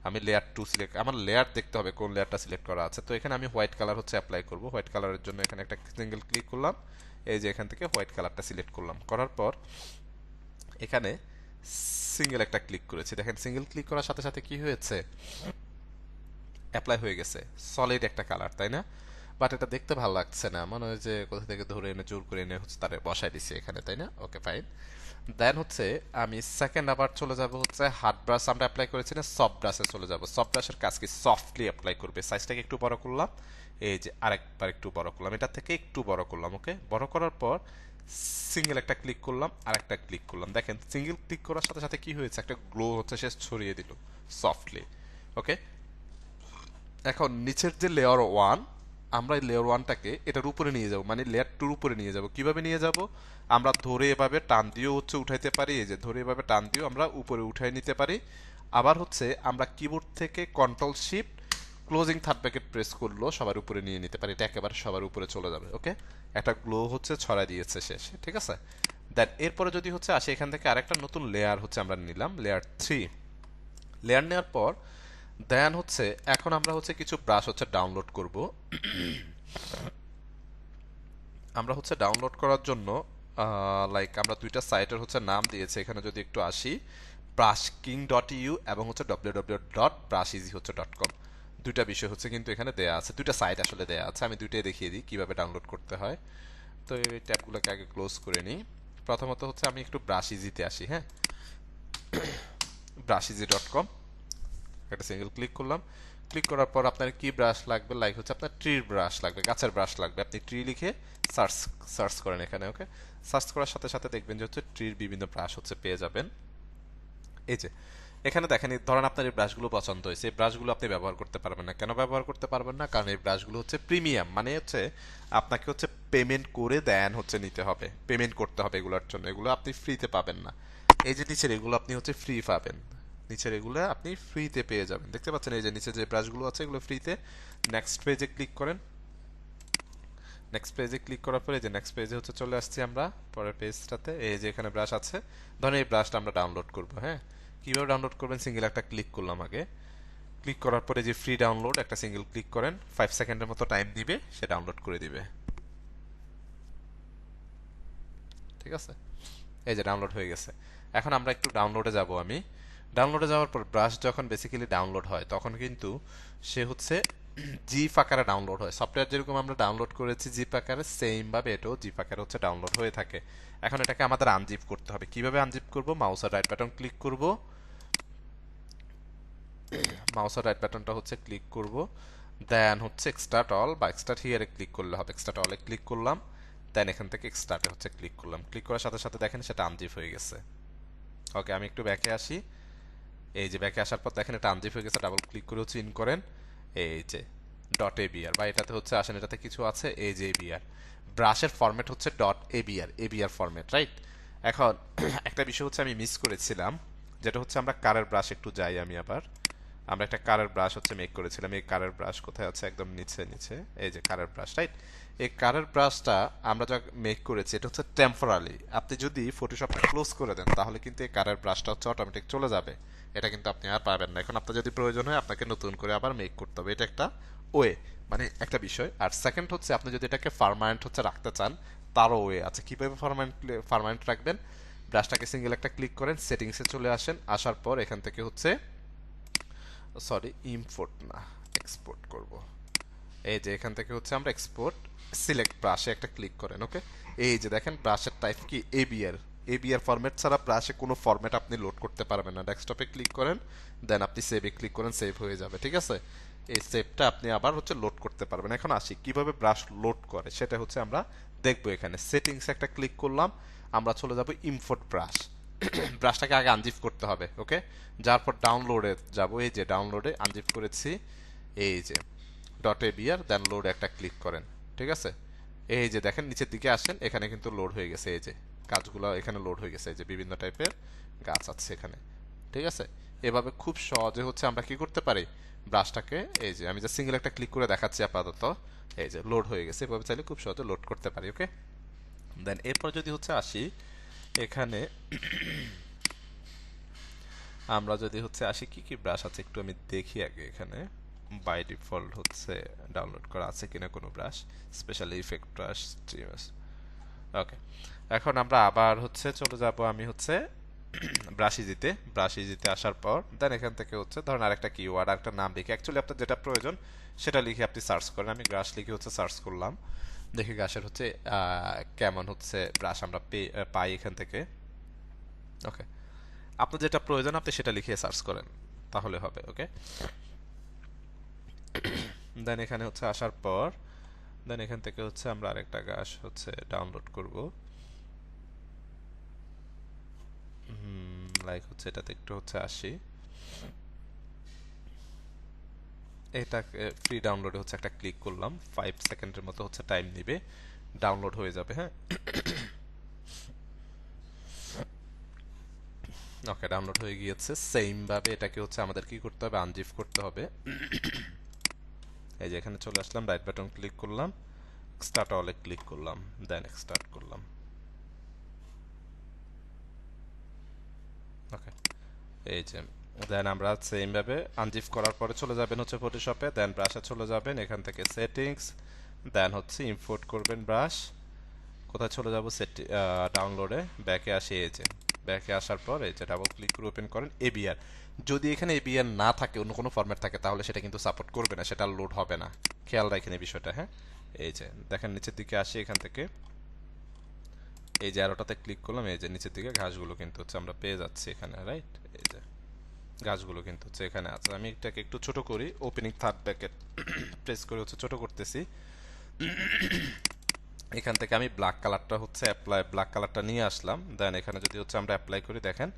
আমি লেয়ার টু সিলেক্ট, আমার লেয়ার দেখতে হবে কোন লেয়ারটা সিলেক্ট করা আছে। তো এখানে আমি হোয়াইট কালার হচ্ছে অ্যাপ্লাই করব। হোয়াইট কালারের জন্য এখানে একটা সিঙ্গেল ক্লিক করলাম, এই যে এখান থেকে হোয়াইট কালারটা সিলেক্ট করলাম। করার পর এখানে সিঙ্গেল একটা ক্লিক করেছি, দেখেন সিঙ্গেল ক্লিক করার সাথে সাথে কি হয়েছে, অ্যাপ্লাই হয়ে গেছে সলিড একটা কালার, তাই না? বাট এটা দেখতে ভালো লাগছে না, মনে হয় যে কোথা থেকে ধরে এনে জোর করে এনে হচ্ছে তারে বসাই দিছি এখানে, তাই না? ওকে ফাইন। দেন হচ্ছে আমি সেকেন্ড আবার চলে যাব হচ্ছে হার্ড ব্রাশ আমরা অ্যাপ্লাই করেছি না, সফট ব্রাশে চলে যাব। সফট ব্রাশের কাজ কি, সফটলি অ্যাপ্লাই করবে। সাইজটাকে একটু বড় করলাম, এই যে আরেকবার একটু বড় করলাম, এটা থেকে একটু বড় করলাম। ওকে, বড় করার পর সিঙ্গেল একটা ক্লিক করলাম, আর একটা ক্লিক করলাম। দেখেন সিঙ্গেল ক্লিক করার সাথে সাথে কি হয়েছে, একটা গ্লো হচ্ছে সে ছড়িয়ে দিল সফটলি। ওকে, এখন নিচের যে লেয়ার ওয়ান, আমরা এই লেয়ার ওয়ানটাকে এটার উপরে নিয়ে যাব, মানে লেয়ার টুর উপরে নিয়ে যাব। কিভাবে নিয়ে যাব, আমরা ধরে এভাবে টান দিয়েও হচ্ছে উঠাইতে পারি, এই যে ধরে এভাবে টান দিয়েও আমরা উপরে উঠাই নিতে পারি। আবার হচ্ছে আমরা কিবোর্ড থেকে control shift closing third bracket press করলো সবার উপরে নিয়ে নিতে পারি, এটা একেবারে সবার উপরে চলে যাবে। ওকে, একটা গ্লো হচ্ছে ছড়া দিয়েছে শেষ, ঠিক আছে। দেন এরপরে যদি হচ্ছে আসে এখান থেকে আরেকটা নতুন লেয়ার হচ্ছে আমরা নিলাম, লেয়ার থ্রি। লেয়ার নেওয়ার পর দেন হচ্ছে এখন আমরা হচ্ছে কিছু ব্রাশ হচ্ছে ডাউনলোড করব। আমরা হচ্ছে ডাউনলোড করার জন্য লাইক আমরা দুইটা সাইটের হচ্ছে নাম দিয়েছি, এখানে যদি একটু আসি, brushking.eu এবং হচ্ছে www.brusheasy হচ্ছে .com। দুইটা বিষয় হচ্ছে কিন্তু এখানে দেয়া আছে, দুইটা সাইট আসলে দেয়া আছে, আমি দুইটাই দেখিয়ে দিই কিভাবে ডাউনলোড করতে হয়। তো এই ট্যাবগুলোকে আগে ক্লোজ করে নিই। প্রথমত হচ্ছে আমি একটু ব্রাশইজিতে আসি, হ্যাঁ, brusheasy.com, একটা সিঙ্গেল ক্লিক করলাম। ক্লিক করার পর আপনার কি ব্রাশ লাগবে, লাইক হচ্ছে আপনার ট্রির ব্রাশ লাগবে, গাছের ব্রাশ লাগবে। আপনি ট্রি লিখে সার্চ সার্চ করেন এখানে। ওকে, সার্চ করার সাথে সাথে দেখবেন যে হচ্ছে ট্রির বিভিন্ন ব্রাশ হচ্ছে পেয়ে যাবেন। এই যে এখানে দেখেন, ধরেন আপনার এই ব্রাশগুলো পছন্দ হয়েছে, এই ব্রাশগুলো আপনি ব্যবহার করতে পারবেন না। কেন ব্যবহার করতে পারবেন না, কারণ এই ব্রাশগুলো হচ্ছে প্রিমিয়াম, মানে হচ্ছে আপনাকে হচ্ছে পেমেন্ট করে দেন হচ্ছে নিতে হবে, পেমেন্ট করতে হবে এগুলোর জন্য, এগুলো আপনি ফ্রিতে পাবেন না। এই যে নিচের এগুলো আপনি হচ্ছে ফ্রি পাবেন, নিচের এগুলো আপনি ফ্রিতে পেয়ে যাবেন, দেখতে পাচ্ছেন এই যে নিচে যে ব্রাশগুলো আছে এগুলো ফ্রিতে। নেক্সট পেজে ক্লিক করেন, নেক্সট পেজে ক্লিক করার পরে যে নেক্সট পেজে হচ্ছে চলে আসছি আমরা পরের পেজটাতে। এই যে এখানে ব্রাশ আছে, ধরেন এই ব্রাশটা আমরা ডাউনলোড করব। হ্যাঁ, কিভাবে ডাউনলোড করবেন, সিঙ্গেল একটা ক্লিক করলাম আগে, ক্লিক করার পরে যে ফ্রি ডাউনলোড একটা সিঙ্গেল ক্লিক করেন, 5 সেকেন্ডের মতো টাইম দিবে, সে ডাউনলোড করে দিবে। ঠিক আছে, এই যে ডাউনলোড হয়ে গেছে। এখন আমরা একটু ডাউনলোডে যাব। আমি ডাউনলোডে যাওয়ার পর ব্রাশ যখন বেসিক্যালি ডাউনলোড হয় তখন কিন্তু সে হচ্ছে জিপ আকারে ডাউনলোড হয়। সফটওয়্যার যেরকম আমরা ডাউনলোড করেছি জিপ আকারে, সেম ভাবে এটাও জিপ আকারে হচ্ছে ডাউনলোড হয়ে থাকে। এখন এটাকে আমাদের আনজিপ করতে হবে। কিভাবে আনজিপ করব, মাউসের রাইট বাটন ক্লিক করব, মাউসের রাইট বাটনটা হচ্ছে ক্লিক করব, দেন হচ্ছে এক্সট্রাক্ট অল বা এক্সট্রাক্ট হিয়ারে ক্লিক করলে হবে। এক্সট্রাক্ট অলে ক্লিক করলাম, দেন এখান থেকে এক্সট্রাক্টে হচ্ছে ক্লিক করলাম। ক্লিক করার সাথে সাথে দেখেন সেটা আনজিপ হয়ে গেছে। ওকে, আমি একটু ব্যাকে আসি। এই যে ব্যাকে আসার পর দেখেন এটা আনজিপ হয়ে গেছে। ডাবল ক্লিক করে হচ্ছে ইন করেন, এই যে ডট এবিআর বা এটাতে হচ্ছে আসেন, এটাতে কিছু আছে, এই যে এবিআর ব্রাশের ফরম্যাট হচ্ছে dot ABR, ABR format, right. এখন একটা বিষয় হচ্ছে আমি মিস করেছিলাম, যেটা হচ্ছে আমরা কারের ব্রাশ একটু যাই, আমি আবার আমরা একটা কারের ব্রাশ হচ্ছে মেক করেছিলাম। এই কারের ব্রাশ কোথায় আছে, একদম নিচে নিচে, এই যে কারের ব্রাশ, রাইট। এই কারের ব্রাশটা আমরা যা মেক করেছি এটা হচ্ছে টেম্পোরারি। আপনি যদি ফটোশপটা ক্লোজ করে দেন তাহলে কিন্তু এই কারের ব্রাশটা হচ্ছে অটোমেটিক চলে যাবে, এটা কিন্তু আপনি আর পাবেন না। এখন আপনার যদি প্রয়োজন হয় আপনাকে নতুন করে আবার মেক করতে হবে, এটা একটা ওয়ে, মানে একটা বিষয়। আর সেকেন্ড হচ্ছে আপনি যদি এটাকে পার্মানেন্ট হচ্ছে রাখতে চান, তারও ওয়ে আছে। কিভাবে পার্মানেন্ট রাখবেন, ব্রাশটাকে সিঙ্গেল একটা ক্লিক করেন, সেটিংসে চলে আসেন, আসার পর এখান থেকে হচ্ছে সরি ইম্পোর্ট না এক্সপোর্ট করব। এই যে এখান থেকে হচ্ছে আমরা এক্সপোর্ট, সিলেক্ট ব্রাশে একটা ক্লিক করেন। ওকে, এই যে দেখেন ব্রাশের টাইপ কি এবিআর, এবিআর ফরম্যাট ছাড়া ব্রাশে কোনো ফরম্যাট আপনি লোড করতে পারবেন না। ডেস্কটপে ক্লিক করেন, দেন আপনি সেভে ক্লিক করেন, সেভ হয়ে যাবে। ঠিক আছে, এই সেভটা আপনি আবার হচ্ছে লোড করতে পারবেন। এখন আসি কিভাবে ব্রাশ লোড করে সেটা হচ্ছে আমরা দেখবো। এখানে সেটিংস একটা ক্লিক করলাম, আমরা চলে যাব ইম্পোর্ট ব্রাশ। ব্রাশটাকে আগে আনজিপ করতে হবে। ওকে, যার পর ডাউনলোডে যাব, এই যে ডাউনলোডে আনজিপ করেছি, এই যে ডট এবিআর, দেন লোড একটা ক্লিক করেন। ঠিক আছে, এই যে দেখেন নিচের দিকে আসেন, এখানে কিন্তু লোড হয়ে গেছে, এই যে গাছগুলো এখানে লোড হয়ে গেছে, এই যে বিভিন্ন টাইপের গাছ আছে এখানে। ঠিক আছে, এভাবে খুব সহজে হচ্ছে আমরা কি করতে পারি, ব্রাশটাকে, এই যে আমি যে সিঙ্গেল একটা ক্লিক করে দেখাচ্ছি আপাতত, এই যে লোড হয়ে গেছে। এভাবে চাইলে খুব সহজে লোড করতে পারি। ওকে, দেন এরপর যদি হচ্ছে আসি এখানে, আমরা যদি হচ্ছে আসি কি কি ব্রাশ আছে একটু আমি দেখি আগে। এখানে বাই ডিফল্ট হচ্ছে ডাউনলোড করা আছে কিনা কোনো brush, specially effect brush, streamers. Okay, এখন আমরা আবার হচ্ছে চলে যাব, আমি হচ্ছে ব্রাশিজিতে, ব্রাশিজিতে আসার পর দেন এখান থেকে হচ্ছে ধরেন আরেকটা কিওয়ার্ড, আরেকটা নাম লিখে, অ্যাকচুয়ালি আপনার যেটা প্রয়োজন সেটা লিখে আপনি সার্চ করেন। আমি ব্রাশ লিখে হচ্ছে সার্চ করলাম, দেখি ব্রাশের হচ্ছে কেমন হচ্ছে ব্রাশ আমরা পাই এখান থেকে। ওকে, আপনার যেটা প্রয়োজন আপনি সেটা লিখে সার্চ করেন, তাহলে হবে। ওকে, দেন এখানে হচ্ছে আসার পর দেন এখান থেকে হচ্ছে আমরা আরেকটা গাছ হচ্ছে ডাউনলোড করব। লাইক হচ্ছে এটাতে একটু হচ্ছে আসি, এটা ফ্রি ডাউনলোডে হচ্ছে একটা ক্লিক করলাম, 5 সেকেন্ডের মতো হচ্ছে টাইম নিবে, ডাউনলোড হয়ে যাবে। হ্যাঁ, ওকে, ডাউনলোড হয়ে গিয়েছে। সেম ভাবে এটাকে হচ্ছে আমাদের কি করতে হবে, আনজিপ করতে হবে। এই যে এখানে চলে আসলাম, রাইট বাটন ক্লিক করলাম, স্টার্ট অলে ক্লিক করলাম, দেন স্টার্ট করলাম। ওকে, এই যে দেন আমরা সেম ভাবে আনজিপ করার পরে চলে যাবেন হচ্ছে ফটোশপে, দেন ব্রাশে চলে যাবেন, এখান থেকে সেটিংস, দেন হচ্ছে ইম্পোর্ট করবেন ব্রাশ। কোথায় চলে যাব, ডাউনলোডে, ব্যাকে আসি। এই যে ব্যাকে আসার পর এই যে ডাবল ক্লিক করে ওপেন করেন এবিআর। যদি এখানে এবিআর না থাকে, অন্য কোনো ফরম্যাট থাকে, তাহলে সেটা কিন্তু সাপোর্ট করবে না, সেটা লোড হবে না, খেয়াল রাখেন এই বিষয়টা। হ্যাঁ, এই যে দেখেন নিচের দিকে আসি, এখান থেকে এই যে অ্যারোটাতে ক্লিক করলাম, এই যে নিচের দিকে ঘাসগুলো কিন্তু হচ্ছে আমরা পেয়ে যাচ্ছি এখানে, রাইট? এই যে গাছগুলো কিন্তু হচ্ছে এখানে আছে। আমি এটাকে একটু ছোট করি, ওপেনিং থার্ড ব্র্যাকেট প্রেস করে হচ্ছে ছোট করতেছি। এখান থেকে আমি ব্ল্যাক কালারটা হচ্ছে ব্ল্যাক কালারটা নিয়ে আসলাম, দেন এখানে যদি হচ্ছে আমরা অ্যাপ্লাই করি, দেখেন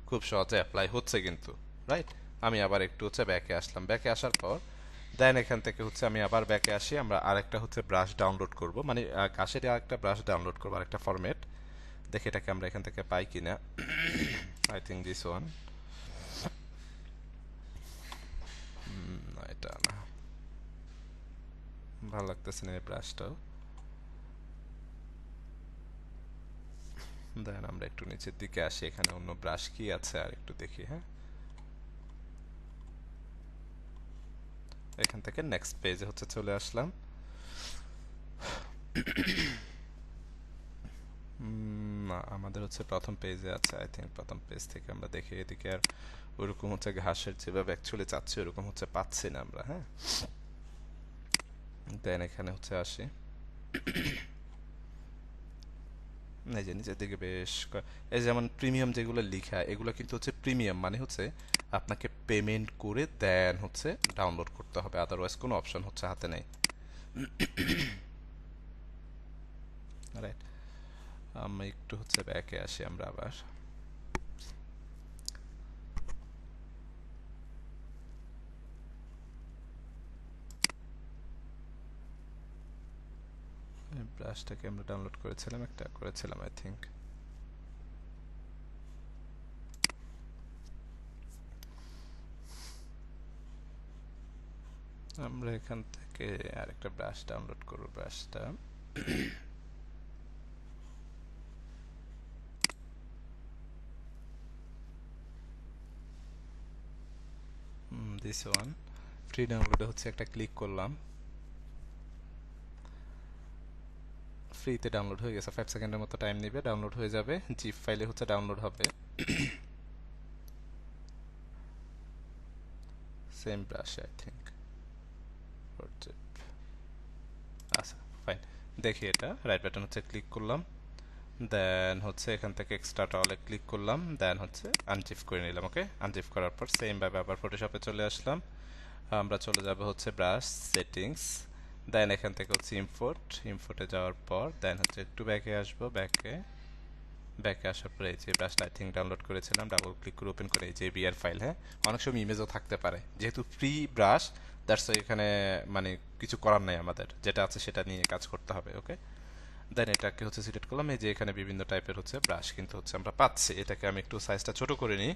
খুব সহজে অ্যাপ্লাই হচ্ছে কিন্তু, রাইট? আমি আবার একটু হচ্ছে ব্যাকে আসলাম, ব্যাকে আসার পর দেন এখান থেকে হচ্ছে আমি আবার ব্যাকে আসি, আমরা আরেকটা হচ্ছে ব্রাশ ডাউনলোড করব, মানে ঘাসের আরেকটা ব্রাশ ডাউনলোড করবো, আরেকটা ফরম্যাট। দেখি এটাকে আমরা এখান থেকে পাই কিনা। আই থিঙ্ক দিস ওয়ান, এটা না, ভালো লাগতেছে না এই ব্রাশটাও। দেন আমরা একটু নিচের দিকে আসি, এখানে অন্য ব্রাশ কি আছে আর একটু দেখি। হ্যাঁ, এখান থেকে নেক্সট পেজে হচ্ছে চলে আসলাম। না, আমাদের হচ্ছে প্রথম পেজে আছে, আই থিঙ্ক প্রথম পেজ থেকে আমরা দেখি, এদিকে আর ওরকম হচ্ছে ঘাসের যেভাবে অ্যাকচুয়ালি চাচ্ছি ওরকম হচ্ছে পাচ্ছি না আমরা। হ্যাঁ, দেন এখানে হচ্ছে আসি, এই যে নিচের দিকে বেশ এই যেমন প্রিমিয়াম যেগুলো লিখা, এগুলো কিন্তু হচ্ছে প্রিমিয়াম, মানে হচ্ছে আপনাকে পেমেন্ট করে দেন হচ্ছে ডাউনলোড করতে হবে, আদারওয়াইজ কোনো অপশন হচ্ছে হাতে নেই, রাইট? আমি একটু হচ্ছে ব্যাকে আসি আমরা আবার। ব্রাশটাকে আমরা ডাউনলোড করেছিলাম, একটা করেছিলাম আই থিঙ্ক। আমরা এখান থেকে আরেকটা ব্রাশ ডাউনলোড করব, ব্রাশটা দিস ওয়ান, ফ্রি ডাউনলোডে হচ্ছে একটা ক্লিক করলাম, ফ্রিতে ডাউনলোড হয়ে গেছে, 5 সেকেন্ডের মতো টাইম নেবে, ডাউনলোড হয়ে যাবে, জিপ ফাইলে হচ্ছে ডাউনলোড হবে। সেম ব্রাশ আই থিঙ্ক, আচ্ছা ফাইন। দেখি এটা রাইট বাটন হচ্ছে ক্লিক করলাম, দেন হচ্ছে এখান থেকে এক্সট্রা টলে ক্লিক করলাম, দেন হচ্ছে আনজিপ করে নিলাম। ওকে, আনজিপ করার পর সেম ভাবে আবার ফটোশপে চলে আসলাম, আমরা চলে যাব হচ্ছে ব্রাশ সেটিংস, দেন এখান থেকে হচ্ছে ইম্পোর্টে যাওয়ার পর দেন হচ্ছে একটু ব্যাকে আসবো, ব্যাকে আসার পরে এই যে ব্রাশটা আই থিঙ্ক ডাউনলোড করেছিলাম, ডাবল ক্লিক করে ওপেন করে এই যে বিআর ফাইল। হ্যাঁ, অনেক সময় ইমেজও থাকতে পারে, যেহেতু ফ্রি ব্রাশ দ্যাটস এখানে মানে কিছু করার নাই, আমাদের যেটা আছে সেটা নিয়ে কাজ করতে হবে। ওকে, দেন এটাকে হচ্ছে সিলেক্ট করলাম, এই যে এখানে বিভিন্ন টাইপের হচ্ছে ব্রাশ কিন্তু হচ্ছে আমরা পাচ্ছি, এটাকে আমি একটু সাইজটা ছোট করে নিই।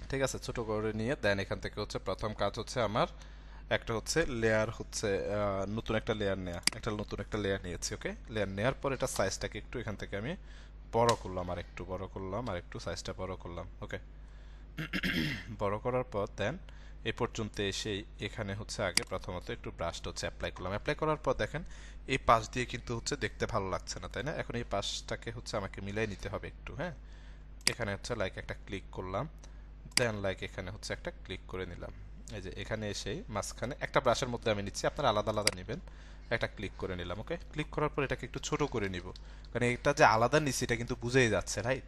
ঠিক আছে, ছোট করে নিয়ে দেন এখান থেকে হচ্ছে প্রথম কাজ হচ্ছে আমার একটা হচ্ছে লেয়ার হচ্ছে নতুন একটা লেয়ার নেওয়া, নতুন একটা লেয়ার নিয়েছি। ওকে, লেয়ার নেওয়ার পর এটা সাইজটাকে একটু এখান থেকে আমি বড় করলাম, আর একটু বড় করলাম, আর একটু সাইজটা বড় করলাম। ওকে, বড় করার পর দেন এ পর্যন্ত এসে এখানে হচ্ছে আগে প্রথমত একটু ব্রাশটা হচ্ছে অ্যাপ্লাই করলাম, অ্যাপ্লাই করার পর দেখেন এই পাশ দিয়ে কিন্তু হচ্ছে দেখতে ভালো লাগছে না, তাই না? এখন এই পাশটাকে হচ্ছে আমাকে মিলাই নিতে হবে একটু। হ্যাঁ, এখানে হচ্ছে লাইক একটা ক্লিক করলাম, দেন লাইক এখানে হচ্ছে একটা ক্লিক করে নিলাম, এই যে এখানে এসেই মাঝখানে একটা ব্রাশের মধ্যে আমি নিচ্ছি, আপনারা আলাদা আলাদা নেবেন। একটা ক্লিক করে নিলাম, ওকে। ক্লিক করার পর এটাকে একটু ছোট করে নিব, কারণ এটা যে আলাদা নিচ্ছি এটা কিন্তু বুঝেই যাচ্ছে, রাইট?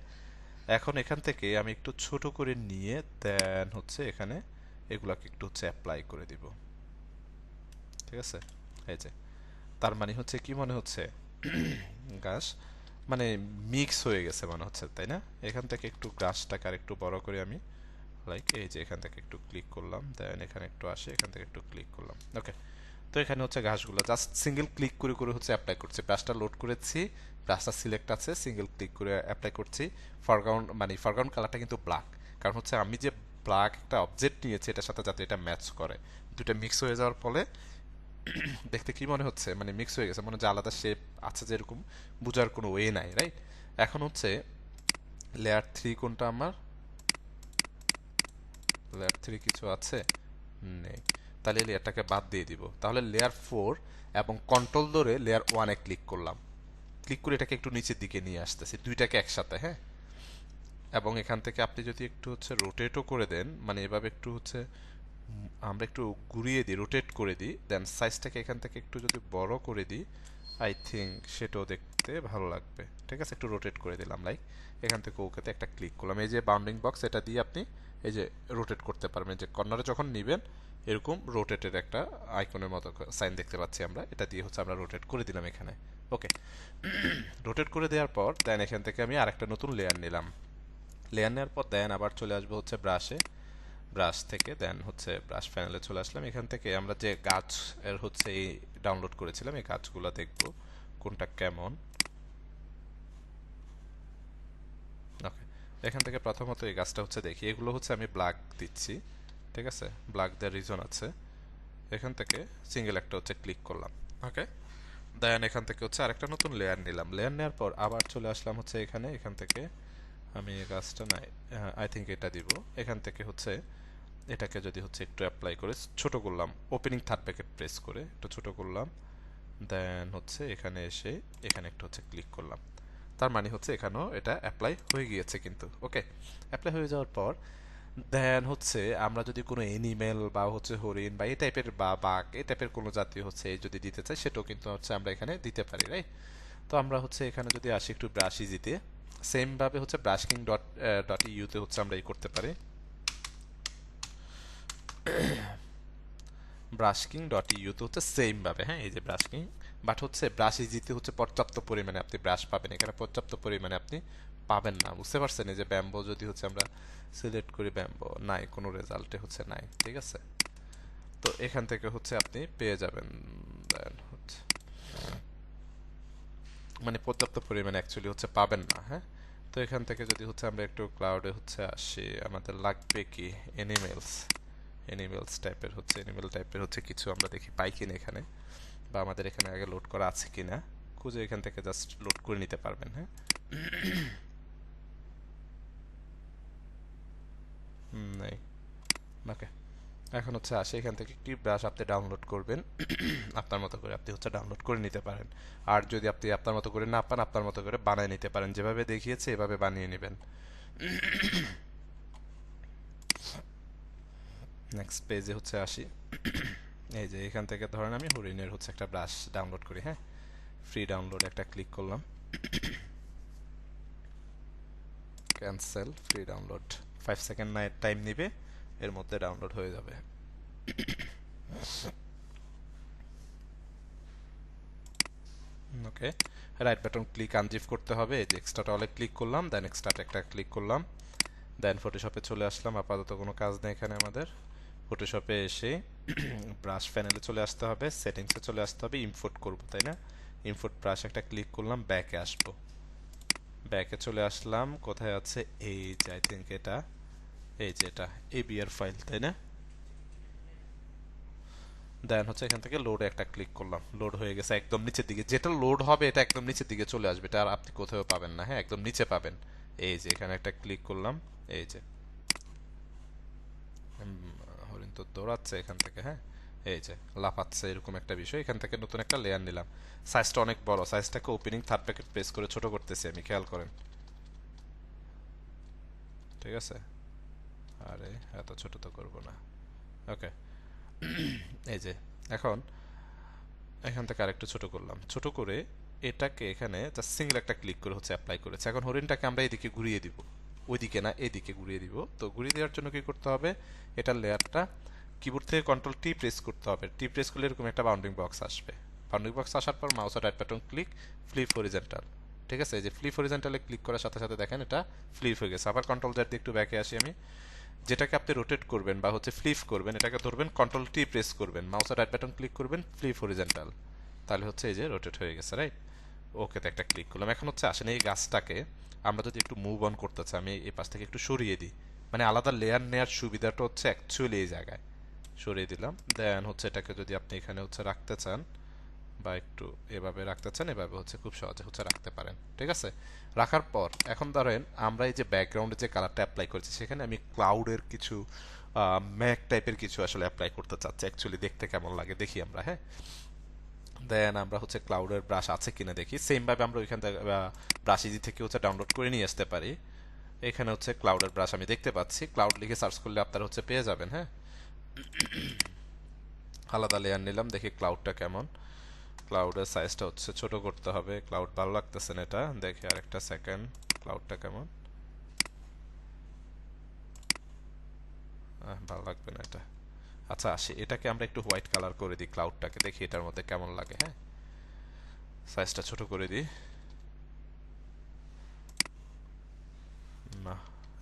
এখন এখান থেকে আমি একটু ছোট করে নিয়ে দেন হচ্ছে এখানে এগুলাকে একটু হচ্ছে অ্যাপ্লাই করে দিব, ঠিক আছে? এই যে, তার মানে হচ্ছে কি মনে হচ্ছে ঘাস মানে মিক্স হয়ে গেছে মনে হচ্ছে, তাই না? এখান থেকে একটু ঘাসটাকে আর একটু বড় করে আমি লাইক এই যে এখান থেকে একটু ক্লিক করলাম, দেন এখানে একটু আসে, এখান থেকে একটু ক্লিক করলাম, ওকে। তো এখানে হচ্ছে ঘাসগুলো জাস্ট সিঙ্গেল ক্লিক করে করে হচ্ছে অ্যাপ্লাই করছি। ব্রাশটা লোড করেছি, ব্রাশটা সিলেক্ট আছে, সিঙ্গেল ক্লিক করে অ্যাপ্লাই করছি। ফরগ্রাউন্ড মানে ফরগ্রাউন্ড কালারটা কিন্তু ব্ল্যাক, কারণ হচ্ছে আমি যে ব্ল্যাক একটা অবজেক্ট নিয়েছি এটার সাথে যাতে এটা ম্যাচ করে। দুটো মিক্স হয়ে যাওয়ার ফলে দেখতে কি মনে হচ্ছে, মানে মিক্স হয়ে গেছে, মনে হচ্ছে আলাদা শেপ আছে যেরকম, বোঝার কোনো ওয়ে নাই, রাইট? এখন হচ্ছে লেয়ার 3 কোনটা আমার, লেয়ার 3 কিছু আছে? নেই। তাহলে লেয়ারটাকে বাদ দিয়ে দিব। তাহলে লেয়ার 4 এবং কন্ট্রোল ধরে লেয়ার 1 এ ক্লিক করলাম। ক্লিক করে এটাকে একটু নিচের দিকে নিয়ে আসতেছি, দুইটাকে একসাথে, হ্যাঁ। এবং এখান থেকে আপনি যদি একটু হচ্ছে রোটেটও করে দেন, মানে এভাবে একটু হচ্ছে আমরা একটু ঘুরিয়ে দিই, রোটেট করে দিই, দেন সাইজটাকে এখান থেকে একটু যদি বড় করে দিই, আই থিঙ্ক সেটাও দেখতে ভালো লাগবে। ঠিক আছে, একটু রোটেট করে দিলাম, লাইক এখান থেকে ওকেতে একটা ক্লিক করলাম। এই যে বাউন্ডিং বক্স, এটা দিয়ে আপনি এই যে রোটেট করতে পারবেন, যে কর্নারে যখন নেবেন এরকম রোটেটের একটা আইকনের মতো সাইন দেখতে পাচ্ছি আমরা, এটা দিয়ে হচ্ছে আমরা রোটেট করে দিলাম এখানে, ওকে। রোটেট করে দেওয়ার পর দেন এখান থেকে আমি আরেকটা নতুন লেয়ার নিলাম। লেয়ার নেওয়ার পর দেন আবার চলে আসবো হচ্ছে ব্রাশে, ব্রাশ থেকে দেন হচ্ছে ব্রাশ প্যানেলে চলে আসলাম। এখান থেকে আমরা যে গাছ এর হচ্ছে এই ডাউনলোড করেছিলাম, এই গাছগুলো দেখব কোনটা কেমন, ওকে। এখান থেকে প্রথমত এই গাছটা হচ্ছে দেখি, এগুলো হচ্ছে আমি ব্ল্যাক দিচ্ছি, ঠিক আছে? ব্ল্যাক দেওয়ার রিজন আছে। এখান থেকে সিঙ্গেল একটা হচ্ছে ক্লিক করলাম, ওকে। দেন এখান থেকে হচ্ছে আরেকটা নতুন লেয়ার নিলাম। লেয়ার নেওয়ার পর আবার চলে আসলাম হচ্ছে এখানে, এখান থেকে আমি এই গাছটা নাই, আই থিঙ্ক এটা দিব। এখান থেকে হচ্ছে এটাকে যদি হচ্ছে একটু অ্যাপ্লাই করে ছোট করলাম, ওপেনিং থার্ড ব্র্যাকেট প্রেস করে একটু ছোট করলাম, দেন হচ্ছে এখানে এসে এখানে একটু হচ্ছে ক্লিক করলাম। তার মানে হচ্ছে এখানেও এটা অ্যাপ্লাই হয়ে গিয়েছে কিন্তু, ওকে। অ্যাপ্লাই হয়ে যাওয়ার পর দেন হচ্ছে আমরা যদি কোনো এনিমেল বা হচ্ছে হরিণ বা এই টাইপের বা বাঘ এই টাইপের কোনো জাতীয় হচ্ছে যদি দিতে চাই, সেটাও কিন্তু হচ্ছে আমরা এখানে দিতে পারি, রাইট? তো আমরা হচ্ছে এখানে যদি আসি একটু ব্রাশ ইজিতে, সেম ভাবে হচ্ছে ব্রাশকিং ডট ডট ইউতে হচ্ছে আমরা এই করতে পারি, ব্রাশকিং ডট ইউতে হচ্ছে সেম ভাবে, হ্যাঁ, এই যে ব্রাশকিং। বাট হচ্ছে ব্রাশ ইজিতে হচ্ছে পর্যাপ্ত পরিমাণে আপনি ব্রাশ পাবেন, এখানে পর্যাপ্ত পরিমাণে আপনি পাবেন না, বুঝতে পারছেন? এই যে ব্যাম্বো যদি হচ্ছে আমরা সিলেক্ট করি, ব্যাম্বো নাই, কোনো রেজাল্টে হচ্ছে নাই, ঠিক আছে? তো এখান থেকে হচ্ছে আপনি পেয়ে যাবেন, দেন হচ্ছে মানে পর্যাপ্ত পরিমাণে অ্যাকচুয়ালি হচ্ছে পাবেন না, হ্যাঁ। তো এখান থেকে যদি হচ্ছে আমরা একটু ক্লাউডে হচ্ছে আসি, আমাদের লাগবে কি এনিমেলস, এনিমেলস টাইপের হচ্ছে এনিমেল টাইপের হচ্ছে কিছু আমরা দেখি পাই কিনা এখানে, বা আমাদের এখানে আগে লোড করা আছে কিনা খুঁজে এখান থেকে জাস্ট লোড করে নিতে পারবেন, হ্যাঁ। নেই, ওকে। এখন হচ্ছে আসে এখান থেকে একটি ব্রাশ আপনি ডাউনলোড করবেন, আপনার মতো করে আপনি হচ্ছে ডাউনলোড করে নিতে পারেন। আর যদি আপনি আপনার মতো করে না পান, আপনার মতো করে বানিয়ে নিতে পারেন, যেভাবে দেখিয়েছে এভাবে বানিয়ে নেবেন। নেক্সট পেজে হচ্ছে আসি, এই যে এখান থেকে ধরেন আমি হরিণের হচ্ছে একটা ব্রাশ ডাউনলোড করি, হ্যাঁ। ফ্রি ডাউনলোড একটা ক্লিক করলাম, cancel free download, 5 second time নিবে, এর মধ্যে ডাউনলোড হয়ে যাবে। ওকে, রাইট বাটন ক্লিক আনজিপ করতে হবে, এই যে এক্সট্রাটা অলে ক্লিক করলাম, দেন এক্সট্রাটা একটা ক্লিক করলাম, দেন ফটোশপে চলে আসলাম। আপাতত কোনো কাজ নেই এখানে আমাদের। ফটোশপে এসে ব্রাশ প্যানেলে চলে আসতে হবে, সেটিংসে চলে আসতে হবে, ইম্পোর্ট করব, তাই না? ইম্পোর্ট ব্রাশ একটা ক্লিক করলাম, ব্যাকে আসবো, ব্যাকে চলে আসলাম, কোথায় আছে এই যে আই থিঙ্ক এটা, এই যে এটা এবিআর ফাইল, তাই না? দেন হচ্ছে এখান থেকে লোডে একটা ক্লিক করলাম, লোড হয়ে গেছে একদম নিচের দিকে, যেটা লোড হবে এটা একদম নিচের দিকে চলে আসবে, এটা আর আপনি কোথাও পাবেন না, হ্যাঁ, একদম নিচে পাবেন। এই যে এখানে একটা ক্লিক করলাম, এই যে হরিণ তো দৌড়াচ্ছে এখান থেকে, হ্যাঁ, এই যে লাফাচ্ছে এরকম একটা বিষয়। এখান থেকে নতুন একটা লেয়ার নিলাম, সাইজটা অনেক বড়, সাইজটাকে ওপেনিং থার্ড ব্র্যাকেট প্রেস করে ছোট করতেছি আমি, খেয়াল করেন, ঠিক আছে? আরে এত ছোট তো করবো না, ওকে, এই যে এখন এখান থেকে আরেকটু ছোট করলাম, ছোট করে এটাকে এখানে জাস্ট সিঙ্গেল একটা ক্লিক করে হচ্ছে অ্যাপ্লাই করেছে। এখন হরিণটাকে আমরা এদিকে ঘুরিয়ে দিব, ওইদিকে না এদিকে ঘুরিয়ে দিব। তো ঘুরিয়ে দেওয়ার জন্য কি করতে হবে, এটার লেয়ারটা কিবোর্ড থেকে কন্ট্রোল টি প্রেস করতে হবে। টি প্রেস করলে এরকম একটা বাউন্ডিং বক্স আসবে। বাউন্ডিং বক্স আসার পর মাউসের right button click, flip horizontal. ঠিক আছে, এই যে ফ্লিপ হরিজন্টালে ক্লিক করার সাথে সাথে দেখেন এটা ফ্লিপ হয়ে গেছে। আবার কন্ট্রোল জেড দিয়ে একটু ব্যাকে আসি আমি। যেটাকে আপনি রোটেট করবেন বা হচ্ছে ফ্লিপ করবেন, এটাকে ধরবেন, কন্ট্রোল টি প্রেস করবেন, মাউসের রাইট বাটন ক্লিক করবেন, ফ্লিপ হরিজন্টাল, তাহলে হচ্ছে এই যে রোটেট হয়ে গেছে, রাইট। ওকেতে একটা ক্লিক করলাম। এখন হচ্ছে আসেন এই গাছটাকে আমরা যদি একটু মুভ অন করতে চাই, আমি এই পাশ থেকে একটু সরিয়ে দিই, মানে আলাদা লেয়ার নেওয়ার সুবিধাটা হচ্ছে অ্যাকচুয়ালি এই জায়গায় সরিয়ে দিলাম। দেন হচ্ছে এটাকে যদি আপনি এখানে হচ্ছে রাখতে চান বা একটু এভাবে রাখতে চান, এভাবে হচ্ছে খুব সহজে হচ্ছে রাখতে পারেন। ঠিক আছে, রাখার পর এখন ধরেন আমরা এই যে ব্যাকগ্রাউন্ডে যে কালারটা অ্যাপ্লাই করেছি, সেখানে আমি ক্লাউডের কিছু ম্যাক টাইপের কিছু আসলে অ্যাপ্লাই করতে চাচ্ছি, অ্যাকচুয়ালি দেখতে কেমন লাগে দেখি আমরা। হ্যাঁ, দেন আমরা হচ্ছে ক্লাউডের ব্রাশ আছে কিনা দেখি। সেম ভাবে আমরা ওইখান থেকে ব্রাশ ইজি থেকে হচ্ছে ডাউনলোড করে নিয়ে আসতে পারি। এখানে হচ্ছে ক্লাউডের ব্রাশ আমি দেখতে পাচ্ছি, ক্লাউড লিখে সার্চ করলে আপনারা হচ্ছে পেয়ে যাবেন। হ্যাঁ, আলাদা লেয়ার নিলাম, দেখি ক্লাউডটা কেমন। ক্লাউডের সাইজটা হচ্ছে ছোট করতে হবে, ক্লাউড ভালো লাগতেছে না এটা, দেখি আরেকটা সেকেন্ড ক্লাউডটা কেমন। ভালো লাগবে না এটা। আচ্ছা আসি, এটাকে আমরা একটু হোয়াইট কালার করে দিই ক্লাউডটাকে, দেখি এটার মধ্যে কেমন লাগে। হ্যাঁ, সাইজটা ছোট করে দিই। না,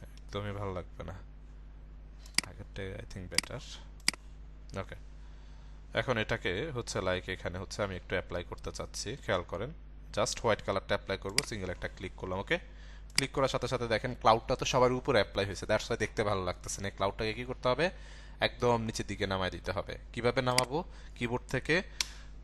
একদমই ভালো লাগবে না, আগেরটাই আই থিঙ্ক বেটার। ওকে, এখন এটাকে হচ্ছে লাইক এখানে হচ্ছে আমি একটু অ্যাপ্লাই করতে চাচ্ছি, খেয়াল করেন। জাস্ট হোয়াইট কালারটা অ্যাপ্লাই করবো, সিঙ্গেল একটা ক্লিক করলাম। ওকে, ক্লিক করার সাথে সাথে দেখেন ক্লাউডটা তো সবার উপরে অ্যাপ্লাই হয়েছে, দ্যাটস ওয়াই দেখতে ভালো লাগতেছে না। ক্লাউডটাকে কি করতে হবে, একদম নিচের দিকে নামায় দিতে হবে। কিভাবে নামাবো, কিবোর্ড থেকে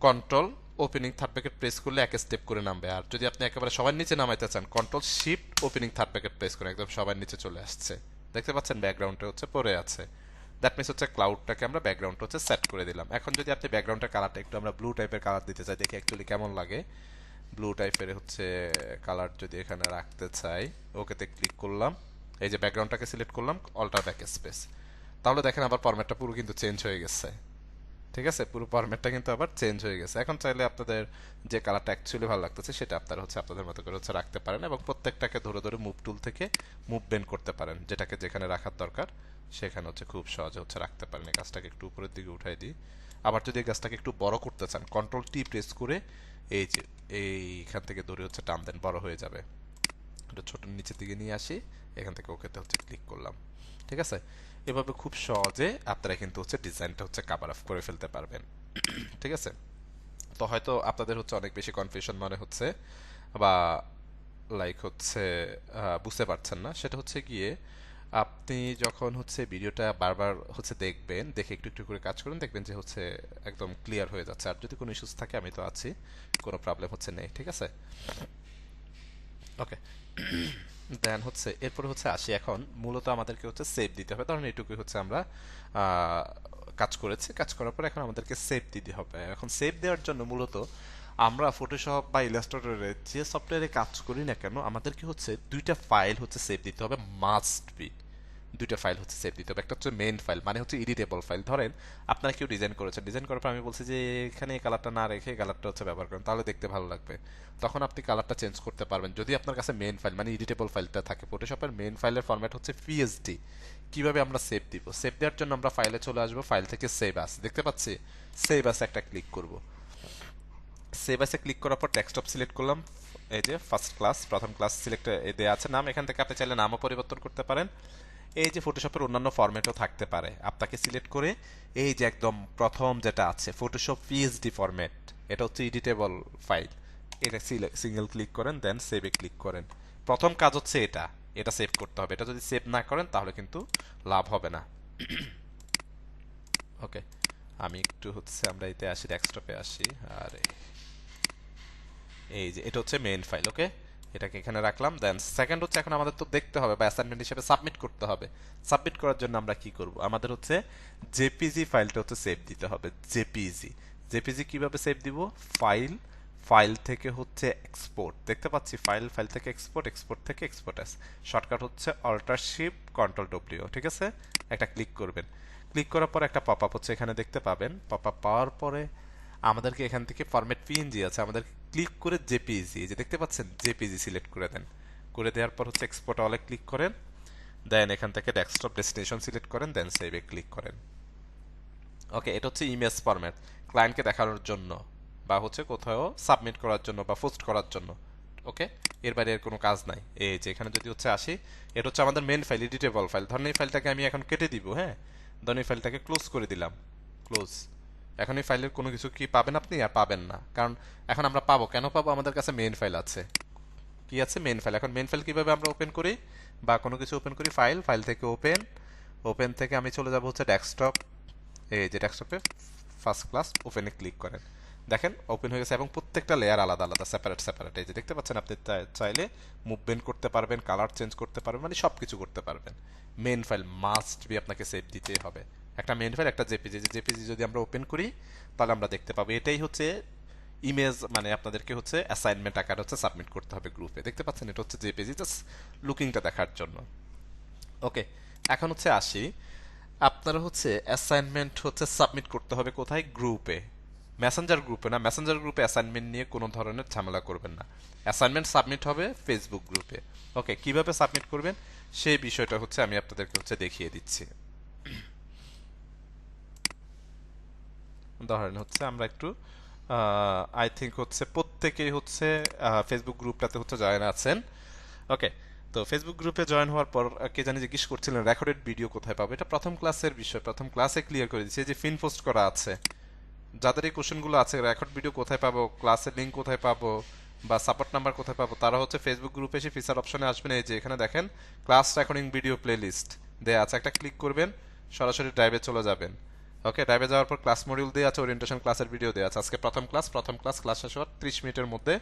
control opening third bracket press করলে এক স্টেপ করে নামবে। আর যদি আপনি একেবারে সবার নিচে নামাইতে চান, control shift opening third bracket press করে একদম সবার নিচে চলে আসছে। দেখতে পাচ্ছেন ব্যাকগ্রাউন্ডে হচ্ছে পড়ে আছে। দ্যাট মিনস হচ্ছে ক্লাউডটাকে আমরা ব্যাকগ্রাউন্ড হচ্ছে সেট করে দিলাম। এখন যদি আপনি ব্যাকগ্রাউন্ডের কালারটা একটু আমরা ব্লু টাইপের কালার দিতে চাই, দেখি অ্যাকচুয়ালি কেমন লাগে। ব্লু টাইপের হচ্ছে কালার যদি এখানে রাখতে চাই, ওকেতে ক্লিক করলাম, এই যে ব্যাকগ্রাউন্ডটাকে সিলেক্ট করলাম, অল্টার ব্যাক স্পেস, তাহলে দেখেন আবার ফরম্যাটটা পুরো কিন্তু চেঞ্জ হয়ে গেছে। ঠিক আছে, পুরো ফরম্যাটটা কিন্তু আবার চেঞ্জ হয়ে গেছে। এখন চাইলে আপনাদের যে কালারটা অ্যাকচুয়ালি ভালো লাগতেছে সেটা আপনারা হচ্ছে আপনাদের মতো করে হচ্ছে রাখতে পারেন, এবং প্রত্যেকটাকে ধরে ধরে মুভ টুল থেকে মুভমেন্ট করতে পারেন, যেটাকে যেখানে রাখার দরকার সেখানে হচ্ছে খুব সহজে হচ্ছে রাখতে পারেন। এই গাছটাকে একটু উপরের দিকে উঠাই দিই। আবার যদি এই গাছটাকে একটু বড় করতে চান, কন্ট্রোল টি প্রেস করে এই যে এইখান থেকে ধরে হচ্ছে টান দেন, বড় হয়ে যাবে। এটা ছোট নিচের দিকে নিয়ে আসি, এখান থেকে ওকেতে হচ্ছে ক্লিক করলাম। ঠিক আছে, এভাবে খুব সহজে আপনারা কিন্তু হচ্ছে ডিজাইনটা হচ্ছে কাভার আপ করে ফেলতে পারবেন। ঠিক আছে, তো হয়তো আপনাদের হচ্ছে অনেক বেশি কনফিউশন মনে হচ্ছে বা লাইক হচ্ছে বুঝতে পারছেন না, সেটা হচ্ছে গিয়ে আপনি যখন হচ্ছে ভিডিওটা বারবার হচ্ছে দেখবেন, দেখে একটু একটু করে কাজ করুন, দেখবেন যে হচ্ছে একদম ক্লিয়ার হয়ে যাচ্ছে। আর যদি কোনো ইস্যুস থাকে আমি তো আছি, কোনো প্রবলেম হচ্ছে নেই। ঠিক আছে, ওকে। দেন হচ্ছে এরপর হচ্ছে আসি, এখন মূলত আমাদেরকে হচ্ছে সেভ দিতে হবে। ধরুন এইটুকুই হচ্ছে আমরা কাজ করেছি, কাজ করার পর এখন আমাদেরকে সেভ দিতে হবে। এখন সেভ দেওয়ার জন্য মূলত আমরা ফটোশপ বা ইলাস্ট্রেটরে যে সফটওয়্যারে কাজ করি না কেন, আমাদেরকে হচ্ছে দুইটা ফাইল হচ্ছে সেভ দিতে হবে, মাস্ট বি। দুইটা ফাইল হচ্ছে সেভ দিতে হবে। একটা হচ্ছে মেইন ফাইল, মানে হচ্ছে এডিটেবল ফাইল। ধরেন আপনারা কেউ ডিজাইন করেছেন, ডিজাইন করার পর আমি বলছি যে এখানে এই কালারটা না রেখে কালারটা হচ্ছে ব্যবহার করেন, তাহলে দেখতে ভালো লাগবে। তখন আপনি কালারটা চেঞ্জ করতে পারবেন যদি আপনার কাছে মেইন ফাইল মানে এডিটেবল ফাইলটা থাকে। ফটোশপের মেইন ফাইলের ফরম্যাট হচ্ছে পিএসডি। কিভাবে আমরা সেভ দিব, সেভ দেওয়ার জন্য আমরা ফাইলে চলে আসবো, ফাইল থেকে সেভ আস দেখতে পাচ্ছি, সেভ আস একটা ক্লিক করব। সেভ আসে ক্লিক করার পর ডেস্কটপ সিলেক্ট করলাম, এই যে ফার্স্ট ক্লাস প্রথম ক্লাস সিলেক্ট দেওয়া আছে নাম, এখান থেকে আপনি চাইলে নামও পরিবর্তন করতে পারেন। এই যে ফটোশপের অন্যান্য ফরম্যাটও থাকতে পারে, আপনাকে সিলেক্ট করে এই যে একদম প্রথম যেটা আছে ফটোশপ পিএসডি ফরম্যাট, এটা হচ্ছে এডিটেবল ফাইল, এটা সিঙ্গেল ক্লিক করেন, দেন সেভে ক্লিক করেন। প্রথম কাজ হচ্ছে এটা, এটা সেভ করতে হবে। এটা যদি সেভ না করেন তাহলে কিন্তু লাভ হবে না। ওকে, আমি একটু হচ্ছে আমরা এতে আসি, ডেস্কটপে আসি, আর এই যে এটা হচ্ছে মেইন ফাইল। ওকে, এটাকে এখানে রাখলাম। দেন সেকেন্ড হচ্ছে এখন আমাদের তো দেখতে হবে বা অ্যাসাইনমেন্ট হিসেবে সাবমিট করতে হবে। সাবমিট করার জন্য আমরা কি করব, আমাদের হচ্ছে জেপিজি ফাইলটা হচ্ছে সেভ দিতে হবে। জেপিজি, জেপিজি কিভাবে সেভ দিব, ফাইল, ফাইল থেকে হচ্ছে এক্সপোর্ট, দেখতে পাচ্ছি ফাইল, ফাইল থেকে এক্সপোর্ট, এক্সপোর্ট থেকে এক্সপোর্ট এস, শর্টকাট হচ্ছে অল্টার শিফট কন্ট্রোল ডব্লিউ। ঠিক আছে, একটা ক্লিক করবেন। ক্লিক করার পর একটা পপ আপ হচ্ছে এখানে দেখতে পাবেন। পপ আপ পাওয়ার পরে আমাদেরকে এখান থেকে ফরম্যাট পিএনজি আছে, আমাদের ক্লিক করে জেপিজি, এই যে দেখতে পাচ্ছেন জেপিজি সিলেক্ট করে দেন। করে দেওয়ার পর হচ্ছে এক্সপোর্ট অলে ক্লিক করেন, দেন এখান থেকে ডেস্কটপ ডেস্টিনেশন সিলেক্ট করেন, দেন সেভে ক্লিক করেন। ওকে, এটা হচ্ছে ইমেজ ফরম্যাট ক্লায়েন্টকে দেখানোর জন্য বা হচ্ছে কোথাও সাবমিট করার জন্য বা পোস্ট করার জন্য। ওকে, এর বাইরে এর কোনো কাজ নাই। এই যে এখানে যদি হচ্ছে আসি, এটা হচ্ছে আমাদের মেন ফাইল, এডিটেবল ফাইল। ধরেন এই ফাইলটাকে আমি এখন কেটে দিব, হ্যাঁ, ধরেন এই ফাইলটাকে ক্লোজ করে দিলাম, ক্লোজ। এখন এই ফাইলের কোনো কিছু কি পাবেন আপনি? আর পাবেন না, কারণ এখন আমরা পাবো, কেন পাবো? আমাদের কাছে মেন ফাইল আছে। কি আছে? Main file. এখন মেন ফাইল কিভাবে আমরা ওপেন করি বা কোনো কিছু ওপেন করি? ফাইল, ফাইল থেকে ওপেন, ওপেন থেকে আমি চলে যাব হচ্ছে ডেস্কটপ। এই যে ডেস্কটপে ফার্স্ট ক্লাস ওপেনে ক্লিক করেন, দেখেন ওপেন হয়ে গেছে এবং প্রত্যেকটা লেয়ার আলাদা আলাদা, সেপারেট সেপারেট। এই যে দেখতে পাচ্ছেন, আপনি চাইলে মুভমেন্ট করতে পারবেন, কালার চেঞ্জ করতে পারবেন, মানে সব কিছু করতে পারবেন। মেন ফাইল মাস্ট বি আপনাকে সেভ দিতেই হবে। একটা মেন ফাইল, একটা জেপিজি। জেপিজি যদি আমরা ওপেন করি তাহলে আমরা দেখতে পাবো এটাই হচ্ছে ইমেজ, মানে আপনাদেরকে হচ্ছে অ্যাসাইনমেন্ট আকারে হচ্ছে সাবমিট করতে হবে গ্রুপে। দেখতে পাচ্ছেন এটা হচ্ছে জেপিজি, জাস্ট লুকিংটা দেখার জন্য। ওকে, এখন হচ্ছে আসি, আপনারা হচ্ছে অ্যাসাইনমেন্ট হচ্ছে সাবমিট করতে হবে কোথায়? গ্রুপে, মেসেঞ্জার গ্রুপে না। মেসেঞ্জার গ্রুপে অ্যাসাইনমেন্ট নিয়ে কোনো ধরনের ঝামেলা করবেন না। অ্যাসাইনমেন্ট সাবমিট হবে ফেসবুক গ্রুপে। ওকে, কিভাবে সাবমিট করবেন সেই বিষয়টা হচ্ছে আমি আপনাদেরকে হচ্ছে দেখিয়ে দিচ্ছি। ধরেন হচ্ছে আমরা একটু আই থিঙ্ক হচ্ছে প্রত্যেকেই হচ্ছে ফেসবুক গ্রুপটাতে হচ্ছে জয়েন আছেন। ওকে, তো ফেসবুক গ্রুপে জয়েন হওয়ার পর কে জানি জিজ্ঞেস করছিলেন রেকর্ডেড ভিডিও কোথায় পাবো। এটা প্রথম ক্লাসের বিষয়, প্রথম ক্লাসে ক্লিয়ার করে দিচ্ছি। যে ফিন পোস্ট করা আছে, যাদের এই কোশ্চেনগুলো আছে, রেকর্ড ভিডিও কোথায় পাবো, ক্লাসের লিঙ্ক কোথায় পাবো, বা সাপোর্ট নাম্বার কোথায় পাবো, তারা হচ্ছে ফেসবুক গ্রুপে এসে ফিচার অপশনে আসবেন। এই যে এখানে দেখেন class recording video playlist দেওয়া আছে, একটা ক্লিক করবেন, সরাসরি ড্রাইভে চলে যাবেন। ওকে, ড্রাইভে যাওয়ার পর ক্লাস মডিউল দেওয়া আছে, ওরিয়েন্টেশন ক্লাসের ভিডিও দেওয়া আছে। আজকে প্রথম ক্লাস, প্রথম ক্লাস, ক্লাস শেষ হওয়ার 30 মিনিটের মধ্যে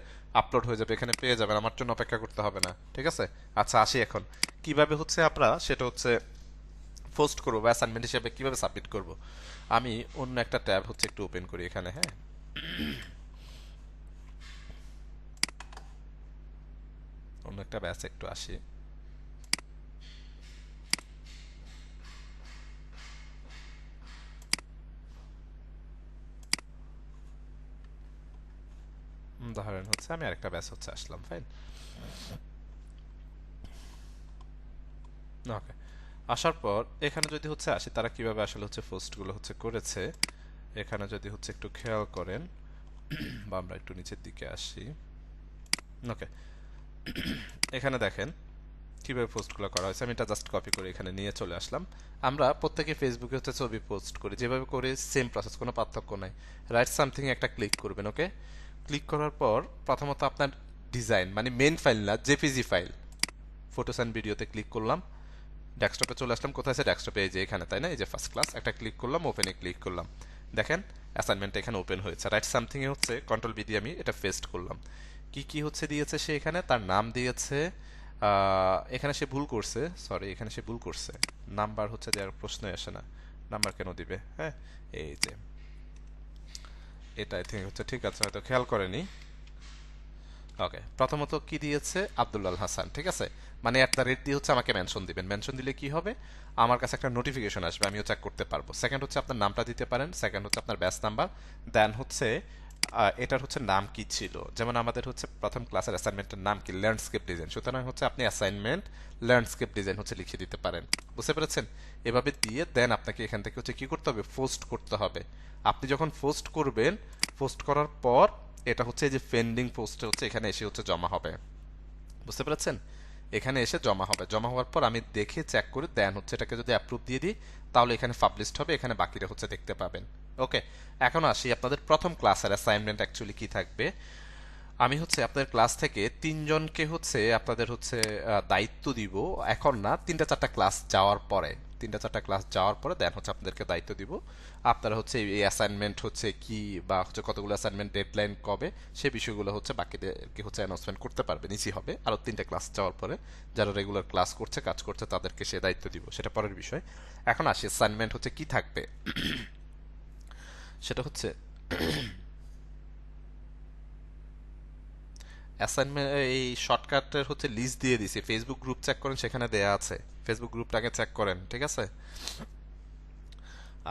আপলোড হয়ে যাবে, এখানে পেয়ে যাবেন, আমার জন্য অপেক্ষা করতে হবে না। ঠিক আছে, আচ্ছা আসি এখন কিভাবে হচ্ছে আমরা সেটা হচ্ছে পোস্ট করবো বা অ্যাসাইনমেন্ট হিসেবে কিভাবে সাবমিট করব। আমি অন্য একটা ট্যাব হচ্ছে একটু ওপেন করি এখানে, হ্যাঁ, অন্য একটা ব্যাচ একটু আসি। ধরেন হচ্ছে আমি আরেকটা ব্যাচ হচ্ছে আসলাম, ফাইন। ওকে, আসার পর এখানে যদি হচ্ছে আসি তারা কিভাবে আসলে হচ্ছে পোস্টগুলো হচ্ছে করেছে, এখানে যদি হচ্ছে একটু খেয়াল করেন, বা আমরা একটু নিচের দিকে আসি। ওকে, এখানে দেখেন কিভাবে পোস্টগুলো করা হয়েছে। আমি এটা জাস্ট কপি করে এখানে নিয়ে চলে আসলাম। আমরা প্রত্যেকে ফেসবুকে হচ্ছে ছবি পোস্ট করি, যেভাবে করি সেম প্রসেস, কোনো পার্থক্য নাই। রাইট সামথিং একটা ক্লিক করবেন। ওকে, ক্লিক করার পর প্রথমত আপনার ডিজাইন, মানে মেন ফাইল না, জেপিজি ফাইল, ফটোস অ্যান্ড ভিডিওতে ক্লিক করলাম, ডেস্কটপে চলে আসলাম। কোথায় আছে? ডেস্কটপে, এই যে এখানে, তাই না? এই যে ফার্স্ট ক্লাস, একটা ক্লিক করলাম, ওপেনে ক্লিক করলাম, দেখেন অ্যাসাইনমেন্ট এখানে ওপেন হয়েছে। রাইট সামথিং এ হচ্ছে কন্ট্রোল বি দিয়ে আমি এটা পেস্ট করলাম। কি কি হচ্ছে দিয়েছে সে এখানে? তার নাম দিয়েছে, এখানে সে ভুল করছে, সরি, এখানে সে ভুল করছে, নাম্বার হচ্ছে দেওয়ার প্রশ্নই আসে না, নাম্বার কেন দিবে? হ্যাঁ, এই যে এটা আই থিঙ্ক হচ্ছে ঠিক আছে, হয়তো খেয়াল করেনি। ওকে, প্রথমত কি দিয়েছে? আব্দুল্লাল হাসান, ঠিক আছে, মানে @ দিয়ে হচ্ছে আমাকে মেনশন দিবেন। মেনশন দিলে কি হবে? আমার কাছে একটা নোটিফিকেশন আসবে, আমিও চেক করতে পারবো। সেকেন্ড হচ্ছে আপনার নামটা দিতে পারেন, সেকেন্ড হচ্ছে আপনার ব্যাচ নাম্বার, দেন হচ্ছে এটার হচ্ছে নাম কি ছিল। যেমন আমাদের হচ্ছে প্রথম ক্লাসের অ্যাসাইনমেন্টের নাম কি? ল্যান্ডস্কেপ ডিজাইন, সুতরাং হচ্ছে আপনি অ্যাসাইনমেন্ট ল্যান্ডস্কেপ ডিজাইন হচ্ছে লিখে দিতে পারেন। বুঝতে পেরেছেন? এভাবে দিয়ে দেন আপনাকে এখান থেকে হচ্ছে কি করতে হবে? পোস্ট করতে হবে। আপনি যখন পোস্ট করবেন, পোস্ট করার পর এটা হচ্ছে এই যে পেন্ডিং পোস্টে হচ্ছে এখানে এসে হচ্ছে জমা হবে। বুঝতে পেরেছেন? এখানে এসে জমা হবে, জমা হওয়ার পর আমি দেখে চেক করে দেন হচ্ছে এটাকে যদি অ্যাপ্রুভ দিয়ে দিই তাহলে এখানে পাবলিশড হবে, এখানে বাকিরা হচ্ছে দেখতে পাবেন। ওকে, এখন আসি আপনাদের প্রথম ক্লাসের অ্যাসাইনমেন্ট অ্যাকচুয়ালি কি থাকবে। আমি হচ্ছে আপনাদের ক্লাস থেকে 3 জনকে হচ্ছে আপনাদের হচ্ছে দায়িত্ব দিব, এখন না, 3টা 4টা ক্লাস যাওয়ার পরে, 3টা 4টা ক্লাস যাওয়ার পরে দেন হচ্ছে আপনাদেরকে দায়িত্ব দিব। আপনারা হচ্ছে এই অ্যাসাইনমেন্ট হচ্ছে কি বা হচ্ছে কতগুলো অ্যাসাইনমেন্ট, ডেডলাইন কবে, সেই বিষয়গুলো হচ্ছে বাকিদেরকে হচ্ছে অ্যানাউন্সমেন্ট করতে পারবেন, ইজি হবে। আরও 3টা ক্লাস যাওয়ার পরে যারা রেগুলার ক্লাস করছে, কাজ করছে, তাদেরকে সে দায়িত্ব দিব, সেটা পরের বিষয়। এখন আসি অ্যাসাইনমেন্ট হচ্ছে কি থাকবে। সেটা হচ্ছে অ্যাসাইনমেন্ট, এই শর্টকাটের হচ্ছে লিস্ট দিয়ে দিছি, ফেসবুক গ্রুপ চেক করেন, সেখানে দেয়া আছে। ফেসবুক গ্রুপটাকে চেক করেন, ঠিক আছে।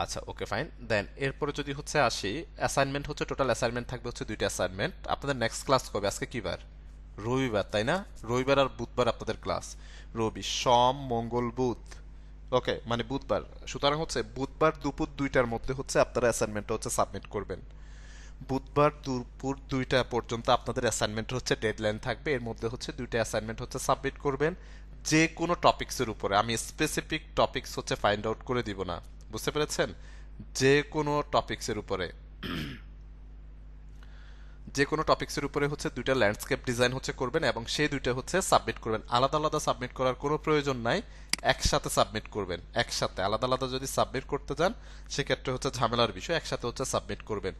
আচ্ছা, ওকে, ফাইন। দেন এরপরে যদি হচ্ছে আসি, অ্যাসাইনমেন্ট হচ্ছে টোটাল অ্যাসাইনমেন্ট থাকবে হচ্ছে দুইটা অ্যাসাইনমেন্ট। আপনাদের নেক্সট ক্লাস কবে? আজকে কি বার? রবিবার, তাই না? রবিবার আর বুধবার আপনাদের ক্লাস। রবি, সোম, মঙ্গল, বুধ। ওকে, মানে বুধবার। সুতরাং হচ্ছে বুধবার দুপুর 2টার মধ্যে হচ্ছে আপনারা অ্যাসাইনমেন্টটা হচ্ছে সাবমিট করবেন। বুধবার দুপুর 2টা পর্যন্ত আপনাদের অ্যাসাইনমেন্ট হচ্ছে ডেডলাইন থাকবে, এর মধ্যে হচ্ছে দুইটা অ্যাসাইনমেন্ট হচ্ছে সাবমিট করবেন। যে কোনো টপিকসের উপরে, আমি স্পেসিফিক টপিকস হচ্ছে ফাইন্ড আউট করে দিব না, বুঝতে পেরেছেন? যে কোনো টপিকসের উপরে, যে কোনো টপিকসের উপরে হচ্ছে দুইটা ল্যান্ডস্কেপ ডিজাইন হচ্ছে করবেন এবং সেই দুইটা হচ্ছে সাবমিট করবেন। আলাদা আলাদা সাবমিট করার কোনো প্রয়োজন নাই, একসাথে সাবমিট করবেন। একসাথে আলাদা আলাদা যদি সাবমিট করতে যান সেক্ষেত্রে হচ্ছে ঝামেলার বিষয়, একসাথে হচ্ছে সাবমিট করবেন।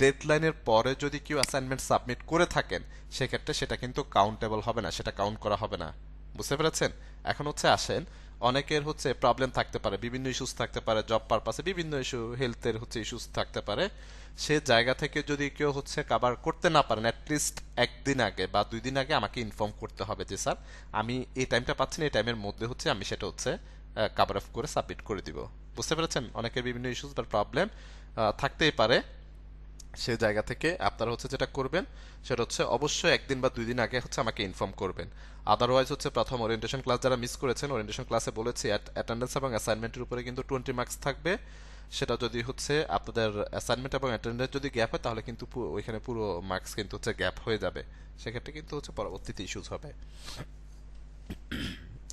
ডেডলাইনের পরে যদি কেউ অ্যাসাইনমেন্ট সাবমিট করে থাকেন সেক্ষেত্রে সেটা কিন্তু কাউন্টেবল হবে না, সেটা কাউন্ট করা হবে না, বুঝতে পেরেছেন? এখন হচ্ছে আসেন, অনেকের হচ্ছে প্রবলেম থাকতে পারে, বিভিন্ন ইস্যুস থাকতে পারে, জব পারপাসে বিভিন্ন ইস্যু, হেলথের হচ্ছে ইস্যুস থাকতে পারে। সে জায়গা থেকে যদি কেউ হচ্ছে কাভার করতে না পারেন, অ্যাটলিস্ট একদিন আগে বা 2 দিন আগে আমাকে ইনফর্ম করতে হবে যে স্যার আমি এই টাইমটা পাচ্ছি না, এই টাইমের মধ্যে হচ্ছে আমি সেটা হচ্ছে কাভার অফ করে সাবমিট করে দিব। বুঝতে পেরেছেন? অনেকের বিভিন্ন ইস্যুস বা প্রবলেম থাকতেই পারে। সে জায়গা থেকে আপনারা হচ্ছে যেটা করবেন সেটা হচ্ছে অবশ্যই একদিন বা 2 দিন আগে হচ্ছে আমাকে ইনফর্ম করবেন। আদারওয়াইজ হচ্ছে প্রথম ওরিয়েন্টেশন ক্লাস যারা মিস করেছেন, ওরিয়েন্টেশন ক্লাসে বলেছি অ্যাটেন্ডেন্স এবং অ্যাসাইনমেন্টের উপরে কিন্তু 20 মার্কস থাকবে। সেটা যদি হচ্ছে আপনাদের অ্যাসাইনমেন্ট এবং অ্যাটেন্ডেন্স যদি গ্যাপ হয় তাহলে কিন্তু ওইখানে পুরো মার্কস কিন্তু হচ্ছে গ্যাপ হয়ে যাবে। সেক্ষেত্রে কিন্তু হচ্ছে পরবর্তীতে ইস্যুস হবে।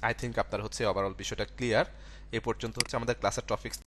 আই থিঙ্ক আপনার হচ্ছে ওভারঅল বিষয়টা ক্লিয়ার। এ পর্যন্ত হচ্ছে আমাদের ক্লাসের টপিক